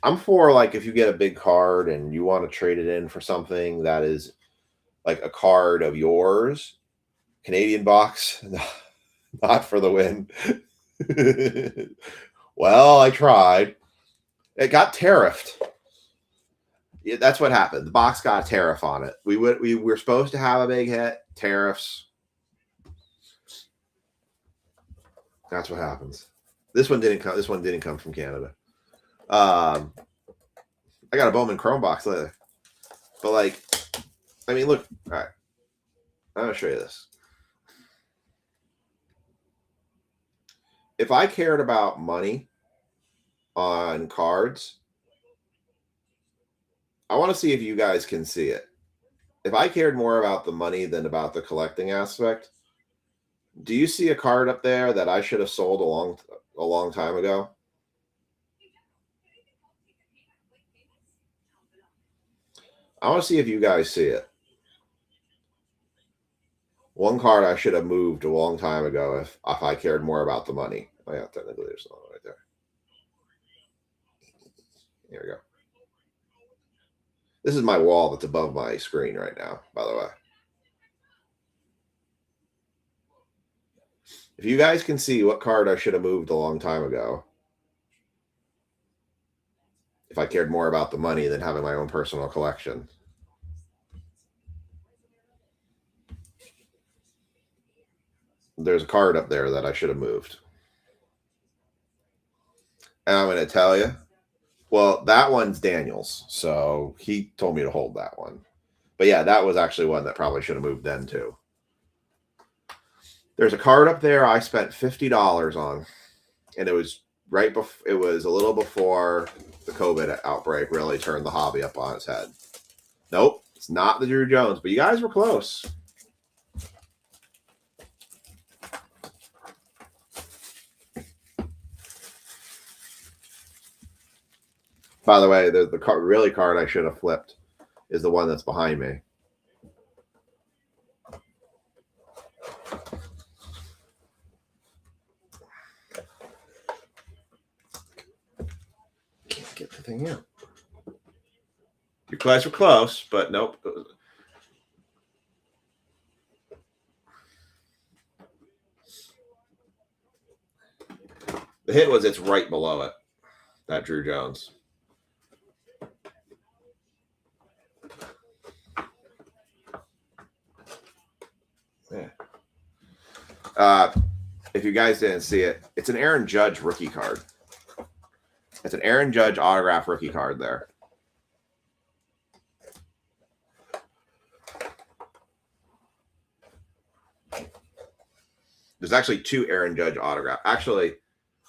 I'm for like if you get a big card and you want to trade it in for something that is like a card of yours, Canadian box, not for the win. Well, I tried. It got tariffed. Yeah, that's what happened. The box got a tariff on it. We were supposed to have a big hit. Tariffs. That's what happens. This one didn't come. This one didn't come from Canada. I got a Bowman Chrome box later. But like, I mean, look. All right, I'm gonna show you this. If I cared about money on cards, I want to see if you guys can see it. If I cared more about the money than about the collecting aspect, Do you see a card up there that I should have sold a long time ago? I want to see if you guys see it. One card I should have moved a long time ago if I cared more about the money. Oh yeah, technically there's one right there. Here we go. This is my wall that's above my screen right now, by the way. If you guys can see what card I should have moved a long time ago, if I cared more about the money than having my own personal collection. There's a card up there that I should have moved. And I'm going to tell you, well, that one's Daniel's, so he told me to hold that one. But yeah, that was actually one that probably should have moved then too. There's a card up there I spent $50 on, and it was right before, it was a little before the COVID outbreak really turned the hobby up on its head. Nope, it's not the Drew Jones, but you guys were close. By the way, the card I should have flipped is the one that's behind me. Can't get the thing out. You guys were close, but nope. The hit was it's right below it, that Drew Jones. Yeah. If you guys didn't see it, it's an Aaron Judge rookie card. It's an Aaron Judge autograph rookie card there. There's actually two Aaron Judge autograph. Actually,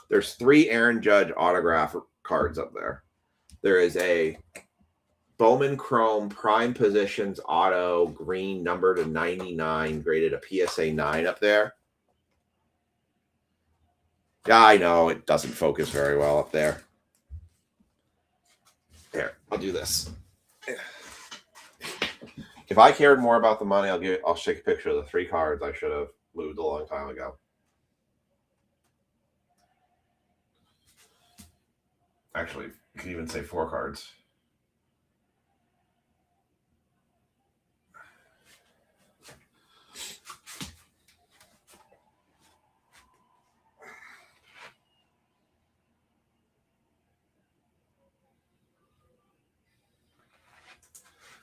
there's 3 Aaron Judge autograph cards up there. There is a Bowman Chrome Prime Positions Auto Green numbered to 99, graded a PSA 9 up there. Yeah, I know it doesn't focus very well up there. Here, I'll do this. If I cared more about the money, I'll take a picture of the 3 cards I should have moved a long time ago. Actually, you can even say 4 cards.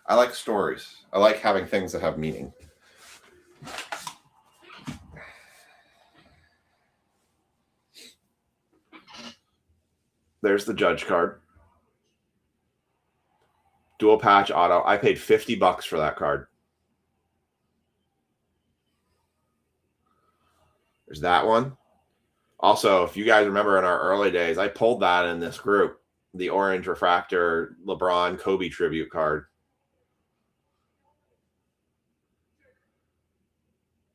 I like stories. I like having things that have meaning. There's the Judge card. Dual patch auto. I paid $50 for that card. There's that one. Also, if you guys remember in our early days, I pulled that in this group. The orange refractor LeBron Kobe tribute card.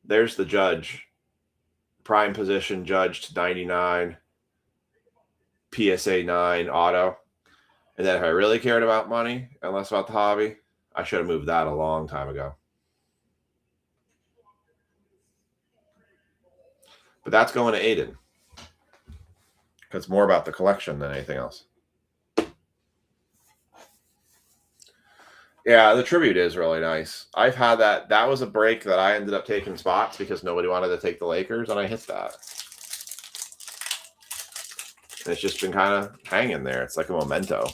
There's the Judge. Prime position Judge to 99. PSA 9 auto. And then if I really cared about money and less about the hobby, I should have moved that a long time ago. But that's going to Aiden. Because it's more about the collection than anything else. Yeah, the tribute is really nice. I've had that. That was a break that I ended up taking spots because nobody wanted to take the Lakers, and I hit that. And it's just been kind of hanging there. It's like a memento.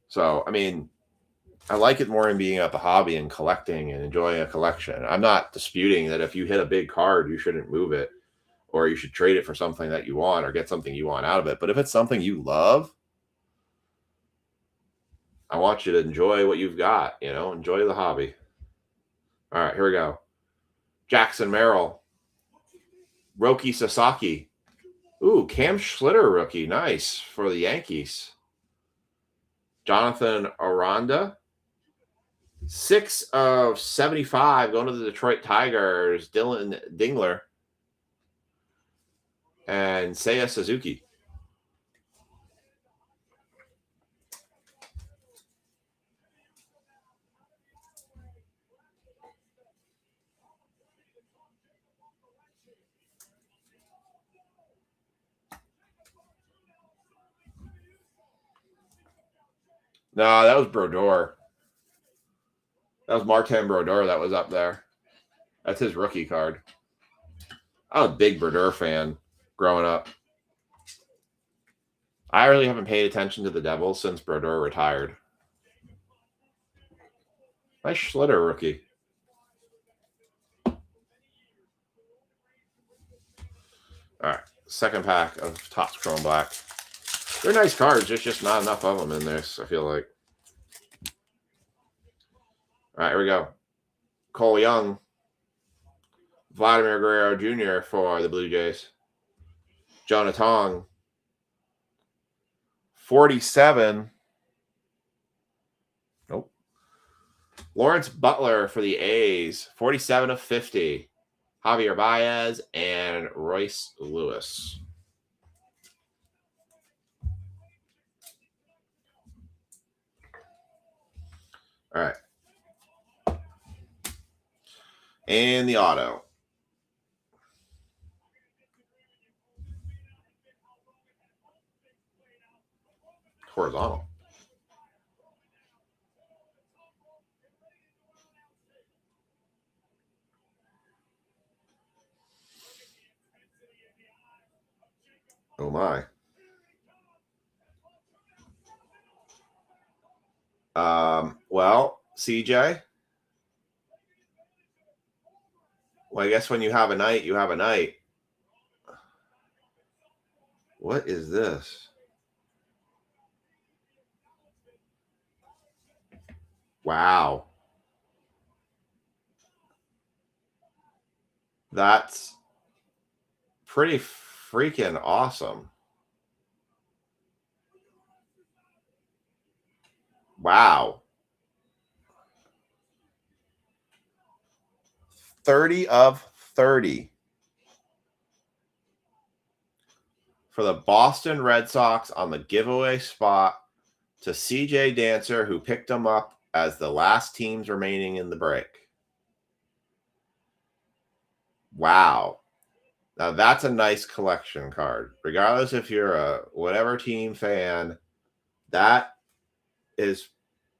So, I mean, I like it more in being at the hobby and collecting and enjoying a collection. I'm not disputing that if you hit a big card, you shouldn't move it, or you should trade it for something that you want or get something you want out of it. But if it's something you love, I want you to enjoy what you've got, you know, enjoy the hobby. All right, here we go. Jackson Merrill. Roki Sasaki. Ooh, Cam Schlitter rookie. Nice for the Yankees. Jonathan Aranda. 6 of 75 going to the Detroit Tigers, Dylan Dingler and Seiya Suzuki. No, that was Brodeur. That was Martin Brodeur that was up there. That's his rookie card. I was a big Brodeur fan growing up. I really haven't paid attention to the Devils since Brodeur retired. Nice Schlitter rookie. All right, second pack of Topps Chrome Black. They're nice cards. There's just not enough of them in this, I feel like. All right, here we go. Cole Young. Vladimir Guerrero Jr. for the Blue Jays. Jonah Tong. 47. Nope. Lawrence Butler for the A's. 47 of 50. Javier Baez and Royce Lewis. All right. And the auto. Horizontal. Oh my. Well, CJ. Well, I guess when you have a night, you have a night. What is this? Wow. That's pretty freaking awesome. Wow. 30 of 30 for the Boston Red Sox on the giveaway spot to CJ Dancer, who picked them up as the last teams remaining in the break. Wow. Now that's a nice collection card. Regardless if you're a whatever team fan, that is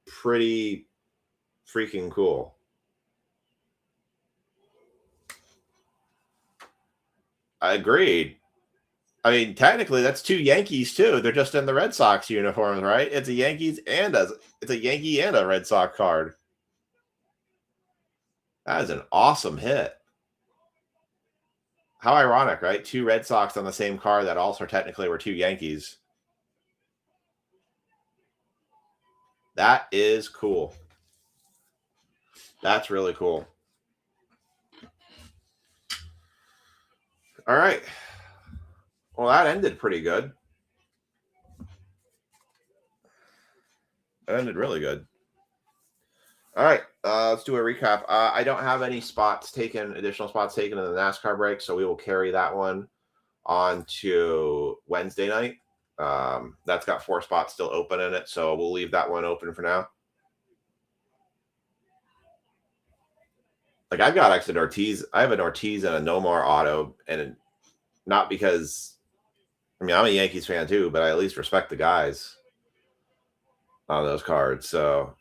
pretty freaking cool. I agreed. I mean, technically, that's two Yankees too. They're just in the Red Sox uniforms, right? It's a Yankees and it's a Yankee and a Red Sox card. That is an awesome hit. How ironic, right? Two Red Sox on the same card that also technically were two Yankees. That is cool. That's really cool. All right. Well, that ended pretty good. That ended really good. All right. Let's do a recap. I don't have any additional spots taken in the NASCAR break, so we will carry that one on to Wednesday night. That's got 4 spots still open in it, so we'll leave that one open for now. Like I've got actually an Ortiz. I have an Ortiz and a Nomar auto, and not because, I mean, I'm a Yankees fan too, but I at least respect the guys on those cards. So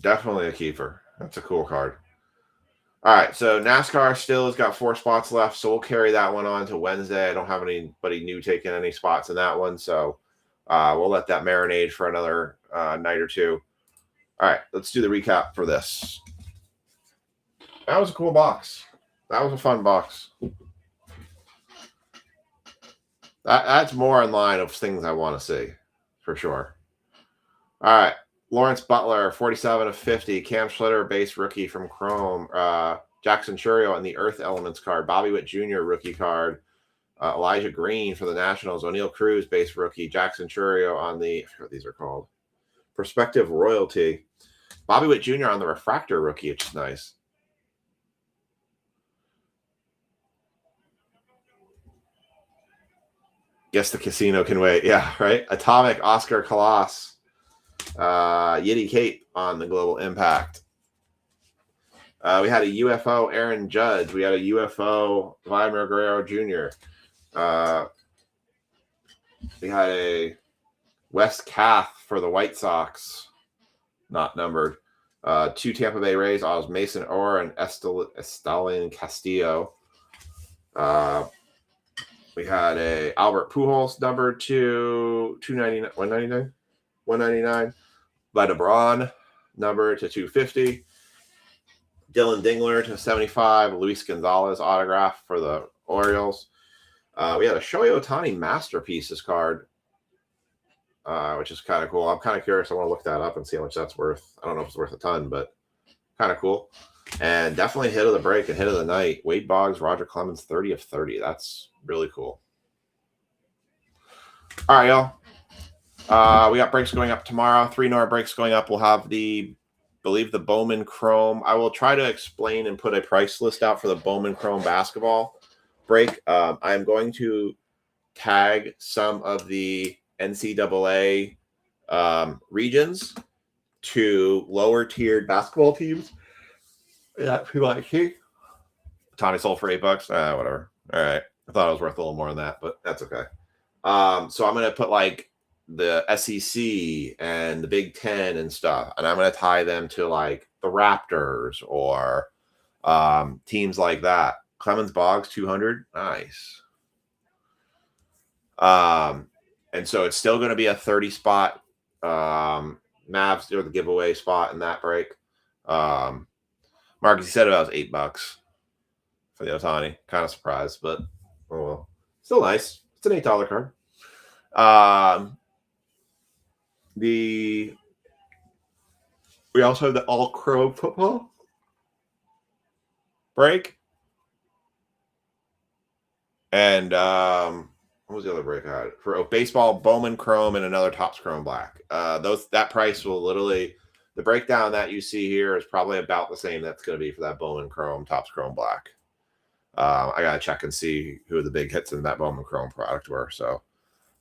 definitely a keeper. That's a cool card. All right, so NASCAR still has got 4 spots left, so we'll carry that one on to Wednesday. I don't have anybody new taking any spots in that one, so we'll let that marinate for another night or two. All right, let's do the recap for this. That was a cool box. That was a fun box. That's more in line of things I want to see, for sure. All right, Lawrence Butler, 47 of 50. Cam Schlitter, base rookie from Chrome. Jackson Chourio on the Earth Elements card. Bobby Witt Jr., rookie card. Elijah Green for the Nationals. O'Neill Cruz, base rookie. Jackson Chourio on the, I forget what these are called. Prospective royalty. Bobby Witt Jr. on the refractor rookie, which is nice. Guess the casino can wait. Yeah, right. Atomic Oscar Kalas. Yiddy Cape on the Global Impact. We had a UFO Aaron Judge. We had a UFO Vladimir Guerrero Jr. We had a Wes Kath for the White Sox, not numbered. 2 Tampa Bay Rays, Oz Mason Orr and Estalin Castillo. We had a Albert Pujols numbered to 299, 199, 199. By DeBron numbered to 250. Dylan Dingler to 75. Luis Gonzalez autograph for the Orioles. We had a Shohei Ohtani Masterpieces card, which is kind of cool. I'm kind of curious. I want to look that up and see how much that's worth. I don't know if it's worth a ton, but kind of cool. And definitely hit of the break and hit of the night. Wade Boggs, Roger Clemens, 30 of 30. That's really cool. All right, y'all. We got breaks going up tomorrow. 3 more breaks going up. We'll have the Bowman Chrome. I will try to explain and put a price list out for the Bowman Chrome basketball break. I'm going to tag some of the NCAA regions to lower tiered basketball teams. Yeah, people like, hey, Tony sold for $8. Whatever. All right. I thought it was worth a little more than that, but that's okay. So I'm going to put like the SEC and the Big Ten and stuff, and I'm going to tie them to like the Raptors or teams like that. Clemens Boggs 200, nice. And so it's still going to be a 30 spot. Mavs or the giveaway spot in that break. Marcus, he said about $8 for the Ohtani. Kind of surprised, but oh well, still nice. It's an $8 card. We also have the All Crow football break, and what was the other break I had for baseball? Bowman Chrome and another Topps Chrome Black. That price will literally, the breakdown that you see here is probably about the same that's going to be for that Bowman Chrome Topps Chrome Black. I gotta check and see who the big hits in that Bowman Chrome product were. So,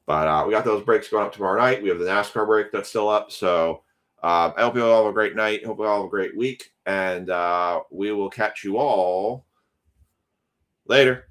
but we got those breaks going up tomorrow night. We have the NASCAR break that's still up. So I hope you all have a great night. Hope you all have a great week, and we will catch you all later.